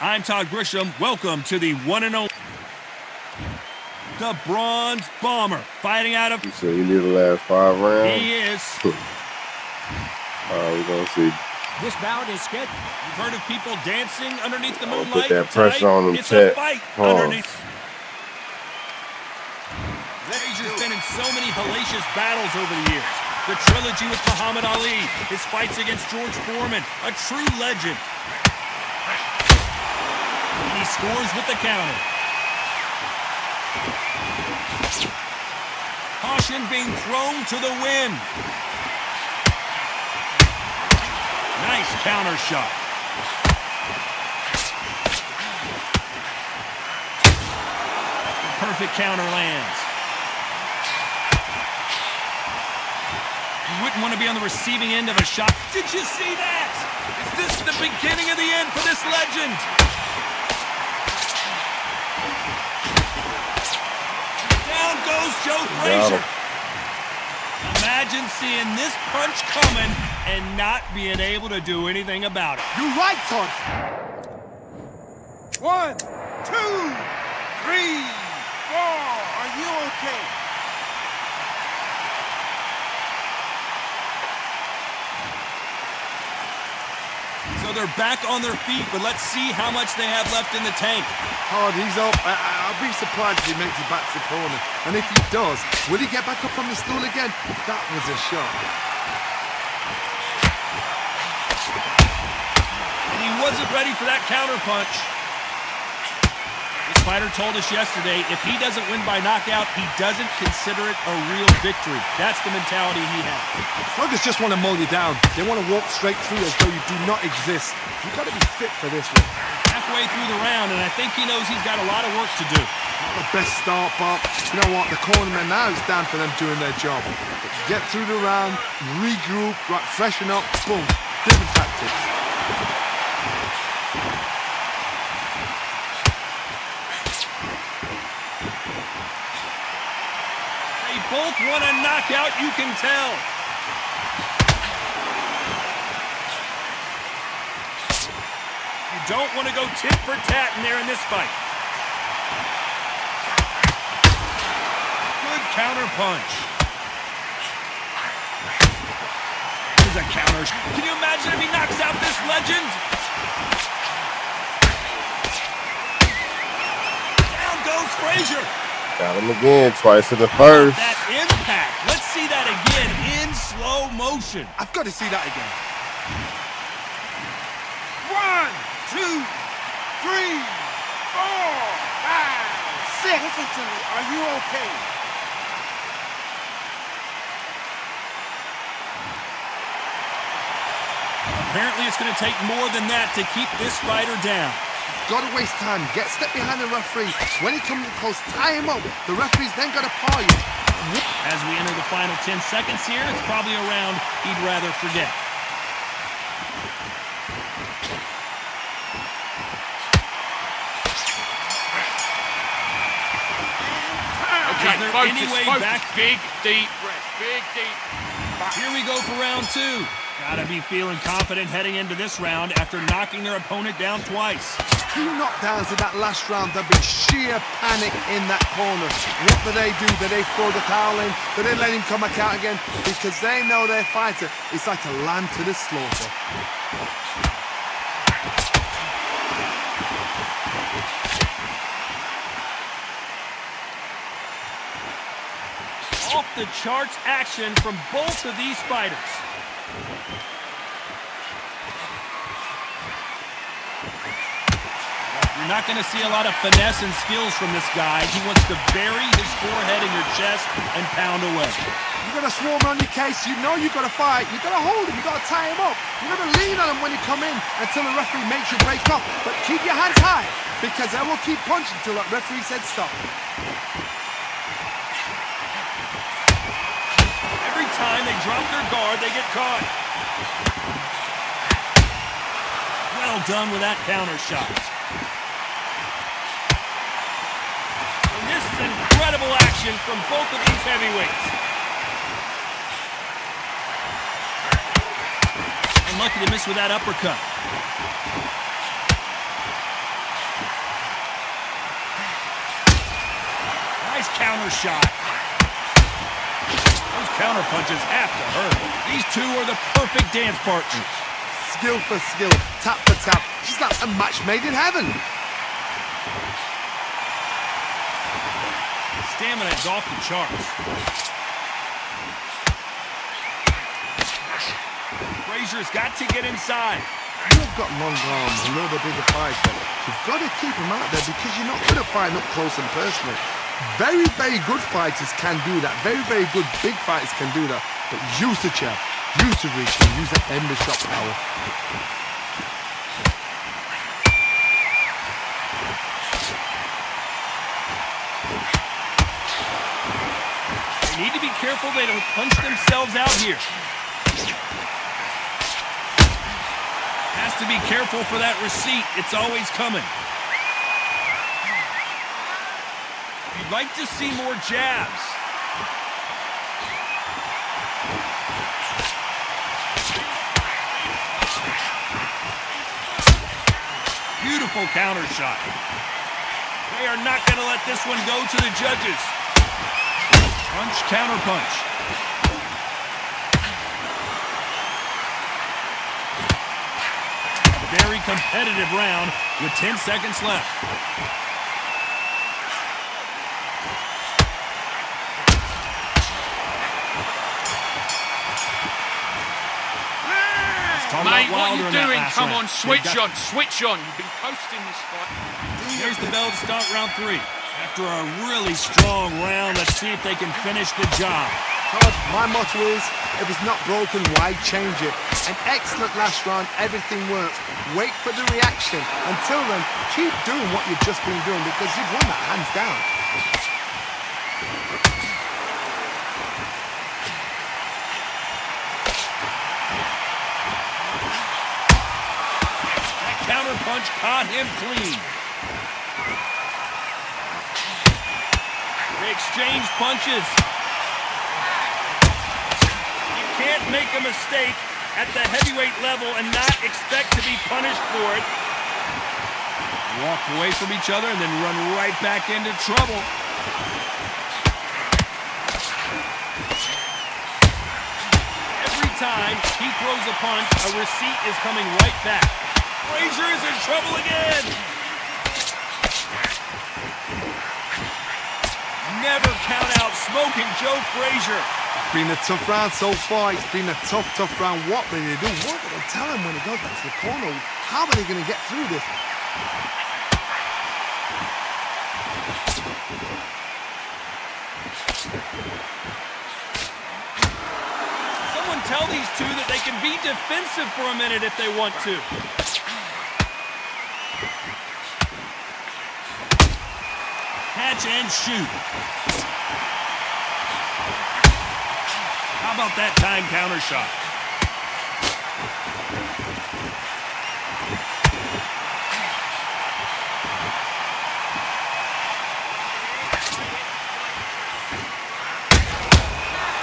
I'm Todd Grisham. Welcome to the one and only, the Bronze Bomber, fighting out of. You said he did the last 5 rounds? He is. We're going to see. This bout is scheduled. You've heard of people dancing underneath the moonlight? Put that pressure Tonight, on them. it's a fight underneath. He's just been in so many hellacious battles over the years. The trilogy with Muhammad Ali, his fights against George Foreman, a true legend. And he scores with the counter. Caution being thrown to the wind. Nice counter shot. Perfect counter lands. You wouldn't want to be on the receiving end of a shot. Did you see that? Is this the beginning of the end for this legend? Down goes Joe Frazier. Imagine seeing this punch coming and not being able to do anything about it. You're right, Todd. 1, 2, 3, 4. Are you okay? So they're back on their feet, but let's see how much they have left in the tank. Todd, he's up. I'll be surprised if he makes it back to the corner. And if he does, will he get back up from the stool again? That was a shot. And he wasn't ready for that counter punch. This fighter told us yesterday, if he doesn't win by knockout, he doesn't consider it a real victory. That's the mentality he has. Sluggers just want to mull you down. They want to walk straight through as though you do not exist. You've got to be fit for this one. Halfway through the round, and I think he knows he's got a lot of work to do. Not the best start, but you know what? The cornerman now is down for them doing their job. Get through the round, regroup, right, freshen up, boom. Different tactics. They both want a knockout, you can tell. You don't want to go tit for tat in there in this fight. Good counter punch. Here's a counter. Can you imagine if he knocks out this legend? Down goes Frazier. Got him again, twice in the first. That impact. Let's see that again in slow motion. I've got to see that again. 1, 2, 3, 4, 5, 6. Listen to me. Are you okay? Apparently it's going to take more than that to keep this fighter down. Got to waste time. Step behind the referee. When he comes in close, tie him up. The referee's then got to paw you. As we enter the final 10 seconds here, it's probably a round he'd rather forget. Okay, Is there focus, any way focus. back? Big, deep breath. Big, deep. Here we go for round 2. Gotta be feeling confident heading into this round after knocking their opponent down twice. 2 knockdowns in that last round. There'll be sheer panic in that corner. What do? Do they throw the towel in? Do they let him come back out again? Because they know their fighter is like a lamb to the slaughter. Off the charts action from both of these fighters. You're not going to see a lot of finesse and skills from this guy. He wants to bury his forehead in your chest and pound away. You got to swarm on your case. You know you got to fight. You got to hold him. You got to tie him up. You got to lean on him when you come in until the referee makes you break up. But keep your hands high because they will keep punching until that referee said stop. Every time they drop their guard, they get caught. Well done with that counter shot. And this is incredible action from both of these heavyweights. Unlucky to miss with that uppercut. Nice counter shot. Those counter punches have to hurt. These two are the perfect dance partners. Skill for skill, tap for tap. She's like a match made in heaven. Stamina is off the charts. Frazier's got to get inside. You've got long arms and all the bigger fighter. You've got to keep them out there because you're not good at fighting up close and personal. Very, very good fighters can do that. Very, very good big fighters can do that. But use the jab, use the reach, and use that end of shot power. They need to be careful they don't punch themselves out here. Has to be careful for that receipt. It's always coming. You'd like to see more jabs. Beautiful counter shot. They are not going to let this one go to the judges. Punch, counter punch. Very competitive round with 10 seconds left. Mate, what are you doing? Come on, switch on, switch on. You've been coasting this fight. Here's the bell to start round 3. After a really strong round, let's see if they can finish the job. Todd, my motto is, if it's not broken, why change it? An excellent last round, everything works. Wait for the reaction. Until then, keep doing what you've just been doing because you've won that hands down. That counter punch caught him clean. They exchanged punches. Can't make a mistake at the heavyweight level and not expect to be punished for it. Walk away from each other and then run right back into trouble. Every time he throws a punch, a receipt is coming right back. Frazier is in trouble again. Never count out smoking Joe Frazier. It's been a tough round so far. It's been a tough round. What will they do? What will they tell him when he goes back to the corner? How are they going to get through this? Someone tell these two that they can be defensive for a minute if they want to. Catch and shoot. How about that time counter shot?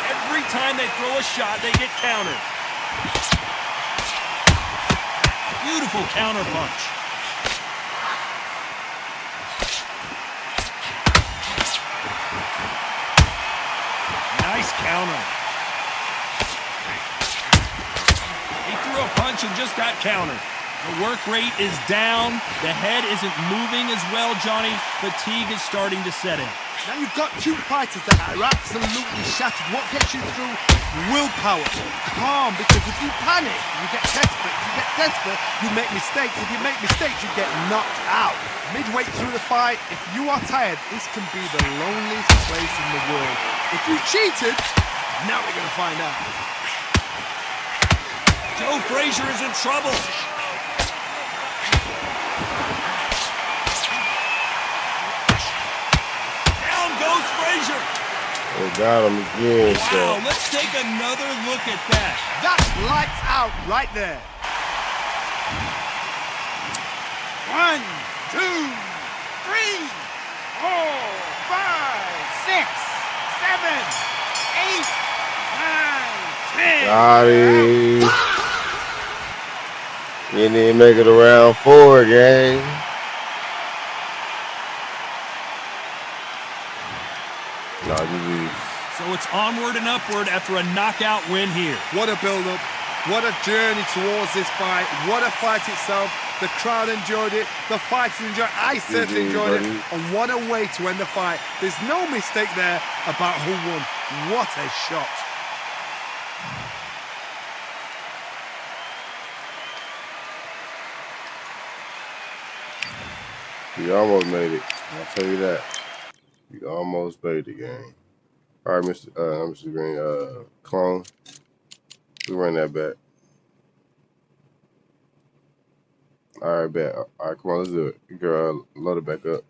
Every time they throw a shot, they get countered. Beautiful counter punch. Nice counter. He threw a punch and just got countered. The work rate is down. The head isn't moving as well, Johnny. Fatigue is starting to set in. Now you've got two fighters that are absolutely shattered. What gets you through? Willpower. Calm, because if you panic, you get desperate. If you get desperate, you make mistakes. If you make mistakes, you get knocked out. Midway through the fight, if you are tired, this can be the loneliest place in the world. If you cheated, now we're going to find out. Joe Frazier is in trouble. Down goes Frazier. They got him again. Wow, let's take another look at that. That's lights out right there. 1, 2, 3, 4, 5, 6, 7, 8, 9, 10. Got him. You didn't even make it around 4, gang. So it's onward and upward after a knockout win here. What a build-up. What a journey towards this fight. What a fight itself. The crowd enjoyed it. The fighters enjoyed it. I certainly enjoyed it. And what a way to end the fight. There's no mistake there about who won. What a shot. You almost made it. I'll tell you that. You almost made the game. All right, Mr. Green, clone. We run that back. All right, bet. All right, come on, let's do it. Girl, load it back up.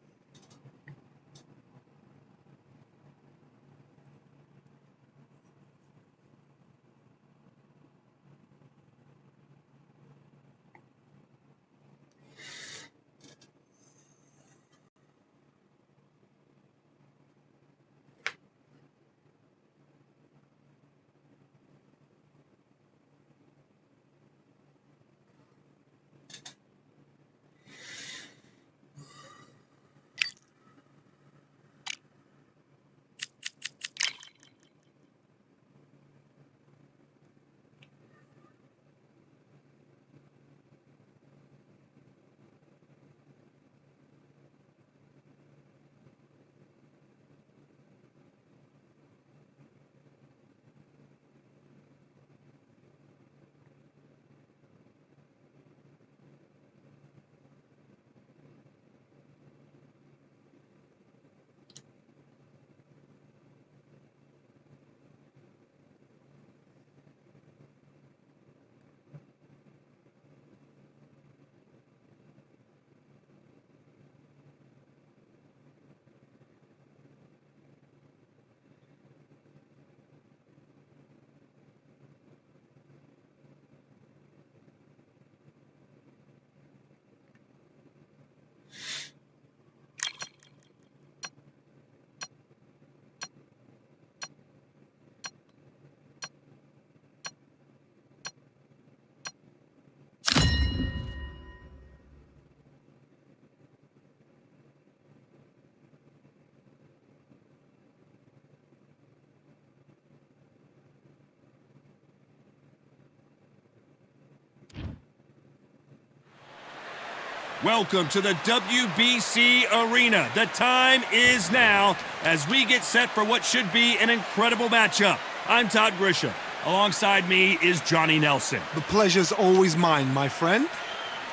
Welcome to the WBC Arena. The time is now as we get set for what should be an incredible matchup. I'm Todd Grisham. Alongside me is Johnny Nelson. The pleasure's always mine, my friend.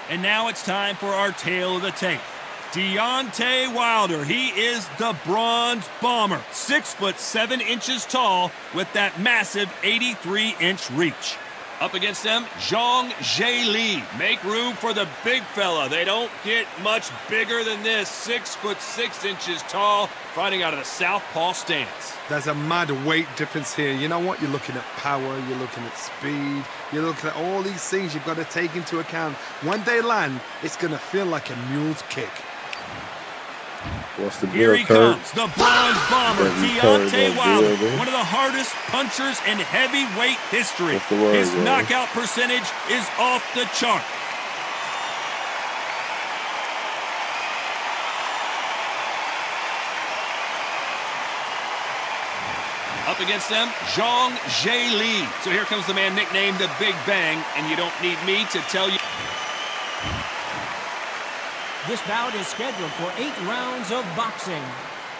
And now it's time for our tale of the tape. Deontay Wilder, he is the Bronze Bomber, 6'7" tall with that massive 83-inch reach. Up against them, Zhang Li. Make room for the big fella. They don't get much bigger than this. 6'6" tall, fighting out of the southpaw stance. There's a mad weight difference here. You know what? You're looking at power, you're looking at speed, you're looking at all these things you've got to take into account. When they land, it's going to feel like a mule's kick. What's the deal, Here he Kurt? comes, the Bronze Bomber, Deontay Wilder, one of the hardest punchers in heavyweight history. His knockout percentage is off the chart. Up against them, Zhang Li. So here comes the man nicknamed the Big Bang, and you don't need me to tell you. This bout is scheduled for 8 rounds of boxing.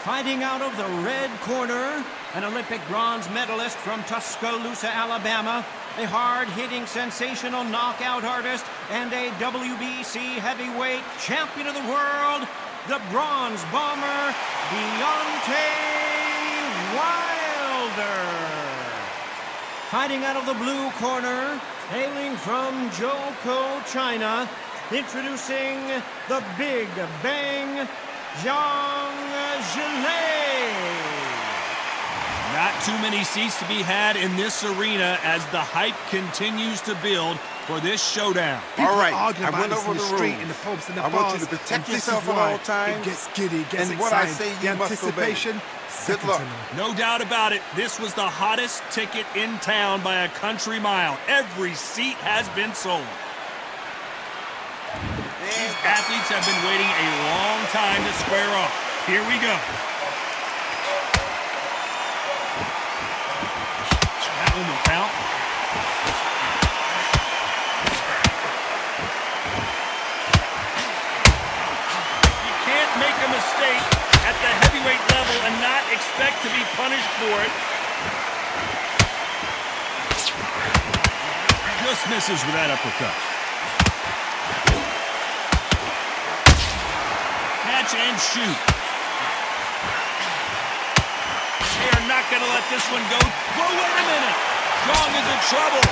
Fighting out of the red corner, an Olympic bronze medalist from Tuscaloosa, Alabama, a hard-hitting, sensational knockout artist, and a WBC heavyweight champion of the world, the Bronze Bomber, Deontay Wilder. Fighting out of the blue corner, hailing from Zhou, China, introducing the Big Bang, Zhang Li. Not too many seats to be had in this arena as the hype continues to build for this showdown. All right, I went over the street, room. in the pubs, in the I bars, want you to protect and this yourself is at why all times. It gets giddy, gets And exciting. what I say, the you must obey. anticipation, Good luck. No doubt about it, this was the hottest ticket in town by a country mile. Every seat has been sold. These athletes have been waiting a long time to square off. Here we go. for it. Just misses with that uppercut. Catch and shoot. They are not going to let this one go. Whoa, wait a minute. Strong is in trouble.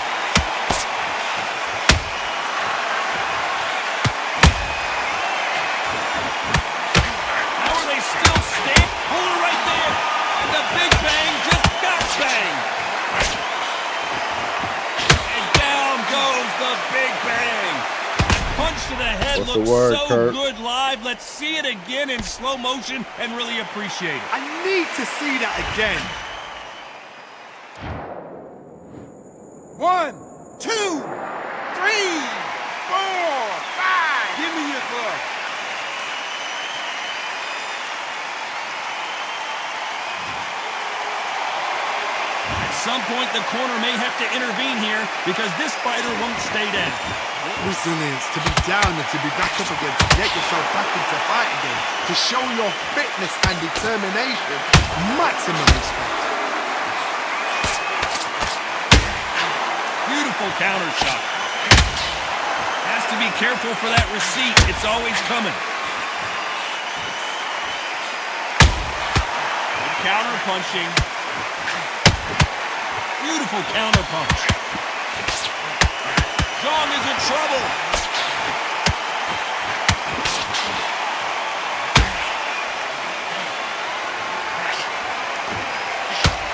How are they still staying? Hold it right there. And the Big Bang just got banged. And down goes the Big Bang. That punch to the head looks so good live. Let's see it again in slow motion and really appreciate it. I need to see that again. 1, 2, 3, 4, 5. Give me your glove. At some point, the corner may have to intervene here because this fighter won't stay down. Resilience, to be down and to be back up again, to get yourself back into fight again, to show your fitness and determination. Maximum respect. Beautiful counter shot. Has to be careful for that receipt. It's always coming. Good counter punching. Beautiful counter punch. Zhang is in trouble.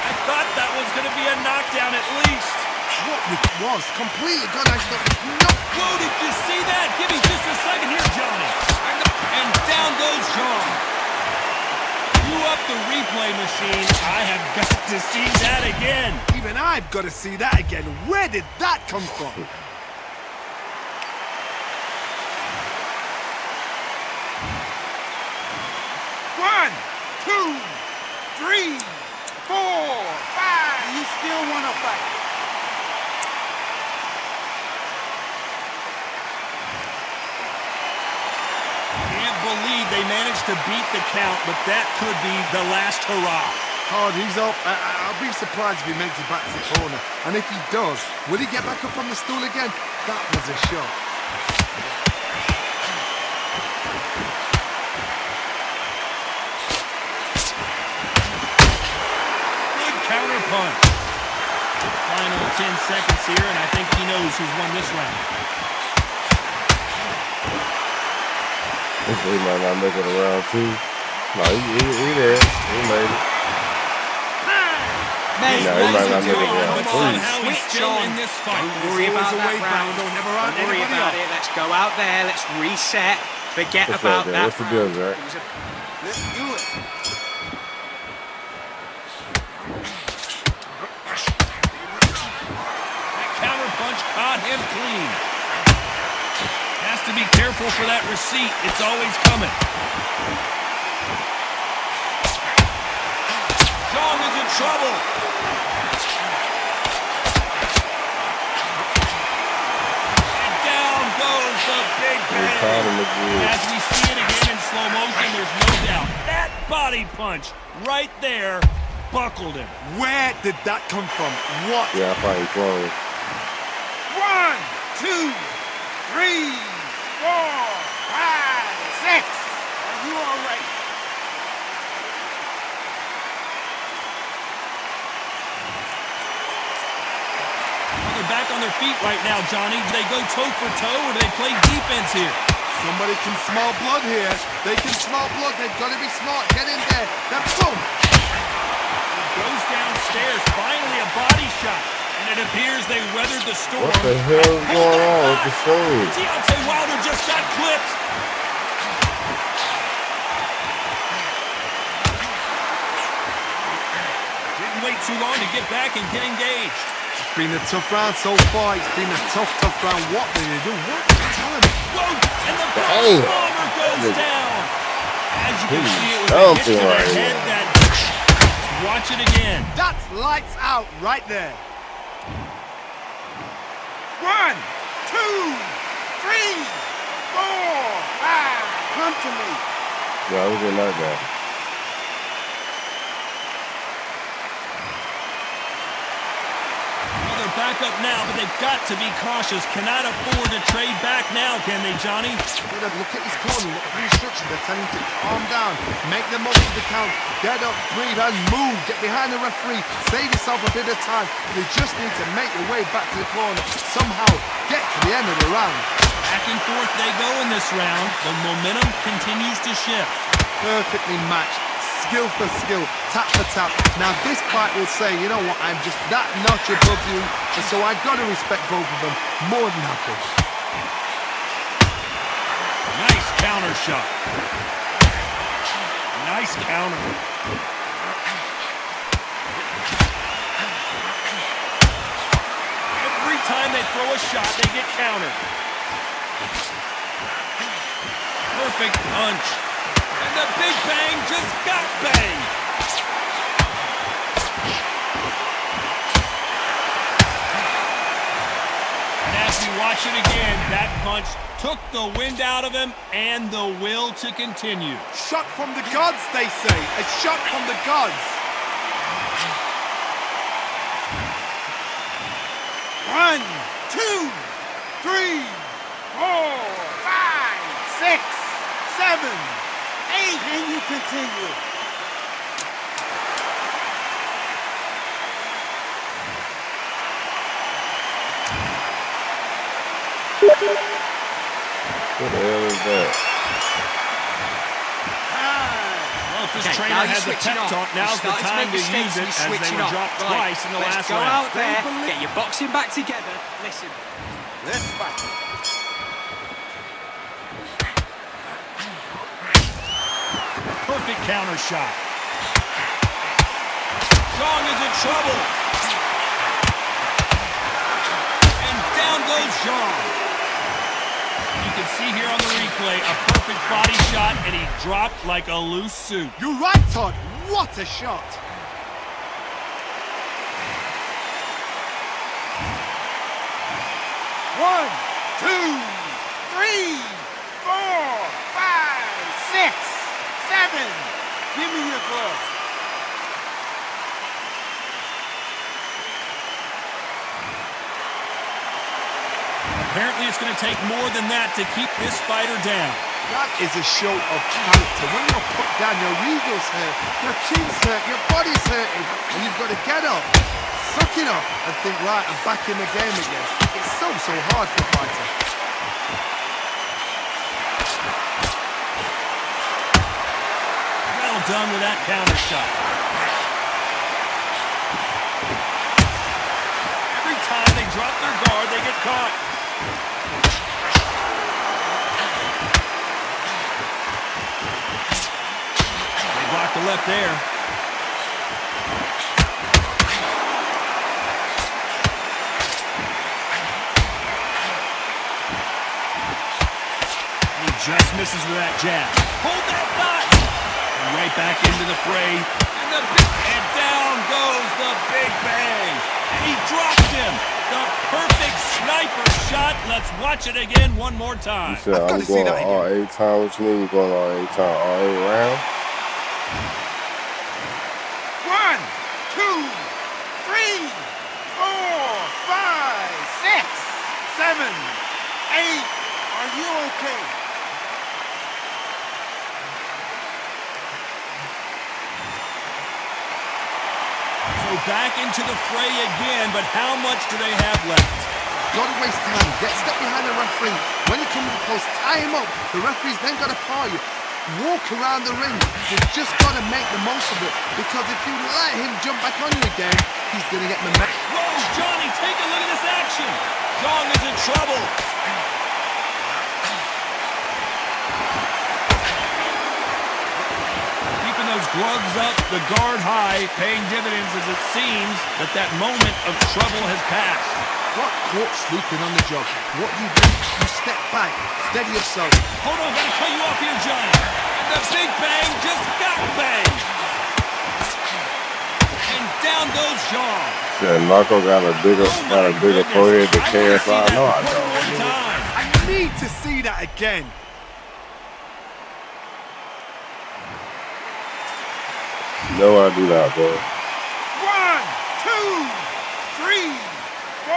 I thought that was going to be a knockdown at least. What it was, completely gone. I thought, no. Whoa, did you see that? Give me just a second here, Johnny. And down goes Zhang. You up the replay machine. I have got to see that again. Even I've got to see that again. Where did that come from? 1, 2, 3, 4, 5. You still want to fight? Can't believe they managed to beat the count, but that could be the last hurrah. Hard, he's up. I'll be surprised if he makes it back to the corner. And if he does, will he get back up on the stool again? That was a shot. Counter punch. Final 10 seconds here, and I think he knows who's won this round. He might not make it around two. No, he there. He made it. Mate, no, he might not make it around But three. somehow he's still in this fight. Don't worry about that round. Don't worry about it. Let's go out there. Let's reset. Forget about that. What's the deal, Zach? Let's do it. Caught him clean. Has to be careful for that receipt. It's always coming. Zhang is in trouble. And down goes the Big Bang. As we see it again in slow motion, there's no doubt. That body punch right there buckled him. Where did that come from? What? Yeah, I probably close. 1, 2, 3, 4, 5, 6. Are you all right? They're back on their feet right now, Johnny. Do they go toe for toe or do they play defense here? Somebody can smell blood here. They can smell blood. They've got to be smart. Get in there. Then boom. He goes downstairs. Finally a body shot. And it appears they weathered the storm. What the hell is going on with the stage? Deontay Wilder just got clipped. Didn't wait too long to get back and get engaged. It's been a tough round so far. It's been a tough round. What did they do? What are you telling me? Whoa! And the bomber goes down. As you can see, it was a hit to the head that... Watch it again. That's lights out right there. 1, 2, 3, 4, 5. Come to me. Yeah, I was in that guy. back up now, but they've got to be cautious. Cannot afford to trade back now, can they, Johnny? Look at his corner, look at the instructions. They're telling him to calm down, make the most of the count, get up, breathe, and move. Get behind the referee, save yourself a bit of time. They just need to make their way back to the corner. Somehow get to the end of the round. Back and forth they go in this round. The momentum continues to shift. Perfectly matched. Skill for skill, tap for tap. Now this fight will say, you know what, I'm just that notch above you, and so I've got to respect both of them more than happy. Nice counter shot. Nice counter. Every time they throw a shot, they get countered. Perfect punch. And the big bang just got banged. And as we watch it again, that punch took the wind out of him and the will to continue. Shot from the gods, they say. A shot from the gods. 1, 2, 3, 4, 5, 6, 7, 8, and you continue. What the hell is that? Well, if this trainer has a pep talk, now's the time to use it, as they were dropped twice in the last round. Go out there, get your boxing back together. Listen, Let's fight. Perfect counter shot. Zhang is in trouble. And down goes Zhang. You can see here on the replay a perfect body shot, and he dropped like a loose suit. You're right, Todd. What a shot. One, 2, 3, 4, 5, 6, 7. Give me your glove. Apparently it's going to take more than that to keep this fighter down. That is a show of character. When you're put down, your ego's hurt, your chin's hurt, your body's hurting, and you've got to get up, suck it up, and think, right, I'm back in the game again. It's so hard for a fighter. Well done with that counter shot. Every time they drop their guard, they get caught. They block the left there. He just misses with that jab. Hold that thought. And right back into the fray. And down goes the big bang. And he dropped him. The perfect sniper shot. Let's watch it again one more time. You said I'm going all 8 times. What you mean you going all 8 times? All 8 rounds? 1, 2, 3, 4, 5, 6, 7, 8. Are you okay? So back into the fray again, but how much do they have left? Don't waste time. Get stuck behind the referee. When you come to the post, tie him up. The referee's then got to paw you. Walk around the ring. You've just got to make the most of it. Because if you let him jump back on you again, he's going to get momentum. Whoa, Johnny, take a look at this action. Zhang is in trouble. Keeping those gloves up, the guard high, paying dividends as it seems that moment of trouble has passed. Got caught sleeping on the job. What do? You step back, steady yourself. Hold on, gotta cut you off here, Johnny. And the big bang just got banged. And down goes Zhang. Yeah, Narco got a bigger forehead than KSI. No, I don't. I need to see that again. No, I do not, bro. 1, 2, 3, 4,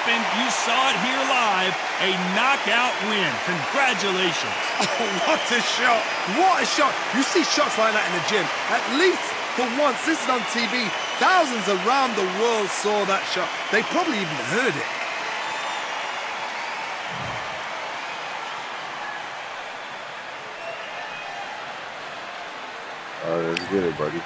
happened. You saw it here live. A knockout win. Congratulations. Oh, what a shot. What a shot. You see shots like that in the gym. At least for once, this is on TV. Thousands around the world saw that shot. They probably even heard it. All right, let's get it, buddy.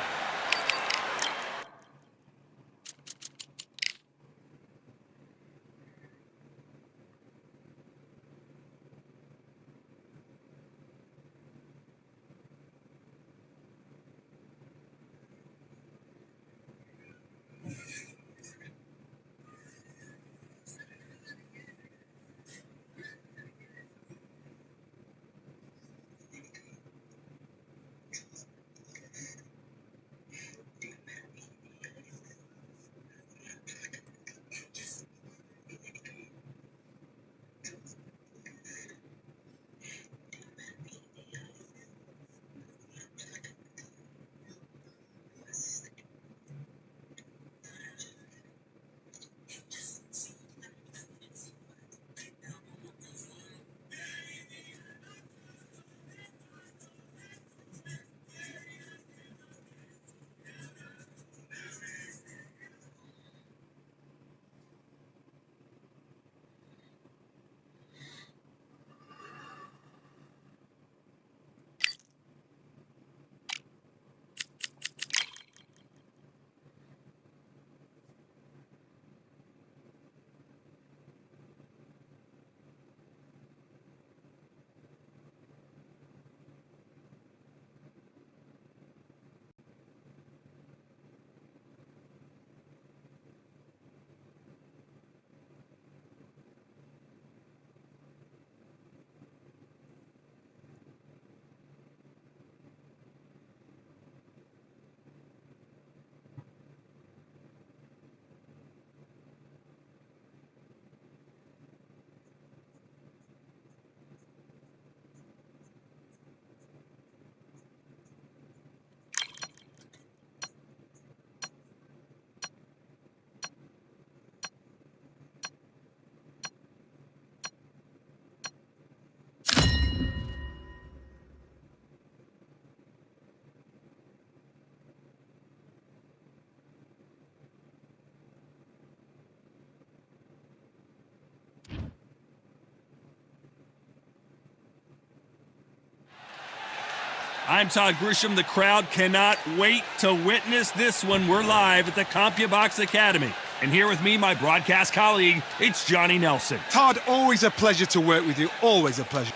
I'm Todd Grisham. The crowd cannot wait to witness this one. We're live at the CompuBox Academy. And here with me, my broadcast colleague, it's Johnny Nelson. Todd, always a pleasure to work with you. Always a pleasure.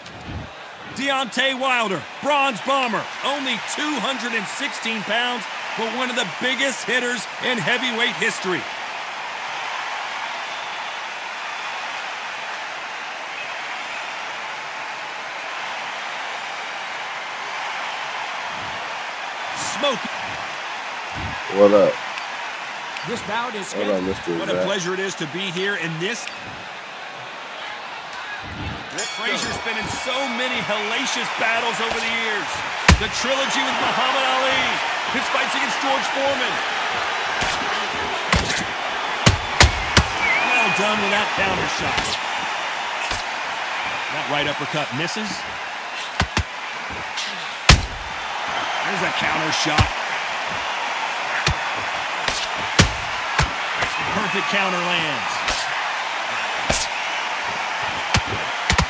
Deontay Wilder, bronze bomber, only 216 pounds, but one of the biggest hitters in heavyweight history. What up? This bout is Hold on, Mr. What a pleasure it is to be here in this. Frazier's been in so many hellacious battles over the years. The trilogy with Muhammad Ali, his fights against George Foreman. Well done with that counter shot. That right uppercut misses. There's a counter shot. Perfect counter lands.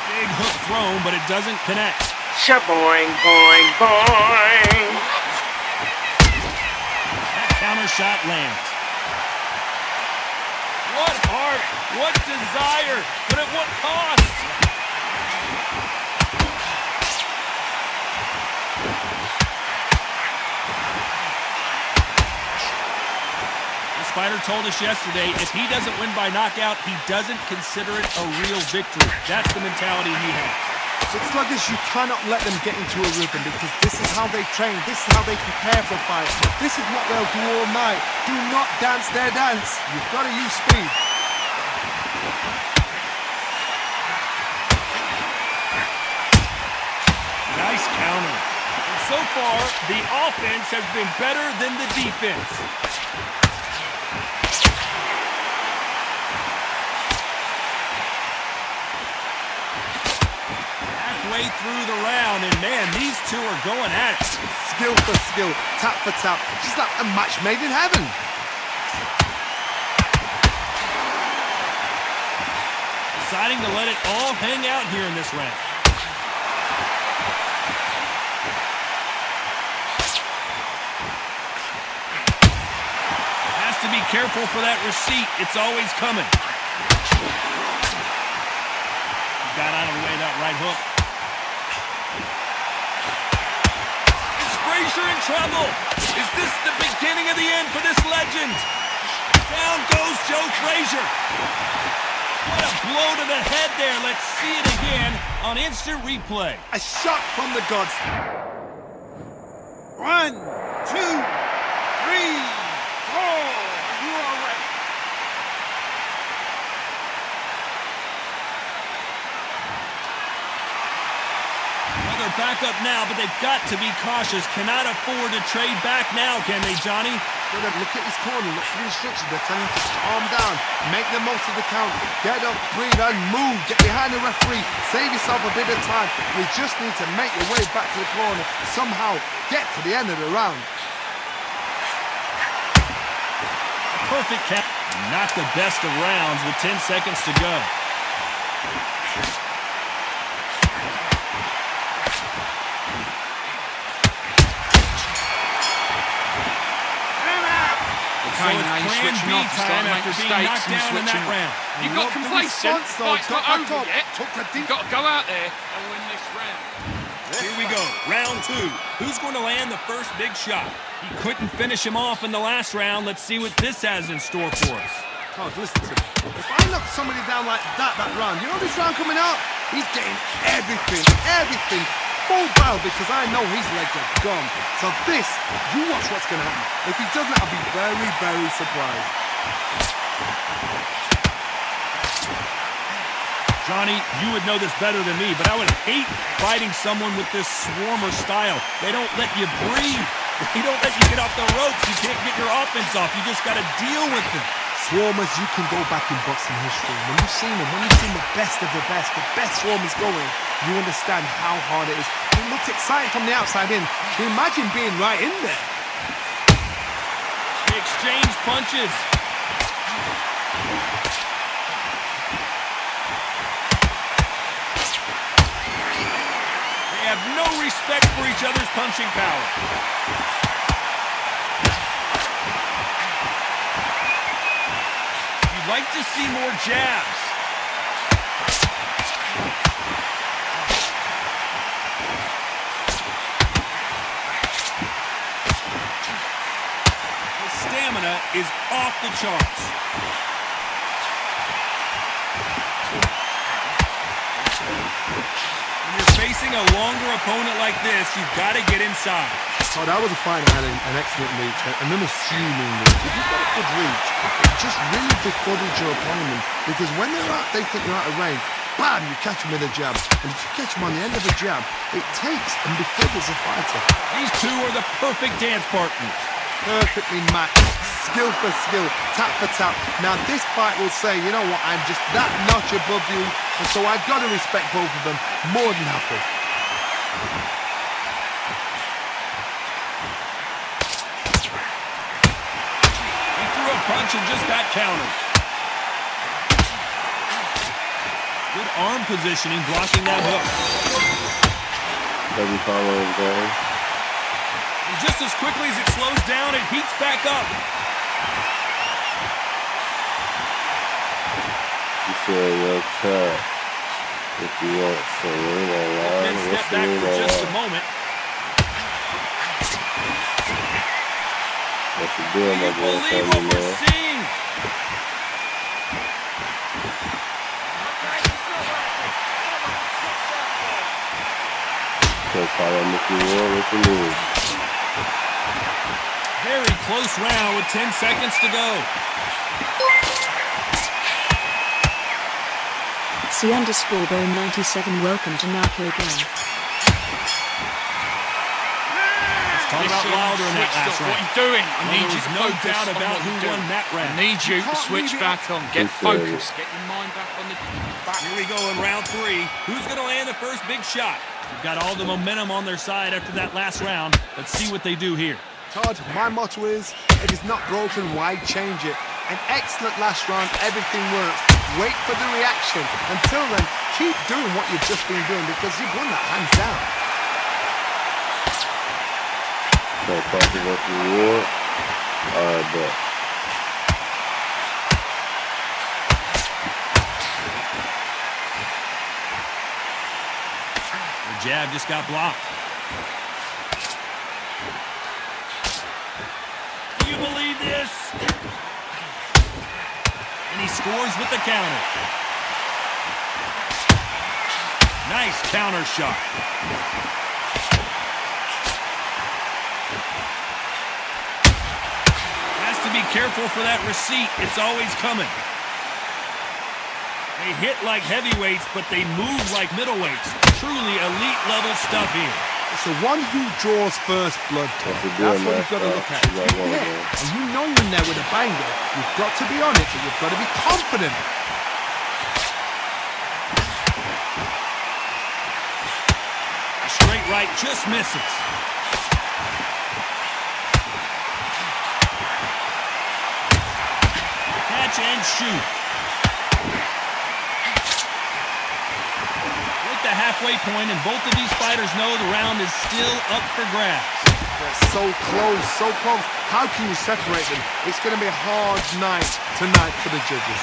Big hook thrown, but it doesn't connect. Shaboing, boing, boing. That counter shot lands. What heart, what desire, but at what cost? This fighter told us yesterday, if he doesn't win by knockout, he doesn't consider it a real victory. That's the mentality he has. So sluggers, you cannot let them get into a rhythm because this is how they train. This is how they prepare for fights. This is what they'll do all night. Do not dance their dance. You've got to use speed. Nice counter. And so far, the offense has been better than the defense. way through the round, and man, these two are going at it. Skill for skill, tap for tap, just like a match made in heaven. Deciding to let it all hang out here in this round. Has to be careful for that receipt. It's always coming. Got out of the way that right hook. Is Frazier in trouble? Is this the beginning of the end for this legend? Down goes Joe Frazier. What a blow to the head there. Let's see it again on instant replay. A shot from the gods. 1, 2, 3, 4. Are you all right? Well, they're back up now, but they've got to be cautious. Cannot afford to trade back now, can they, Johnny? Look at his corner, look for the instructions. They're telling him to calm down, make the most of the count, get up, breathe, and move. Get behind the referee, save yourself a bit of time. You just need to make your way back to the corner, somehow get to the end of the round. Perfect cap. Not the best of rounds with 10 seconds to go. Okay, now you're switching off, time after being knocked down in that round. You've got complacent, fight's not over yet. You've You've got to go out there and win this round. Here we go, round 2. Who's going to land the first big shot? He couldn't finish him off in the last round. Let's see what this has in store for us. God, listen to me. If I knock somebody down like that round, you know this round coming out? He's getting everything, full barrel, because I know his legs are gone. So this, you watch what's going to happen. If he doesn't, I'll be very, very surprised. Johnny, you would know this better than me, but I would hate fighting someone with this swarmer style. They don't let you breathe. They don't let you get off the ropes. You can't get your offense off. You just got to deal with them. Swarmers, you can go back in boxing history. When you've seen them, when you've seen the best of the best swarmers going, you understand how hard it is. It looks exciting from the outside in. Can you imagine being right in there? They exchange punches. They have no respect for each other's punching power. You'd like to see more jabs. His stamina is off the charts. When you're facing a longer opponent like this, you've got to get inside. So that was a fight that had an excellent reach, an unassuming reach. If you've got a good reach, just really befuddles your opponent, because when they're out, they think they're out of range. Bam, you catch them with a jab. And if you catch them on the end of a jab, it takes and befuddles a fighter. These two are the perfect dance partners. Perfectly matched, skill for skill, tap for tap. Now this fight will say, you know what, I'm just that notch above you, and so I've got to respect both of them more than happy. He threw a punch and just got countered. Good arm positioning, blocking that hook. Every following game. And just as quickly as it slows down, it heats back up. You said your cut. If you want Serena line, Then step back for just a moment. What's the deal, my boy? Believe what we're seeing. Follow Mickey Ward, what you need? Very close round with 10 seconds to go. C_Bo97, welcome to Napo Game. Talk about Wilder in that last round. What are you doing? I need you to no focus doubt on about what who you're doing. won that round. I need you to switch back on. Get focused. Get your mind back on the back. Here we go in round 3. Who's going to land the first big shot? We've got all the momentum on their side after that last round. Let's see what they do here. Todd, my motto is, if it's not broken, why change it? An excellent last round, everything works. Wait for the reaction. Until then, keep doing what you've just been doing because you've won that hands down. So, talking about the reward. Alright, but. The jab just got blocked. Do you believe this? And he scores with the counter. Nice counter shot. Has to be careful for that receipt. It's always coming. They hit like heavyweights, but they move like middleweights. Truly elite level stuff here. It's the one who draws first blood. That's what you've got to look at. And you know you're in there with a banger. You've got to be on it, but you've got to be confident. A straight right just misses. Catch and shoot. With the halfway point, and both of these fighters know the round is still up for grabs. They're so close, so close. How can you separate them? It's going to be a hard night tonight for the judges.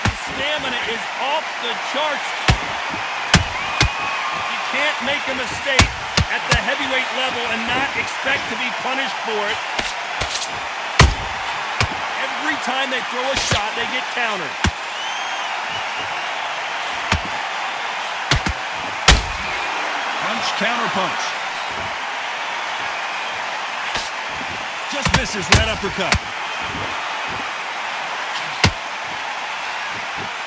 His stamina is off the charts. You can't make a mistake at the heavyweight level and not expect to be punished for it. Every time they throw a shot, they get countered. Punch, counter punch. Just misses that uppercut.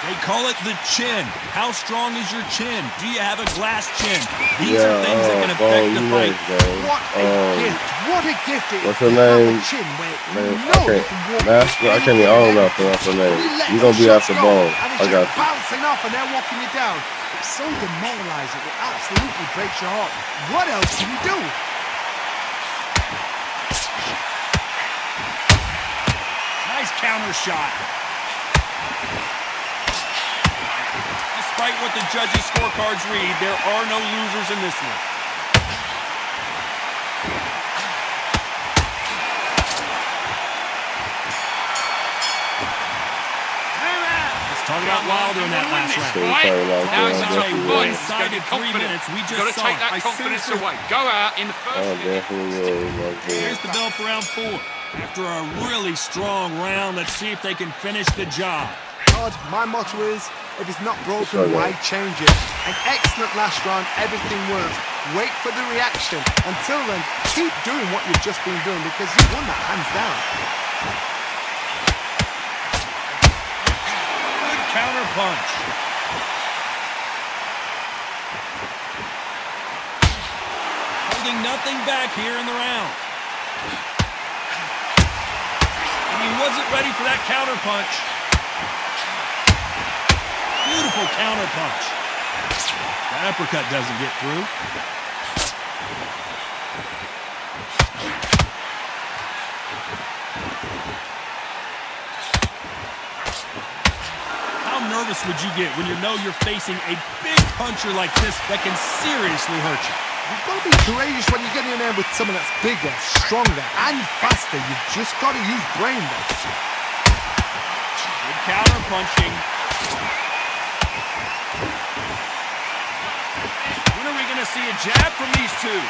They call it the chin. How strong is your chin? Do you have a glass chin? These are things that can affect the fight. What a gift. What a gift it is. What's her name? Chin where I can't even own that for her name. You're going to be after ball. I got you. Bouncing off and they're walking you down. It's so demoralizing. It absolutely breaks your heart. What else can you do? Nice counter shot. Despite what the judges' scorecards read, there are no losers in this one. Let's talk about Wilder in that last round. Now it's a tough fight. One-sided 3 minutes. We just Got to saw take that confidence away. Go out in the first minute. Here's the bell for round 4. After a really strong round, let's see if they can finish the job. Todd, my motto is, if it's not broken, why change it? An excellent last round, everything works. Wait for the reaction. Until then, keep doing what you've just been doing because you won that hands down. Good counter punch. Holding nothing back here in the round. And he wasn't ready for that counter punch. Beautiful counter punch. That uppercut doesn't get through. How nervous would you get when you know you're facing a big puncher like this that can seriously hurt you? You've got to be courageous when you get in there with someone that's bigger, stronger, and faster. You've just got to use brain there. Good counter punching. When are we going to see a jab from these two?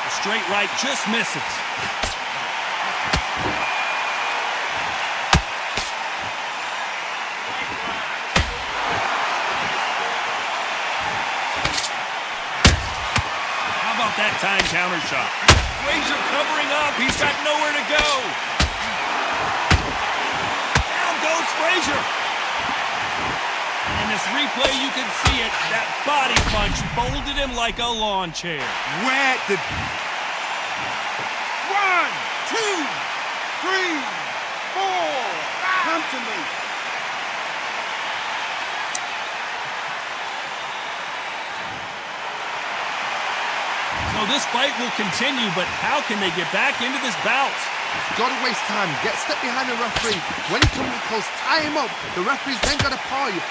The straight right just misses. How about that time counter shot? Frazier covering up. He's got nowhere to go. Down goes Frazier. And in this replay, you can see it. That body punch folded him like a lawn chair. Where did... 1, 2, 3, 4. Come to me. So this fight will continue, but how can they get back into this bout? Got to waste time. Get a step behind the referee. When he comes close, tie him up. The referee's then got to paw you.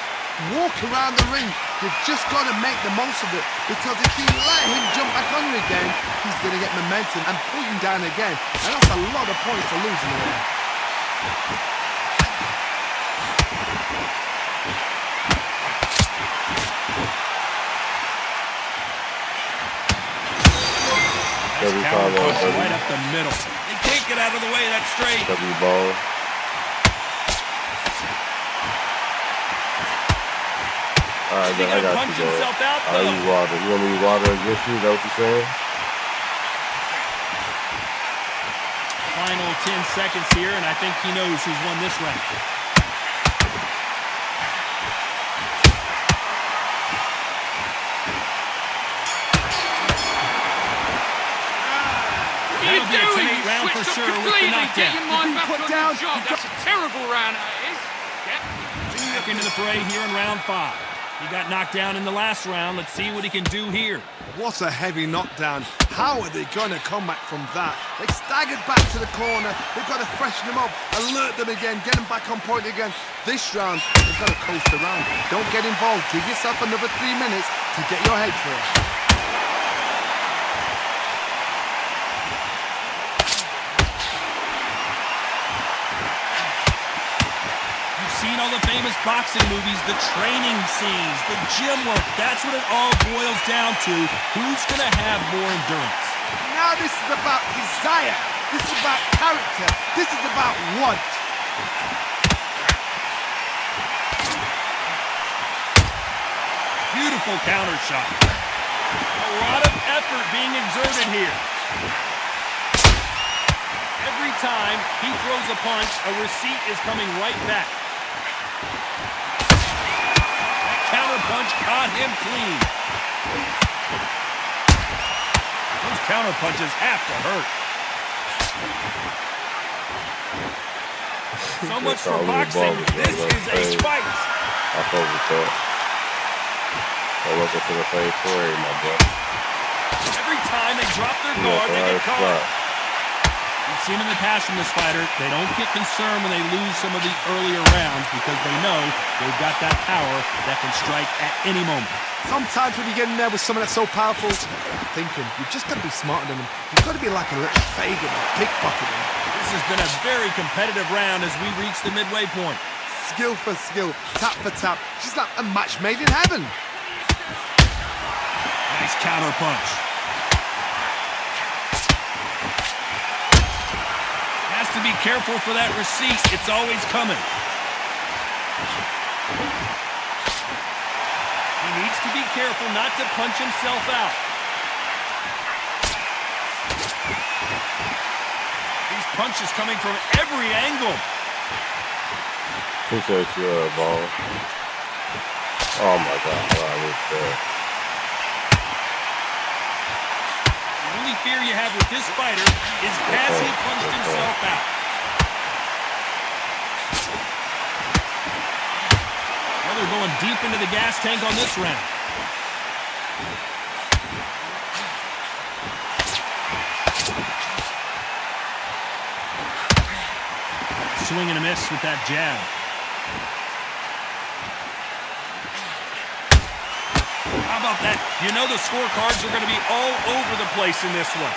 Walk around the ring. You've just got to make the most of it. Because if you let him jump back on you again, he's going to get momentum and pull you down again. And that's a lot of points to lose in the ring. Counter punch right up the middle. They can't get out of the way of that straight. W-ball. All right, He I got punch you, himself out, I use water. You want me to use water against you? Is that what you're saying? Final 10 seconds here, and I think he knows who's won this round. What are you doing? You round for switched sure up with the completely. knockdown. Get your mind back put on down. the job. That's a terrible round, that is. Back into the fray here in round 5. He got knocked down in the last round. Let's see what he can do here. What a heavy knockdown. How are they going to come back from that? They staggered back to the corner. They've got to freshen them up, alert them again, get them back on point again. This round, they've got to coast around. Don't get involved. Give yourself another 3 minutes to get your head clear. Seen all the famous boxing movies, the training scenes, the gym work. That's what it all boils down to. Who's going to have more endurance? Now this is about desire. This is about character. This is about want. Beautiful counter shot. A lot of effort being exerted here. Every time he throws a punch, a receipt is coming right back. That counter punch caught him clean. Those counter punches have to hurt. So much for boxing. This is a fight. I fuck with that. Welcome to the same parade, my boy. Every time they drop their guard, they get caught. We've seen in the past from this fighter, they don't get concerned when they lose some of the earlier rounds because they know they've got that power that can strike at any moment. Sometimes when you get in there with someone that's so powerful, thinking, you've just got to be smarter than them. You've got to be like a little Fagan or pickpocketing. This has been a very competitive round as we reach the midway point. Skill for skill, tap for tap. She's like a match made in heaven. Nice counter punch. Has to be careful for that receipt. It's always coming. He needs to be careful not to punch himself out. These punches coming from every angle. Appreciate you, ball. Oh my God, I was there. The only fear you have with this fighter is has he punched himself out. Well, they're going deep into the gas tank on this round. Swing and a miss with that jab. How about that? You know the scorecards are going to be all over the place in this one.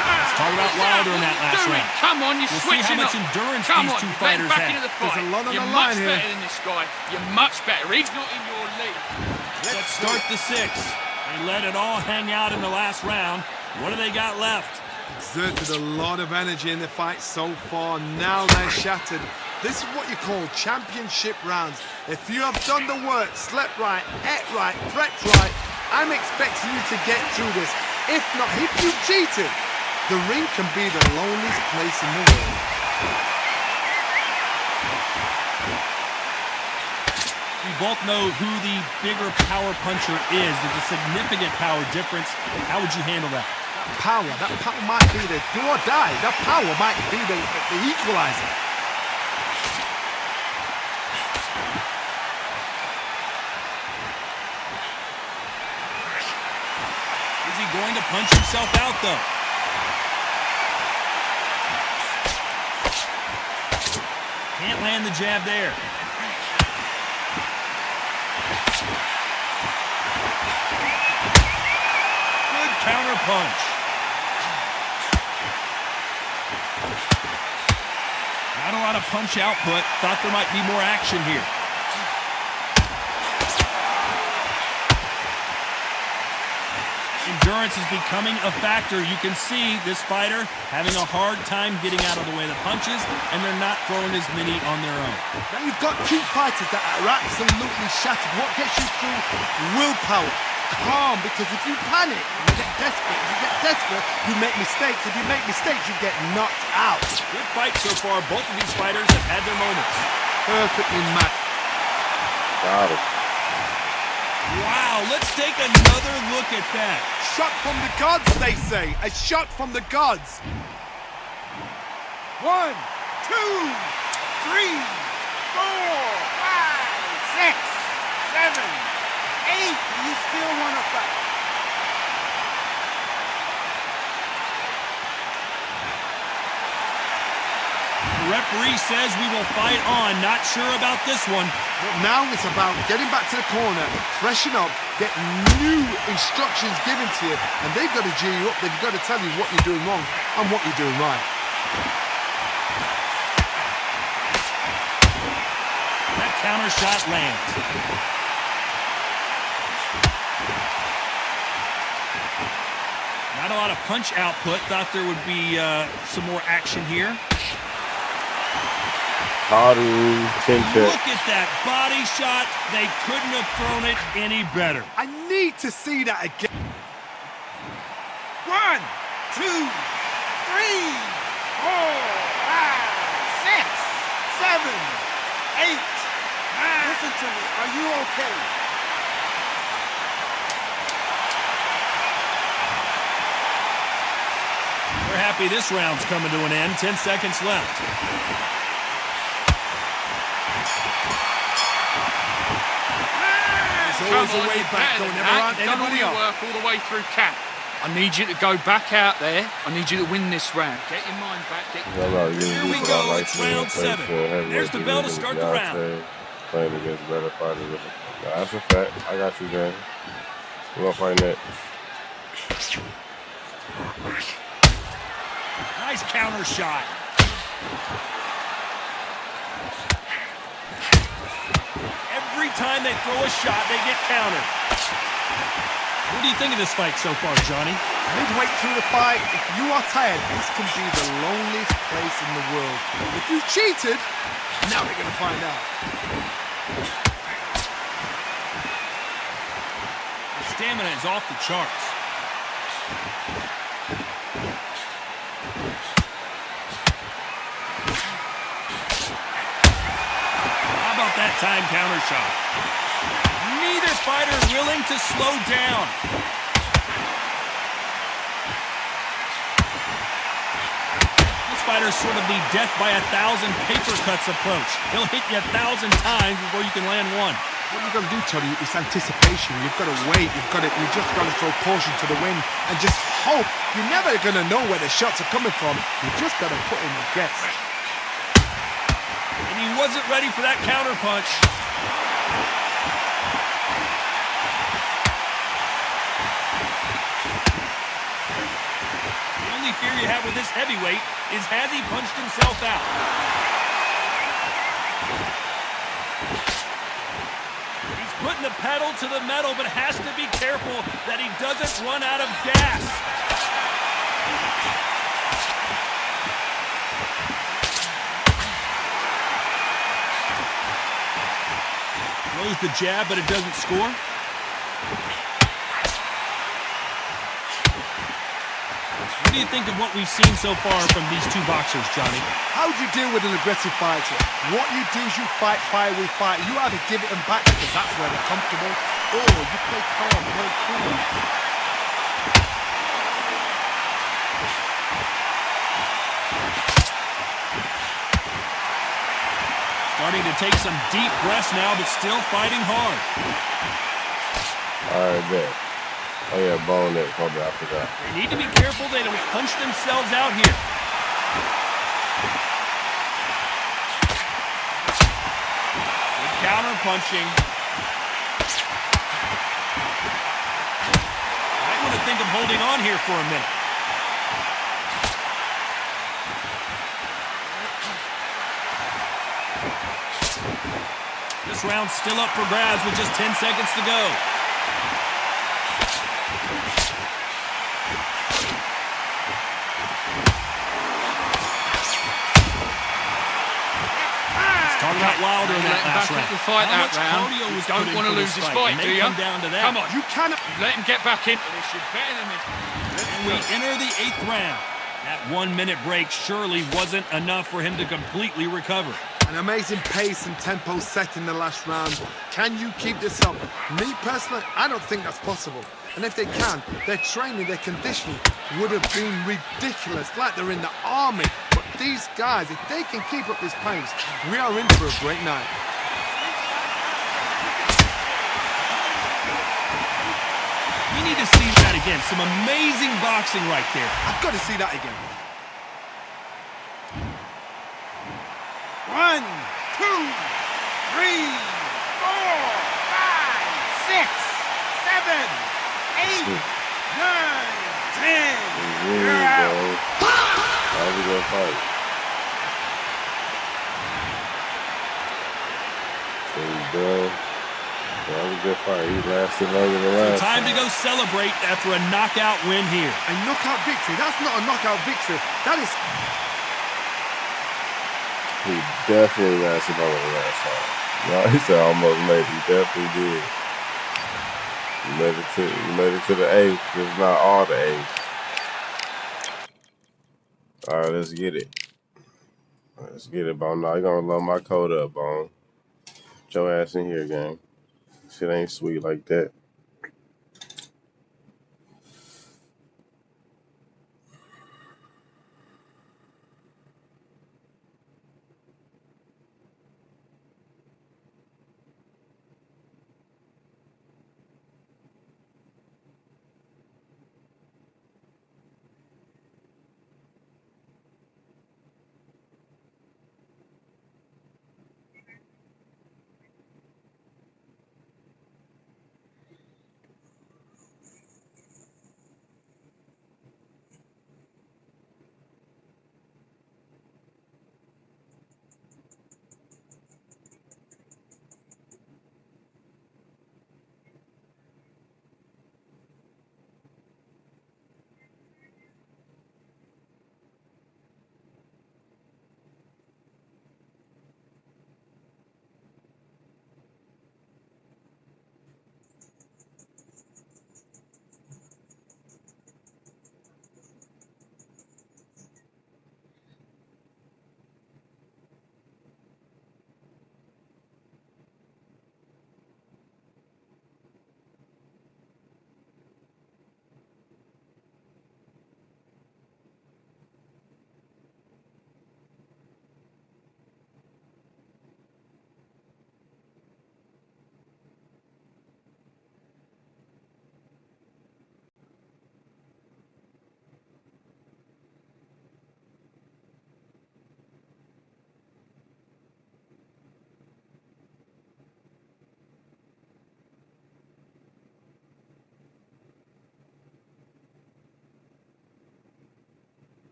Let's talk about Wilder in that last round. Come on, you're We'll see how switching much up. endurance Come these on, two get fighters back have. into the fight. There's a lot on You're the much line here. better than this guy. You're much better. He's not in your league. Let's start the 6. They let it all hang out in the last round. What do they got left? Exerted a lot of energy in the fight so far. Now they're shattered. This is what you call championship rounds. If you have done the work, slept right, ate right, prepped right, I'm expecting you to get through this. If not, if you cheated, the ring can be the loneliest place in the world. We both know who the bigger power puncher is. There's a significant power difference. How would you handle that? That power might be the do or die. That power might be the equalizer. Is he going to punch himself out, though? Can't land the jab there. Good counter punch. Not a lot of punch output. Thought there might be more action here. Endurance is becoming a factor. You can see this fighter having a hard time getting out of the way of the punches, and they're not throwing as many on their own. Now you've got two fighters that are absolutely shattered. What gets you through? Willpower. Calm, because if you panic, you get desperate. If you get desperate, you make mistakes. If you make mistakes, you get knocked out. Good fight so far. Both of these fighters have had their moments. Perfectly matched. Got it. Wow, let's take another look at that. Shot from the gods, they say. A shot from the gods. 1, 2, 3, 4, 5, 6, 7, 8. You still want to fight? The referee says we will fight on. Not sure about this one. But now it's about getting back to the corner, freshen up, get new instructions given to you, and they've got to G you up. They've got to tell you what you're doing wrong and what you're doing right. That counter shot lands. Not a lot of punch output. Thought there would be some more action here. Look at that body shot. They couldn't have thrown it any better. I need to see that again. 1, 2, 3, 4, 5, 6, 7, 8, 9. Listen to me. Are you okay? We're happy this round's coming to an end. 10 seconds left. Always a way back, don't ever run anybody off. Work all the way through camp. I need you to go back out there. I need you to win this round. Get your mind back. Here we go. It's round 7. There's the bell to start the round. Playing against better fighters. That's a fact. I got you, gang. We're gonna fight next. Nice counter shot. Every time they throw a shot, they get countered. What do you think of this fight so far, Johnny? Midway through the fight, if you are tired, this can be the loneliest place in the world. If you cheated, now we're going to find out. The stamina is off the charts. That time counter shot. Neither fighter willing to slow down. This fighter's sort of the death by 1,000 paper cuts approach. He'll hit you 1,000 times before you can land one. What you've got to do, Tony, is anticipation. You've got to wait. You just got to throw caution to the wind and just hope. You're never going to know where the shots are coming from. You just got to put in a guess. And he wasn't ready for that counter punch. The only fear you have with this heavyweight is has he punched himself out? He's putting the pedal to the metal, but has to be careful that he doesn't run out of gas. Throws the jab, but it doesn't score. What do you think of what we've seen so far from these two boxers, Johnny? How do you deal with an aggressive fighter? What you do is you fight fire with fire. You either give it them back because that's where they're comfortable, or you play calm, play cool. Starting to take some deep breaths now, but still fighting hard. All right, bet. Oh, yeah, bone neck. Probably, I forgot. They need to be careful they don't punch themselves out here. Good counter punching. I want to think of holding on here for a minute. This round's still up for grabs with just 10 seconds to go. Started out wilder in that last round. Fight How that much round. cardio was You don't want to lose this fight, do you? Come down to that. Come on, you cannot let him get back in. This should better than this. And we enter the 8th round. That 1 minute break surely wasn't enough for him to completely recover. An amazing pace and tempo set in the last round. Can you keep this up? Me personally, I don't think that's possible. And if they can, their training, their conditioning would have been ridiculous, like they're in the army. But these guys, if they can keep up this pace, we are in for a great night. We need to see that again. Some amazing boxing right there. I've got to see that again. 1, 2, 3, 4, 5, 6, 7, 8, 9, 10. You're out. How we gonna fight? So he's done. That was a good fight. He lasted longer than last Time to go celebrate after a knockout win here. A knockout victory? That's not a knockout victory. That is... He definitely lasted longer than last time. No, he said almost made it. He definitely did. He made it to the 8th, just not all the 8th. All right, let's get it. Let's get it, Bone. Now you're gonna load my code up, Bone. Put your ass in here, gang. Shit ain't sweet like that.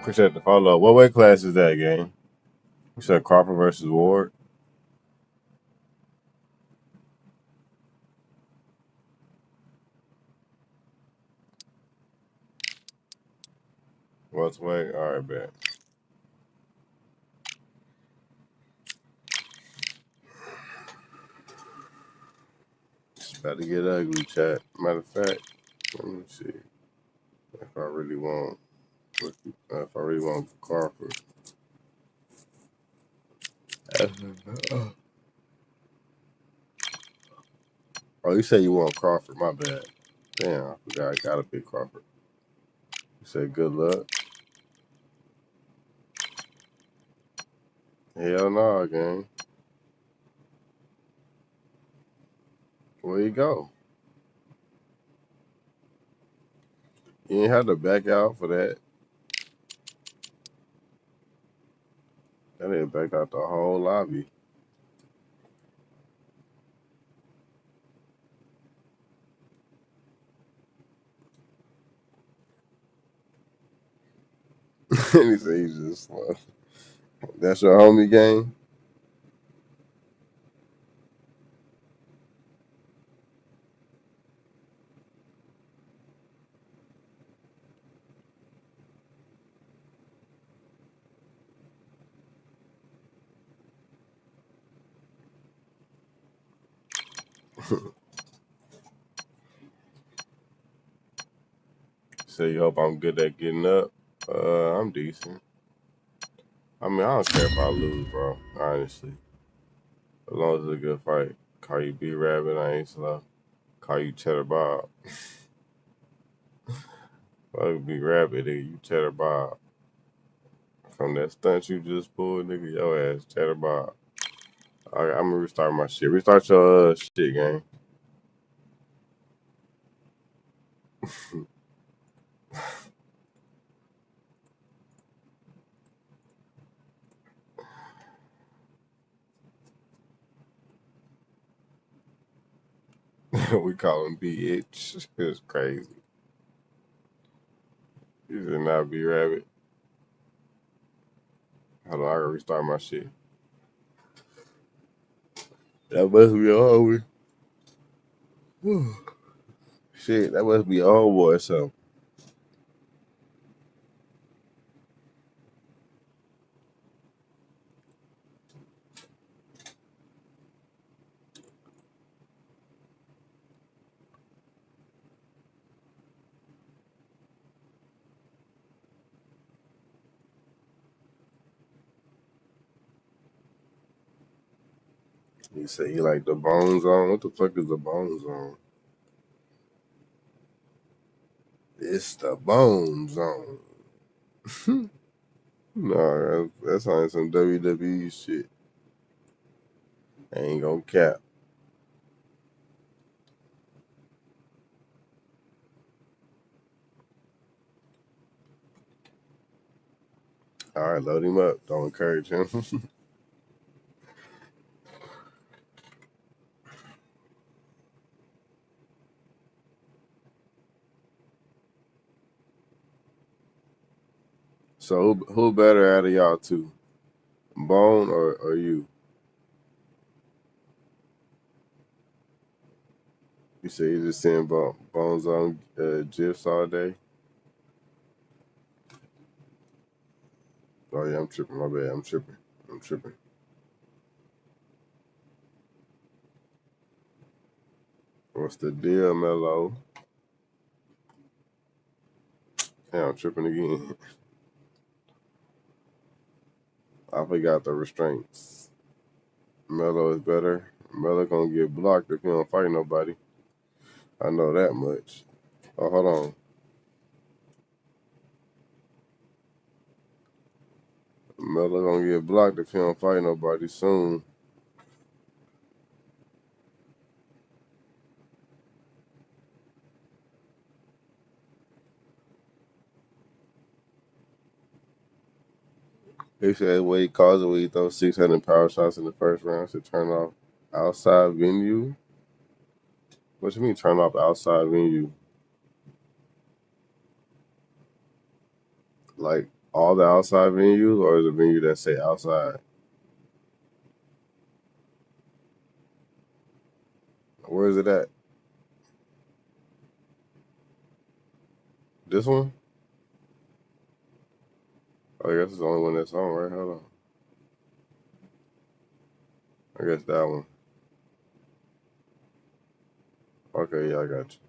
Appreciate the follow. What weight class is that, gang? You said Crawford versus Ward. Welterweight? All right, bet. It's about to get ugly, chat. Matter of fact, let me see if I really want Crawford. Oh, you say you want Crawford? My bad. Damn, I forgot I gotta pick Crawford. You said good luck. Hell no, gang. Where you go? You ain't had to back out for that. That didn't back out the whole lobby. And he said he's just slow. That's your homie game? So you hope I'm good at getting up? I'm decent. I mean, I don't care if I lose, bro. Honestly. As long as it's a good fight. Call you B-Rabbit, I ain't slow. Call you Cheddar Bob. Fuck B-Rabbit, nigga, you Cheddar Bob. From that stunt you just pulled, nigga, your ass Cheddar Bob. All right, I'm gonna restart my shit. Restart your shit, gang. We call him BH. It's crazy. You should not be rabbit. Hold on, I gotta restart my shit. That must be a homie. Shit, that must be a homeboy or something. You say you like the Bone Zone? What the fuck is the Bone Zone? It's the Bone Zone. Nah, that's on some WWE shit. I ain't gonna cap. All right, load him up. Don't encourage him. So who better out of y'all two? Bone or you? You say you just seeing Bones on GIFs all day? Oh yeah, I'm tripping. My bad. I'm tripping. What's the deal, Mello? Yeah, I'm tripping again. I forgot the restraints. Mello is better. Mello gonna get blocked if he don't fight nobody. I know that much. Oh, hold on. Mello gonna get blocked if he don't fight nobody soon. He said what he calls it when he throws 600 power shots in the first round to turn off outside venue. What you mean turn off outside venue? Like all the outside venues, or is a venue that say outside? Where is it at? This one? I guess it's the only one that's on, right? Hold on. I guess that one. Okay, yeah, I got you.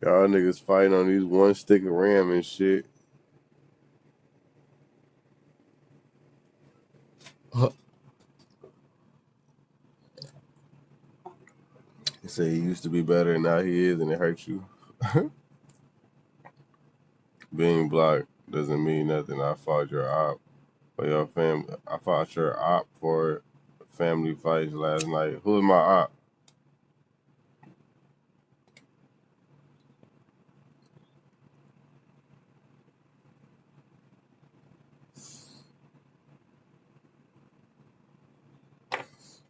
Y'all niggas fighting on these one stick of RAM and shit. He said he used to be better and now he is, and it hurts you. Being black doesn't mean nothing. I fought your op for your family. I fought your op for family fights last night. Who's my op?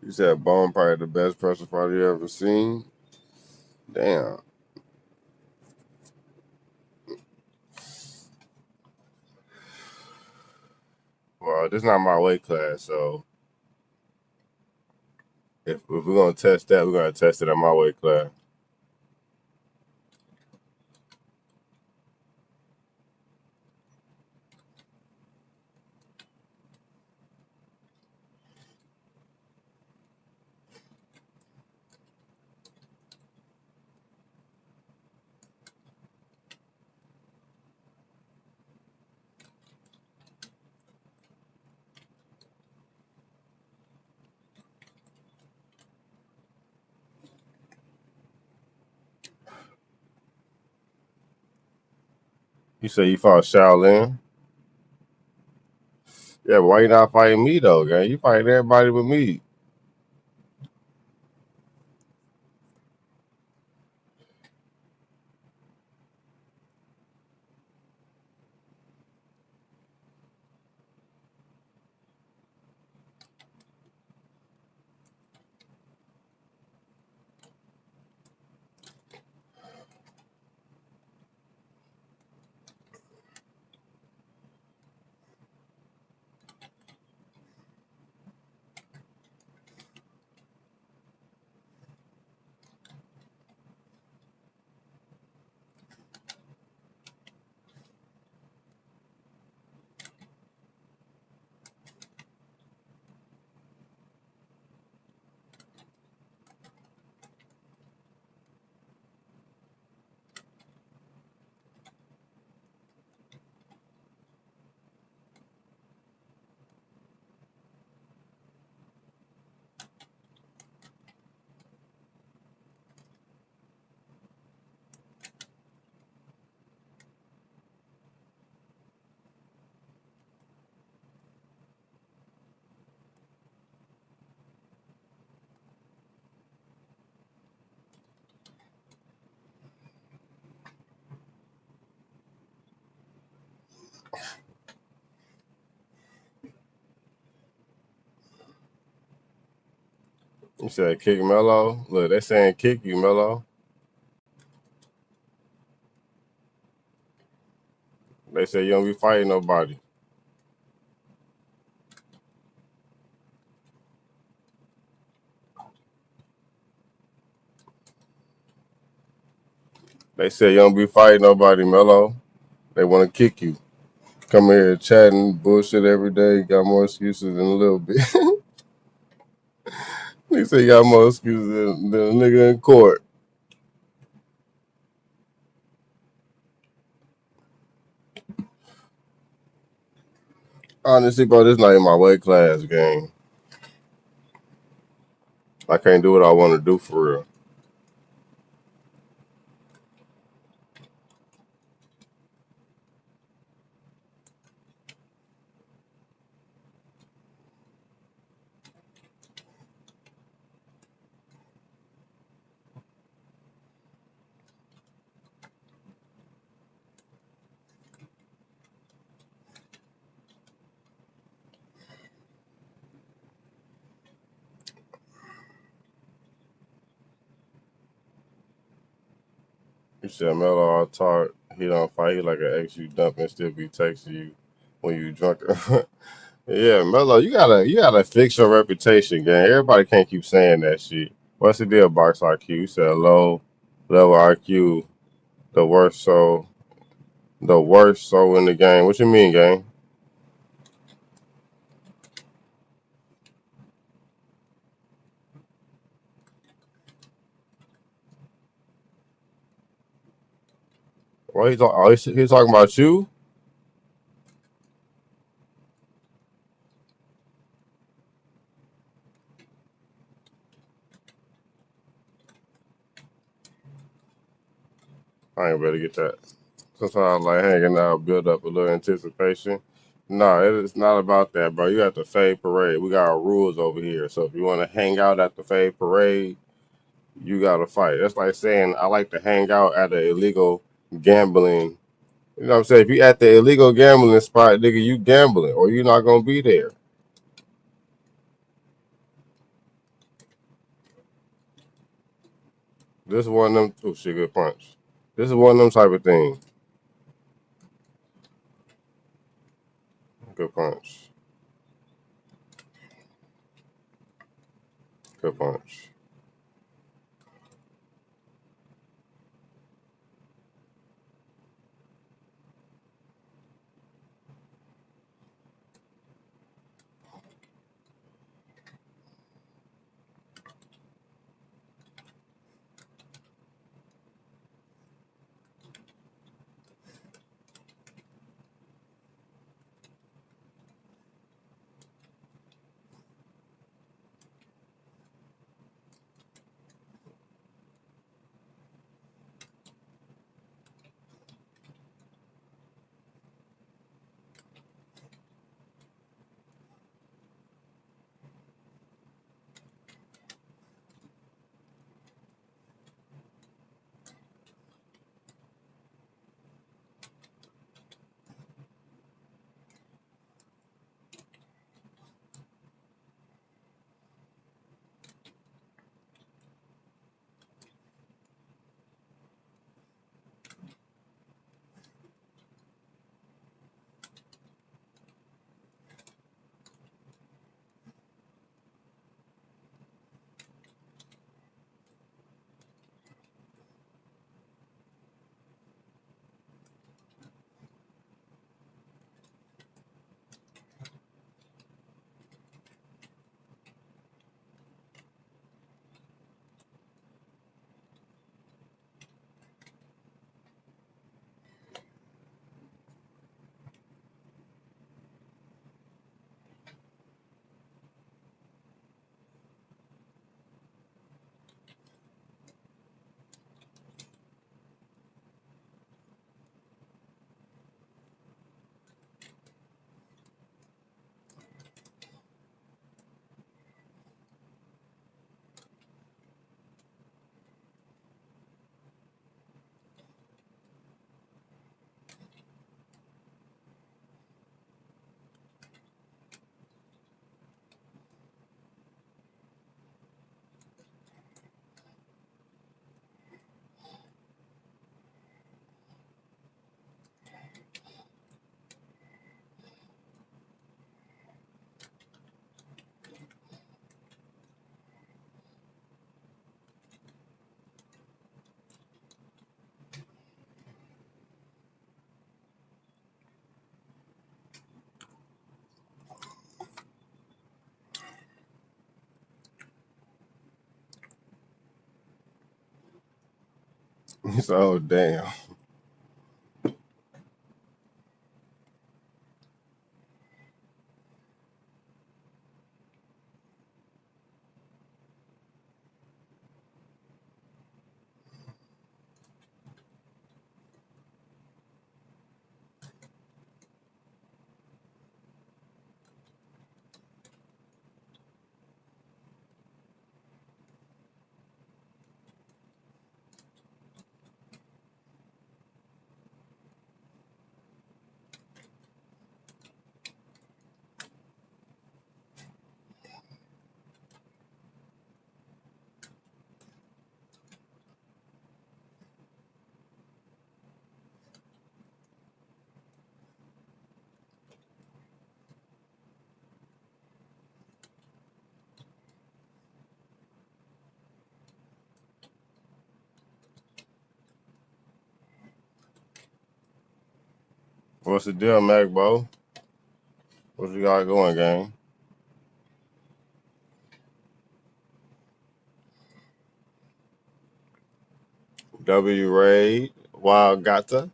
You said Bone probably the best pressure fighter you ever seen. Damn. Well, this is not my weight class, so if we're gonna test that, we're gonna test it at my weight class. You say you fought Shaolin? Yeah, but why you not fighting me though, gang? You fighting everybody with me. You said kick Mello. Look, they saying kick you, Mello. They say you don't be fighting nobody. They say you don't be fighting nobody, Mello. They want to kick you. Come here chatting bullshit every day. Got more excuses than a little bit. They say you got more excuses than a nigga in court. Honestly, bro, this not in my weight class, gang. I can't do what I want to do for real. You said Mello all talk. He don't fight. He like an ex you dump and still be texting you when you drunk. Yeah, Melo, you gotta fix your reputation, gang. Everybody can't keep saying that shit. What's the deal, Box IQ? You said low level IQ, the worst so in the game. What you mean, gang? What he talking? Oh, he's talking about you. I ain't ready to get that. Sometimes like hanging out, build up a little anticipation. No, it's not about that, bro. You at the Fade Parade. We got our rules over here. So if you want to hang out at the Fade Parade, you gotta fight. That's like saying I like to hang out at an illegal gambling. You know what I'm saying? If you at the illegal gambling spot, nigga, you gambling or you're not gonna be there. This is one of them. Oh shit, good punch. This is one of them type of things. Good punch. Good punch. So damn. What's the deal, Macbo? What you got going, gang? W Ray, Wild Gata,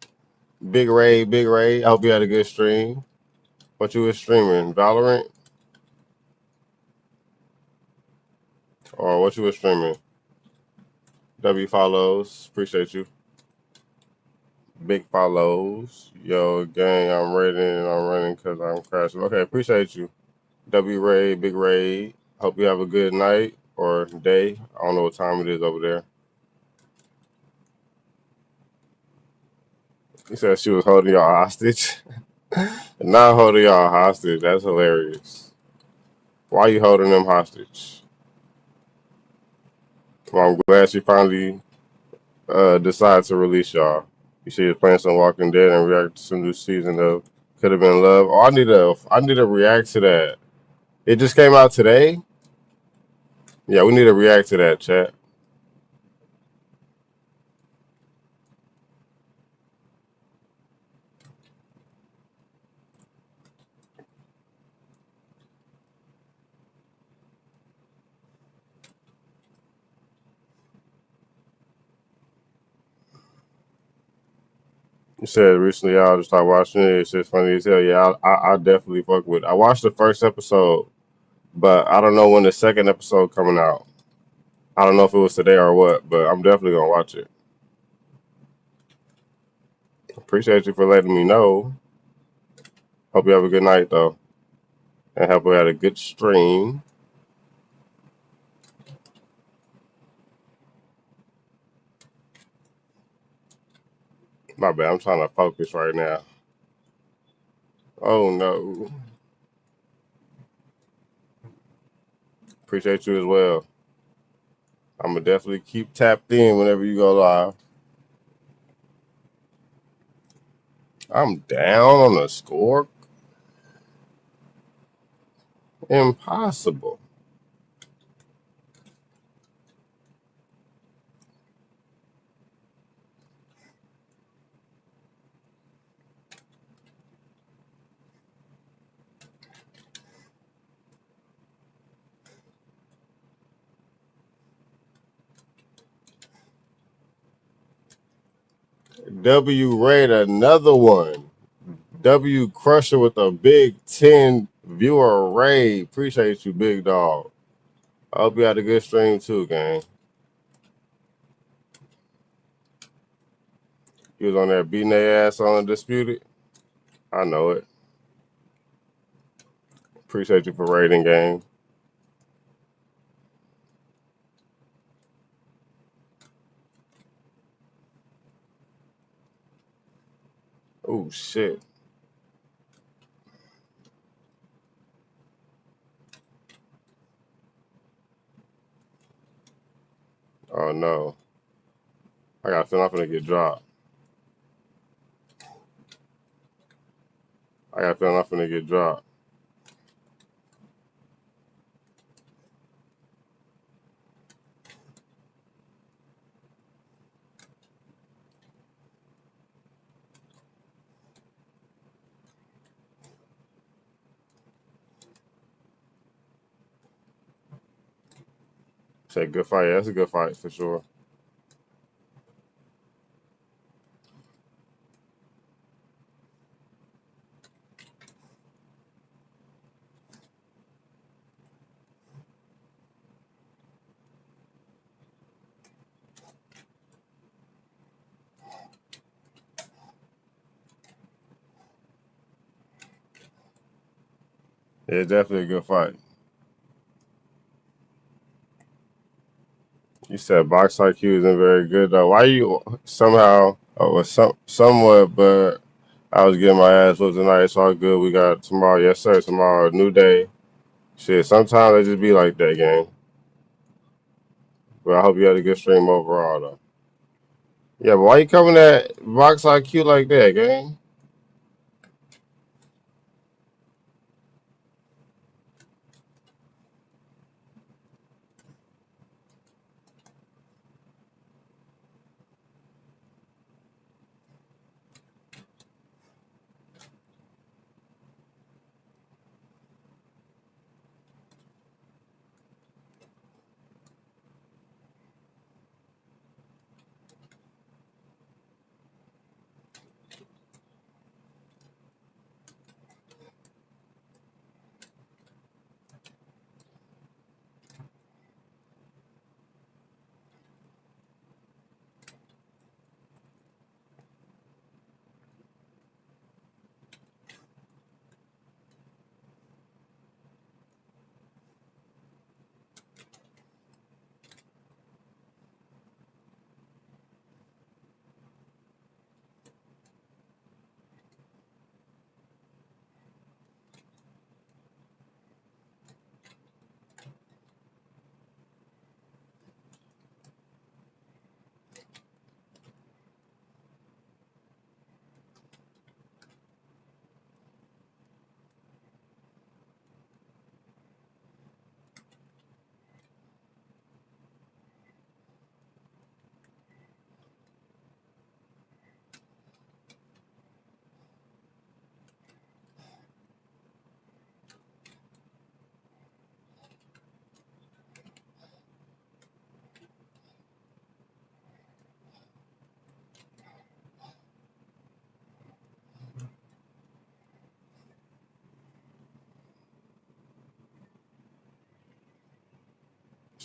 Big Ray, Big Ray. I hope you had a good stream. What you was streaming? Valorant? Or what you was streaming? W follows. Appreciate you. Big follows. Yo, gang, I'm running because I'm crashing. Okay, appreciate you. W Ray, Big Ray. Hope you have a good night or day. I don't know what time it is over there. He said she was holding y'all hostage. Not holding y'all hostage. That's hilarious. Why you holding them hostage? Well, I'm glad she finally decided to release y'all. You see, was playing some Walking Dead and react to some new season of Could Have Been Love. Oh, I need to react to that. It just came out today. Yeah, we need to react to that, chat. You said recently I'll just start watching it. It's just funny as hell. Yeah, I definitely fuck with it. I watched the first episode, but I don't know when the second episode coming out. I don't know if it was today or what, but I'm definitely gonna watch it. Appreciate you for letting me know. Hope you have a good night though, and hope we had a good stream. My bad. I'm trying to focus right now. Oh no. Appreciate you as well. I'm gonna definitely keep tapped in whenever you go live. I'm down on the score. Impossible. W rate another one. W Crusher with a big 10 viewer raid. Appreciate you, big dog. I hope you had a good stream too, gang. You was on there beating their ass on Undisputed. I know it. Appreciate you for raiding, gang. Oh, shit. Oh, no. I got a feeling I'm finna get dropped. I got a feeling I'm finna get dropped. Say good fight. Yeah, that's a good fight for sure. Yeah, definitely a good fight. You said box IQ isn't very good though. Why you somehow? Oh, well, somewhat, but I was getting my ass whooped tonight. It's all good. We got tomorrow. Yes, sir. Tomorrow, new day. Shit. Sometimes they just be like that, gang. But I hope you had a good stream overall, though. Yeah, but why you coming at box IQ like that, gang?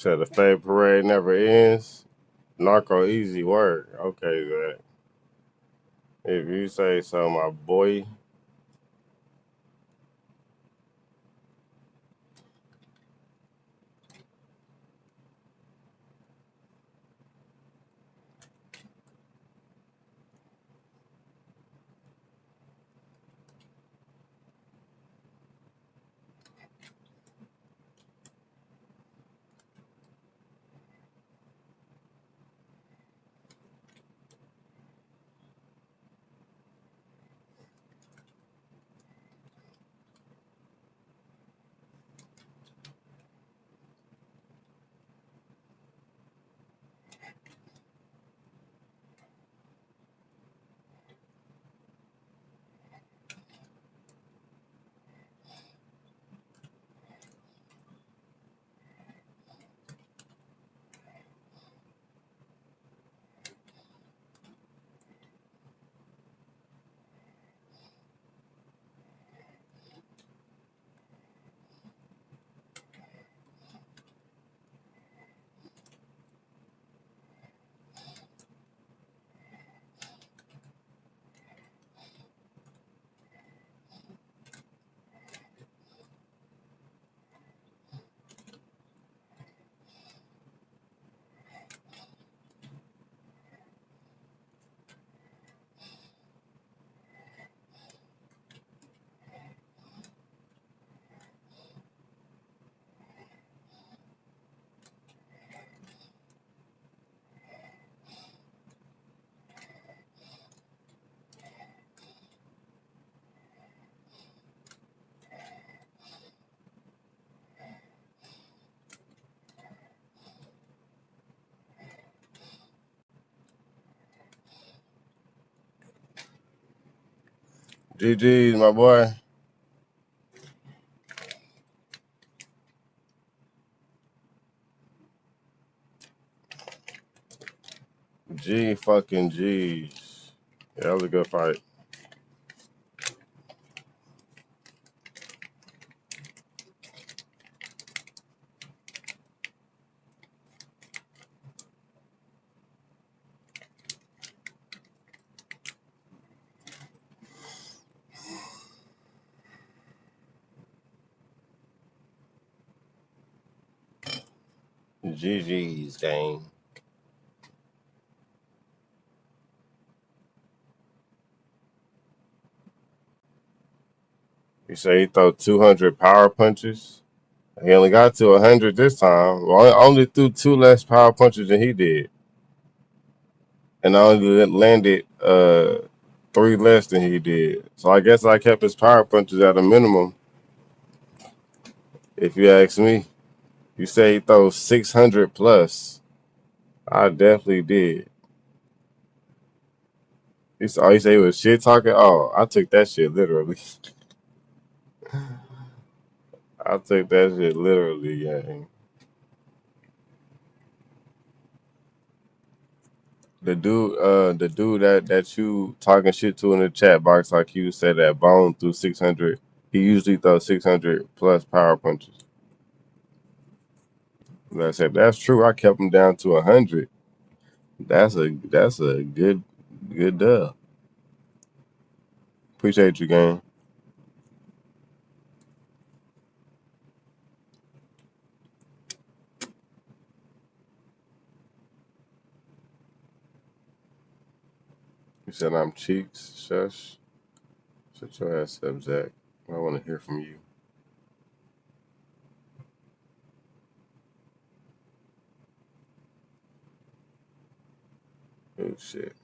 Said the fade parade never ends. Narco easy work. Okay, Zach. If you say so, my boy. GG's, my boy. G fucking G's. Yeah, that was a good fight. GG's game. You say he threw 200 power punches. He only got to 100 this time. Well, I only threw 2 less power punches than he did. And I only landed 3 less than he did. So I guess I kept his power punches at a minimum. If you ask me, you say he throws 600 plus. I definitely did. You say he was shit talking? Oh, I took that shit literally. I took that shit literally, gang. The dude that you talking shit to in the chat box, like you said, that Bone threw 600. He usually throws 600 plus power punches. And I said that's true. I kept him down to 100. That's a good dub. Appreciate you, gang. You said I'm cheeks. Shush. Shut your ass up, Zach. I want to hear from you. Oh shit.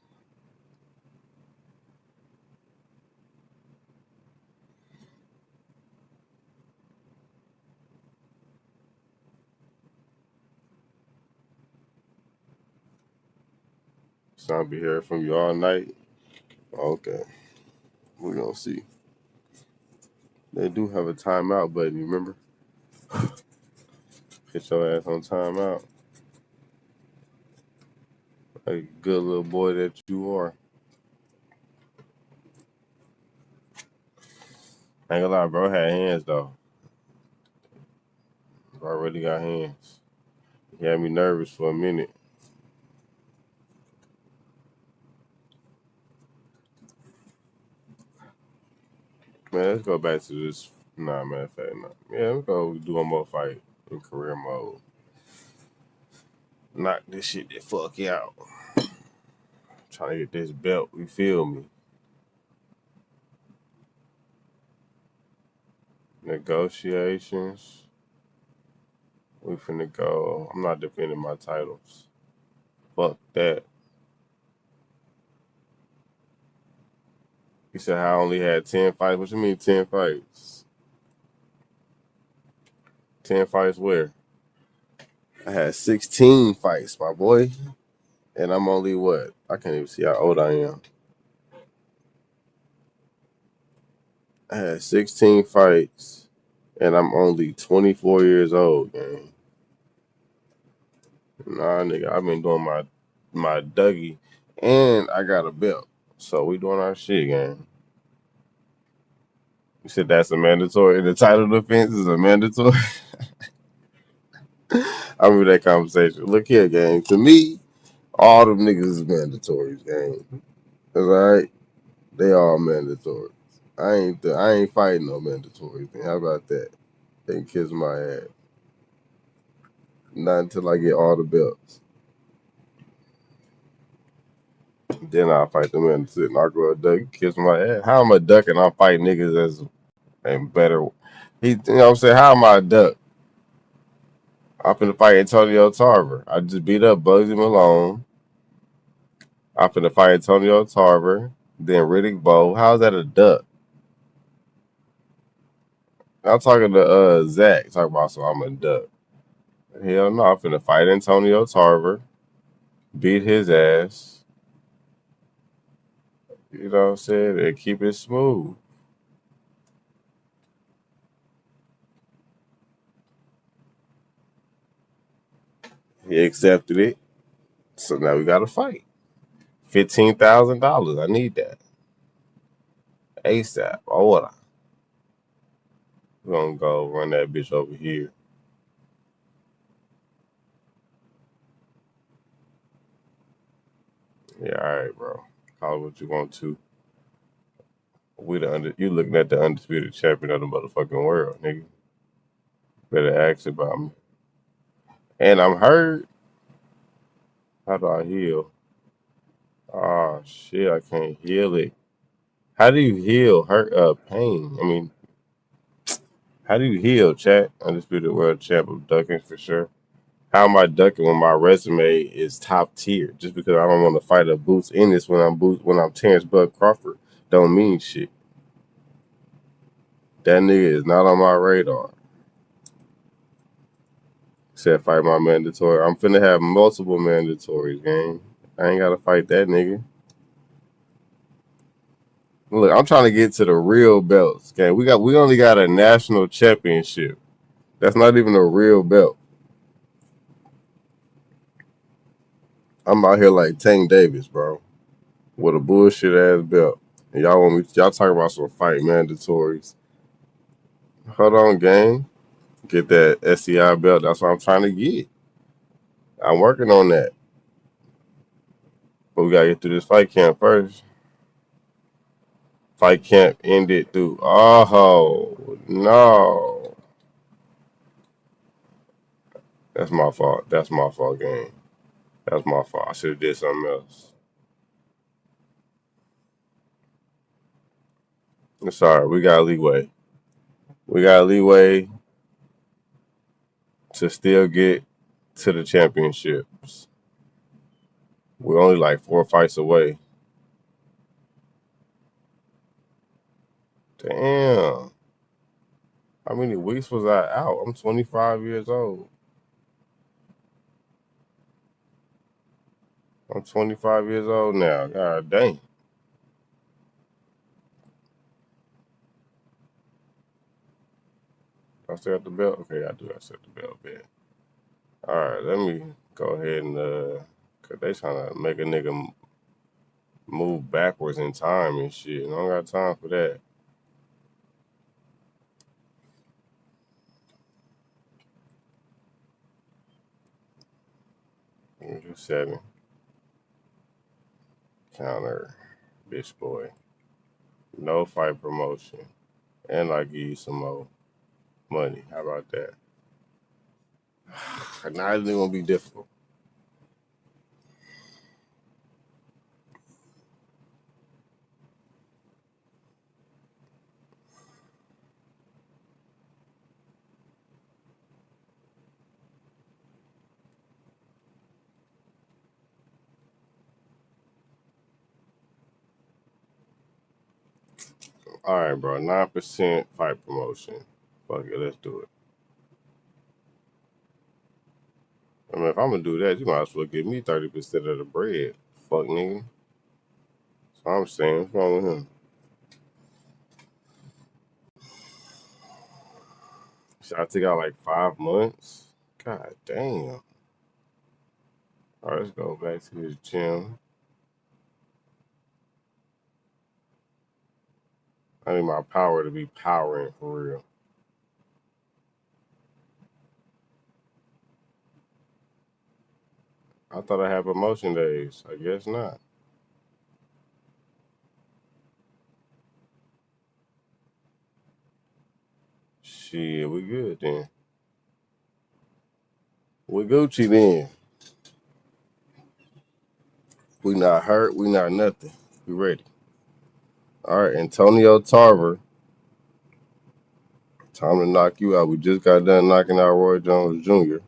So I'll be hearing from you all night. Okay. We're gonna see. They do have a timeout button, remember? Hit your ass on timeout. Like a good little boy that you are. I ain't gonna lie, bro had hands though. Bro really got hands. He had me nervous for a minute. Man, let's go back to this. Nah, matter of fact, no. Yeah, let's go do one more fight in career mode. Knock this shit the fuck out. Trying to get this belt, you feel me? Negotiations. We finna go. I'm not defending my titles. Fuck that. He said I only had 10 fights. What you mean 10 fights? 10 fights where? I had 16 fights, my boy. And I'm only what? I can't even see how old I am. I had 16 fights, and I'm only 24 years old, gang. Nah, nigga, I've been doing my Dougie, and I got a belt. So we doing our shit, gang. You said that's a mandatory. The title defense is a mandatory. I remember that conversation. Look here, gang. To me, all them niggas is mandatory, gang. That's all right. They all mandatory. I ain't fighting no mandatory thing. How about that? They can kiss my ass. Not until I get all the belts. Then I'll fight the man sitting. I'll go a duck, kiss my ass. How am I ducking? I'm fighting niggas that's ain't better. You know what I'm saying? How am I a duck? I'm finna fight Antonio Tarver. I just beat up Bugsy Malone. I'm finna fight Antonio Tarver. Then Riddick Bowe. How's that a duck? I'm talking to Zach. Talking about so I'm a duck. Hell no, I'm finna fight Antonio Tarver. Beat his ass. You know what I'm saying? And keep it smooth. He accepted it. So now we got to fight. $15,000. I need that. ASAP. Ahora. We're going to go run that bitch over here. Yeah, all right, bro. Call it what you want to. You looking at the undisputed champion of the motherfucking world, nigga. Better ask about me. And I'm hurt. How do I heal? Oh, shit. I can't heal it. How do you heal pain? I mean, how do you heal, chat? Undisputed world champ of ducking for sure. How am I ducking when my resume is top tier? Just because I don't want to fight a Boots Ennis when I'm Terrence Bud Crawford don't mean shit. That nigga is not on my radar. Said fight my mandatory. I'm finna have multiple mandatories, gang. I ain't gotta fight that nigga. Look, I'm trying to get to the real belts. Okay, we only got a national championship. That's not even a real belt. I'm out here like Tank Davis, bro, with a bullshit ass belt. And y'all talking about some fight mandatories. Hold on, gang. Get that SCI belt. That's what I'm trying to get. I'm working on that. But we gotta get through this fight camp first. Fight camp ended through. Oh no. That's my fault. That's my fault, gang. That's my fault. I should have did something else. I'm sorry. We got leeway. We got leeway to still get to the championships. We're only like 4 fights away. Damn. How many weeks was I out? I'm 25 years old. I'm 25 years old now. God dang. I still got the belt? Okay, I do. I still got the belt, man. All right, let me go ahead and, because they trying to make a nigga move backwards in time and shit. I don't got time for that. Do 7. Counter. Bitch boy. No fight promotion. And I give you some more money. How about that? Now it's gonna be difficult. All right, bro. 9% fight promotion. Fuck it, let's do it. I mean, if I'm gonna do that, you might as well give me 30% of the bread. Fuck nigga. That's what I'm saying. What's wrong with him? Should I take out like 5 months? God damn. All right, let's go back to his gym. I need my power to be powering for real. I thought I had promotion days. I guess not. Shit, we good then. We Gucci then. We not hurt. We not nothing. We ready. All right, Antonio Tarver. Time to knock you out. We just got done knocking out Roy Jones Jr.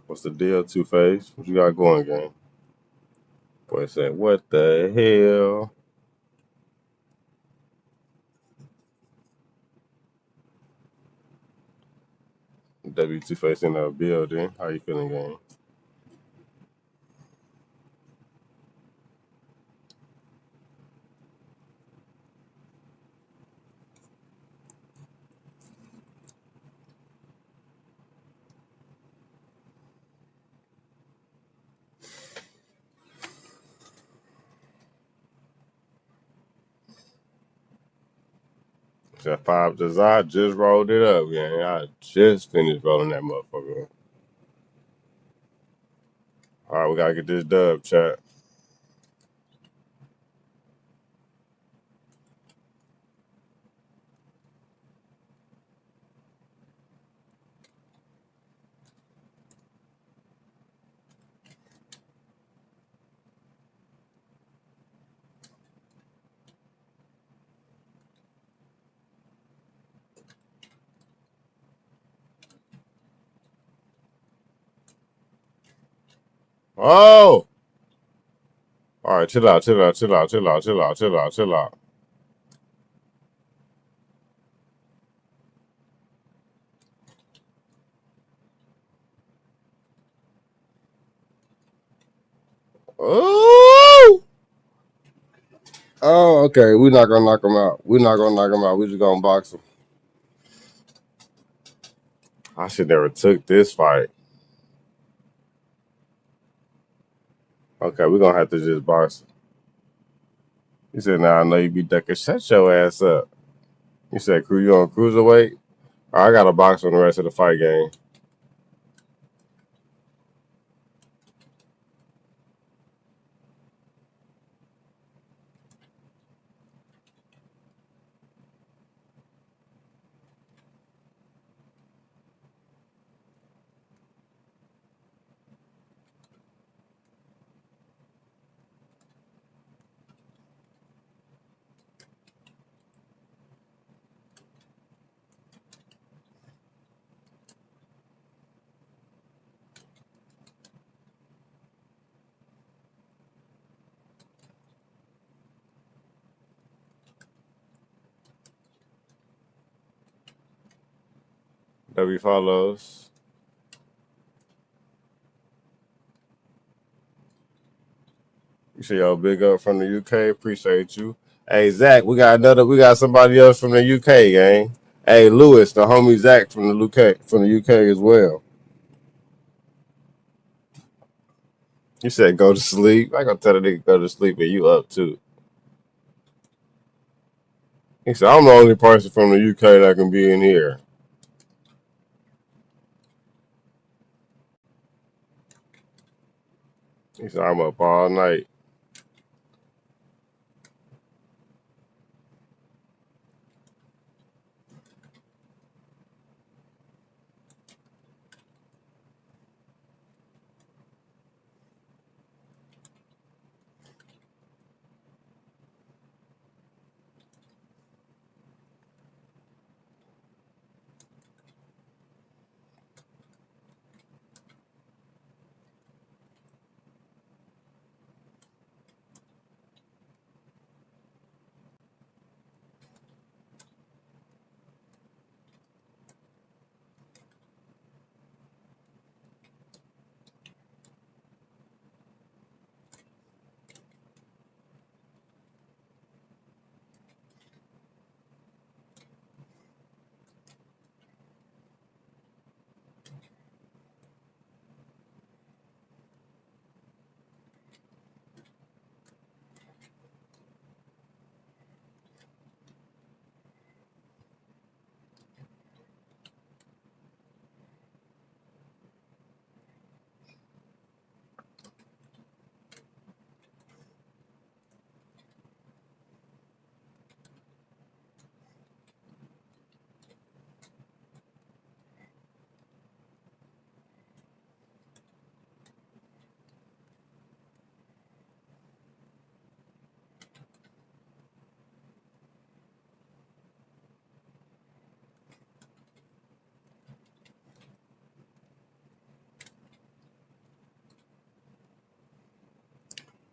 What's the deal, Two-Face? What you got going, gang? Boy said, what the hell? W Two-Face in the building. How you feeling, gang? That 5 I just rolled it up, gang. I just finished rolling that motherfucker up. All right, we gotta get this dub, chat. Oh! All right, chill out, chill out, chill out, chill out, chill out, chill out, chill out. Oh! Oh, okay. We're not gonna knock him out. We're not gonna knock him out. We just gonna box him. I should never took this fight. Okay, we're gonna have to just box him. He said, "Nah, I know you be ducking. Shut your ass up." He said, "Crew, you on cruiserweight?" All right, I got a box on the rest of the fight game. W follows. see your big up from the UK. Appreciate you. Hey Zach, we got somebody else from the UK, gang. Hey Lewis, the homie Zach from the UK as well. You said go to sleep. I gonna tell the nigga go to sleep and you up too. He said I'm the only person from the UK that can be in here. He said I'm up all night.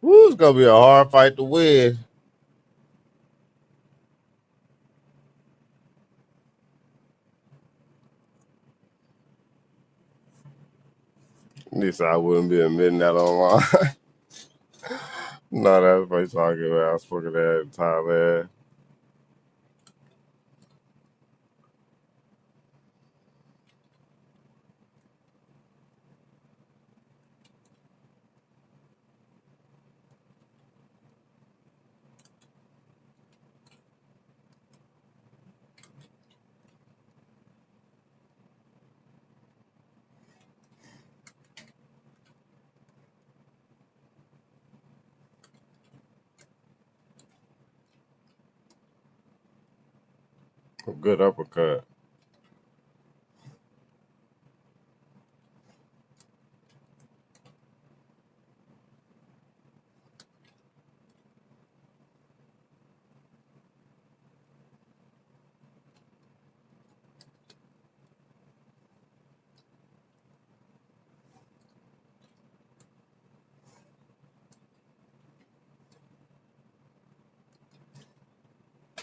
Woo, it's gonna be a hard fight to win. At least I wouldn't be admitting that online. No, that's what he's talking about. I was fucking that in Thailand. A good uppercut.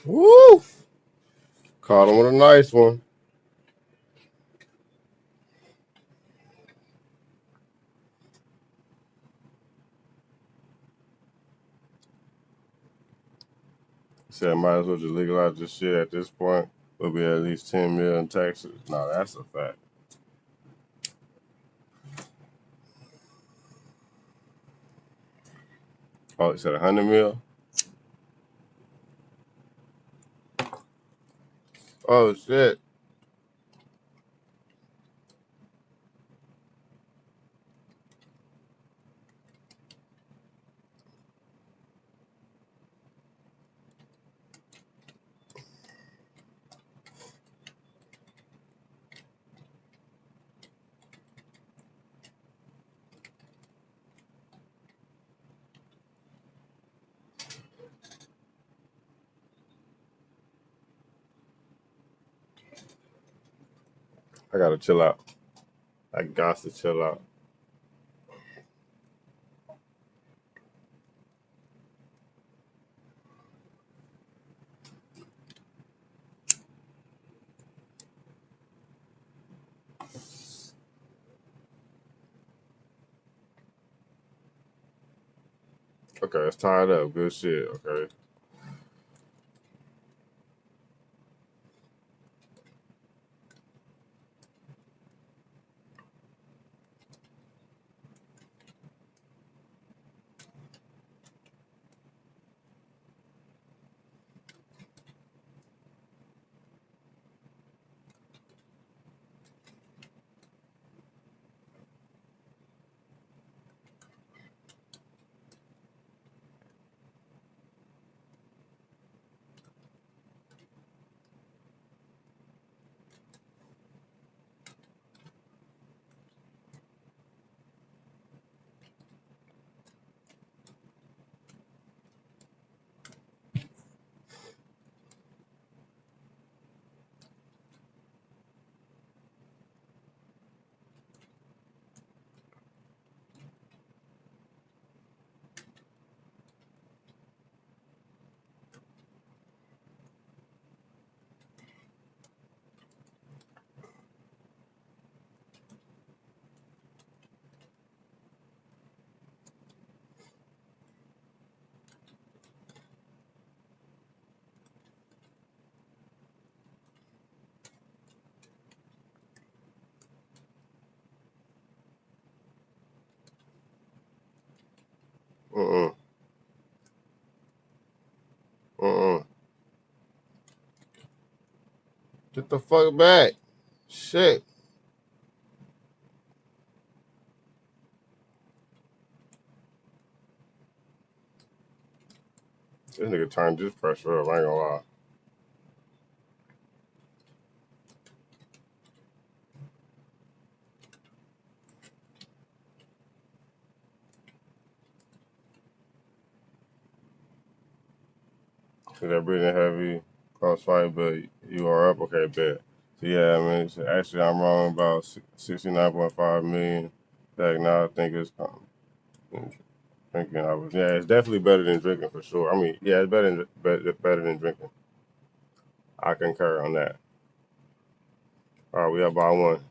Woo! Caught him with a nice one. Said might as well just legalize this shit at this point. We'll be at least 10 million taxes. No, that's a fact. Oh, it said 100 mil? Oh, shit. I gotta chill out. I got to chill out. Okay, it's tied up. Good shit. Okay. Mm-mm. Mm-mm. Get the fuck back. Shit. This nigga turned this pressure up. I ain't gonna lie. So that breathing heavy, close fight, but you are up. Okay, bet. So yeah, I mean, so actually, I'm wrong about 69.5 million. Back now, I think it's drinking. Yeah, it's definitely better than drinking for sure. I mean, yeah, it's better than drinking. I concur on that. All right, we up by one.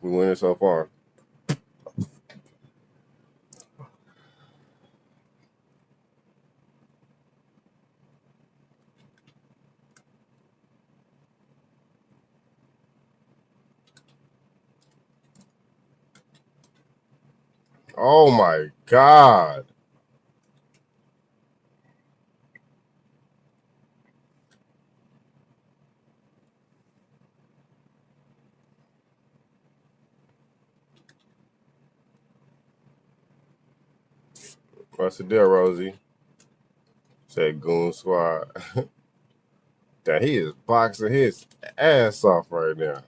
We winning so far. Oh my God. What's the deal, Rosie? Said Goon Squad. That he is boxing his ass off right now.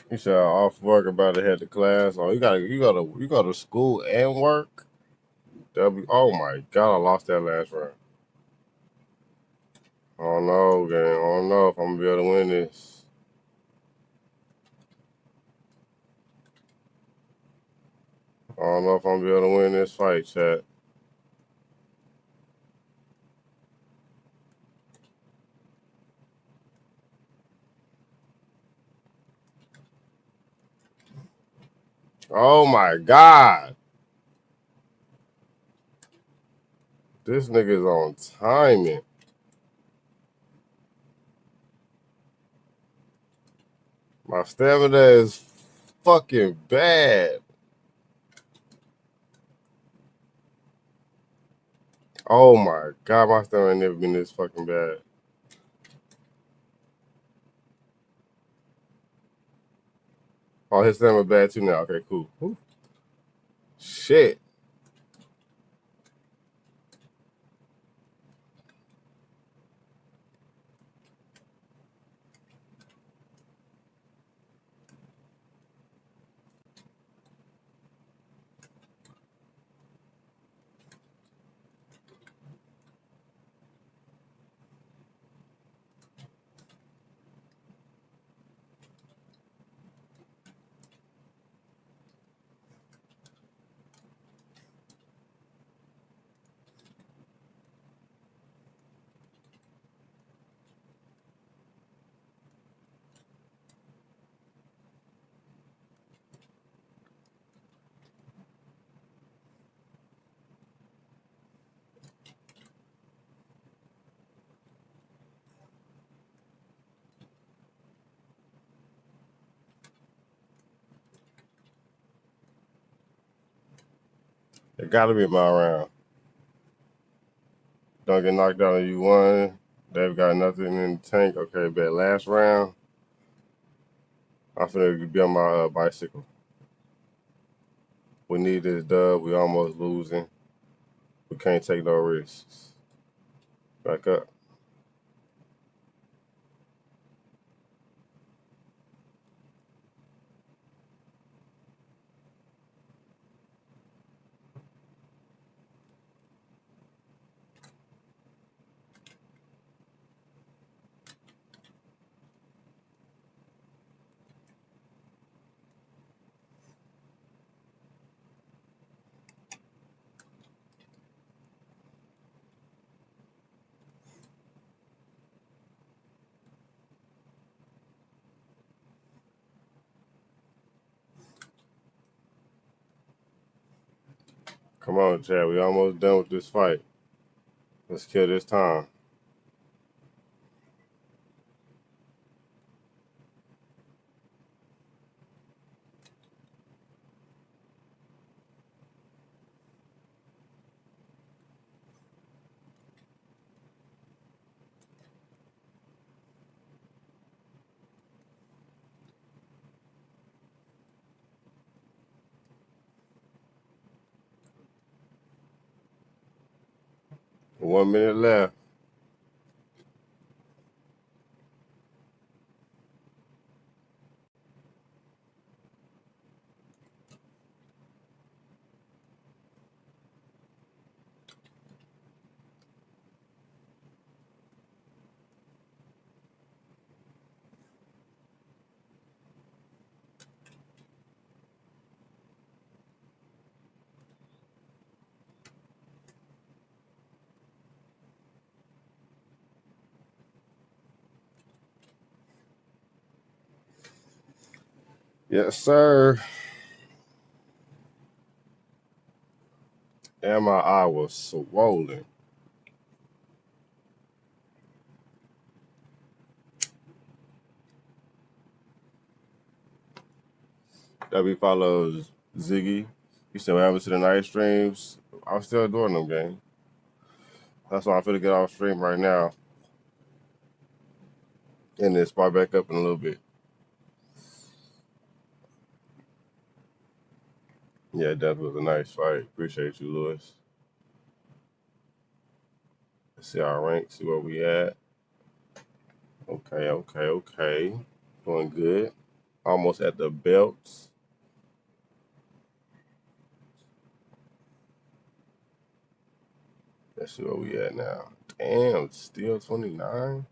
He said off work about to head to class. Oh, you go to school and work. Oh my god, I lost that last round. I don't know, gang. I don't know if I'm gonna be able to win this. I don't know if I'm gonna be able to win this fight, chat. Oh my god. This nigga's on timing. My stamina is fucking bad. Oh my god, my stamina ain't never been this fucking bad. Oh, his stamina bad too now. Okay, cool. Ooh. Shit. It gotta be my round. Don't get knocked out and you won. They've got nothing in the tank. Okay, bet last round. I'm finna be on my bicycle. We need this dub. We almost losing. We can't take no risks. Back up. Come on, Chad. We almost done with this fight. Let's kill this time. 1 minute left. Yes, sir. And my eye was swollen. W follows Ziggy. He said, what happened to the night streams? I'm still doing them, gang. That's why I'm finna get off stream right now. And then spark back up in a little bit. Yeah, that was a nice fight. Appreciate you, Lewis. Let's see our rank, see where we at. Okay. Doing good. Almost at the belts. Let's see where we at now. Damn, still 29?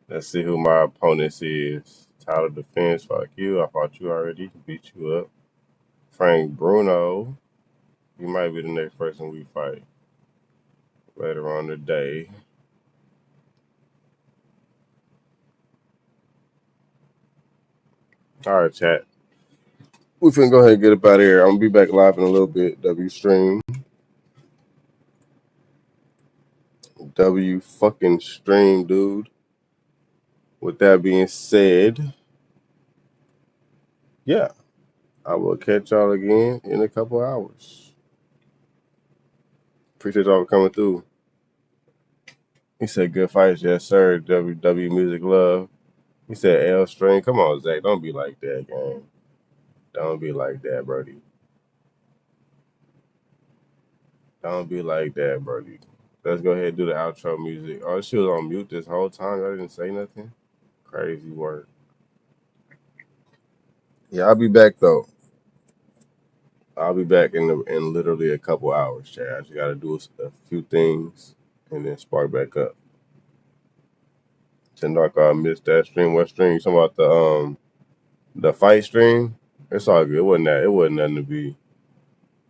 Let's see who my opponent is. Title defense, fuck you. I fought you already. Beat you up. Frank Bruno. He might be the next person we fight later on today. All right, chat. We finna go ahead and get up out of here. I'm gonna be back live in a little bit. W stream. W fucking stream, dude. With that being said, yeah, I will catch y'all again in a couple hours. Appreciate y'all coming through. He said, good fights, yes, sir. WW Music Love. He said, L String. Come on, Zach. Don't be like that, gang. Don't be like that, Brody. Don't be like that, Brody. Let's go ahead and do the outro music. Oh, she was on mute this whole time. I didn't say nothing. Crazy work. Yeah, I'll be back, though. I'll be back in literally a couple hours, Chad. I just got to do a few things and then spark back up. Tendok, I missed that stream. What stream? You talking about the fight stream? It's all good. It wasn't nothing to be.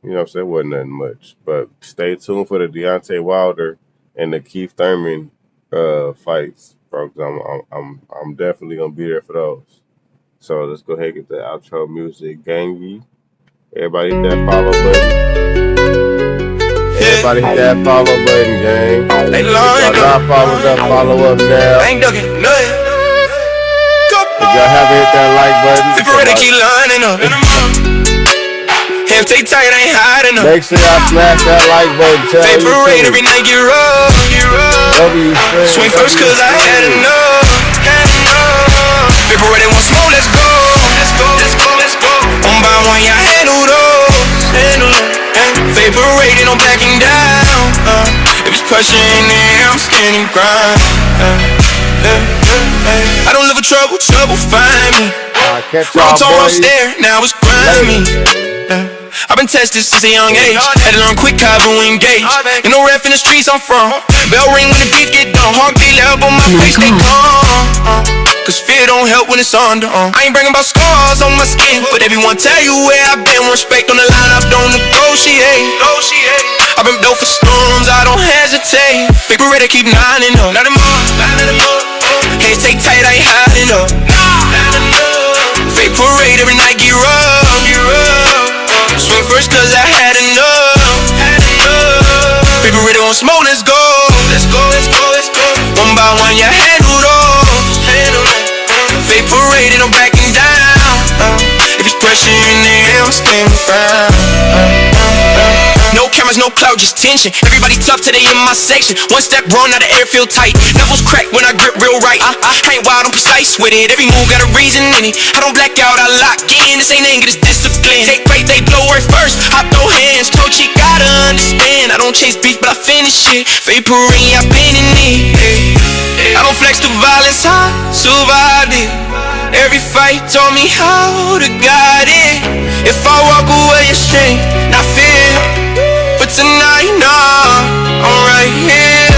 You know what I'm saying? It wasn't nothing much. But stay tuned for the Deontay Wilder and the Keith Thurman fights, bro. Because I'm definitely gonna be there for those. So let's go ahead and get the outro music, gangy. Everybody hit that follow button. Everybody hit that follow button, gang. If y'all not followed up, follow up now. If y'all haven't hit that like button, keep lining up. Hands stay tight, I ain't hiding up. Make sure y'all smash that like button. Vaporate every night, get rough. Swing first cause I had enough. Vaporate one smoke, let's go. One by one, y'all handle those. Vaporating, I'm backing down. If it's pressure in there, I'm standing ground. I don't live with trouble, find me. Wrong tone, wrong stare, now it's grimy. I've been tested since a young age. Had to learn quick how to engage. Ain't no ref in the streets I'm from. Bell ring when the beat get done. Heartbeat loud on my face, they gone. Cause fear don't help when it's under. I ain't bragging about scars on my skin, but everyone tell you where I've been. Respect on the line, I don't negotiate. I've been built for storms, I don't hesitate. Big Beretta keep lining up. Light them up. chains take tight, I ain't hiding up. Fake parade every night, get rough. Swing first cause I had enough. Favorite on smoke, let's go. One by one, you handled all. Fake parade and I'm backing down. If it's pressure in the air, I'm standing firm. No cameras, no cloud, just tension. Everybody tough today in my section. One step wrong, now the air feel tight. Knuckles crack when I grip real right. I ain't wild, I'm precise with it. Every move got a reason in it. I don't black out, I lock in. This ain't anger, this discipline. Take right, they blow right first. Hop throw hands, told you gotta understand. I don't chase beef, but I finish it. Fake parade, I've been in it. I don't flex the violence, I survived it. Every fight taught me how to guide it. If I walk away, it's strength, not fear. But tonight, nah, I'm right here.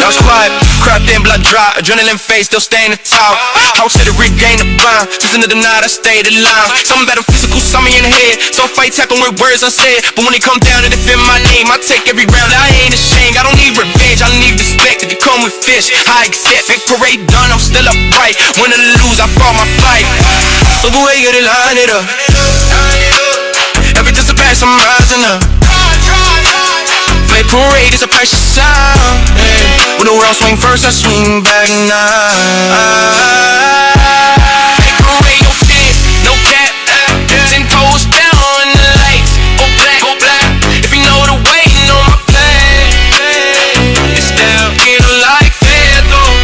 Now it's quiet, crowd in, blood dry. Adrenaline face, still staying the top. House to the regain the blind. Listen to the night, I stay the line. Something about a physical, something in the head. Some fights happen with words unsaid. But when it come down to defend my name, I take every round, I ain't ashamed. I don't need revenge, I need respect. If you come with fish, I accept. Fake parade done, I'm still upright. Win or lose, I fall my fight. So the way you gotta line it up. Every just a pass, I'm rising up. Fake parade is a precious sound. When the world swing first, I swing back now.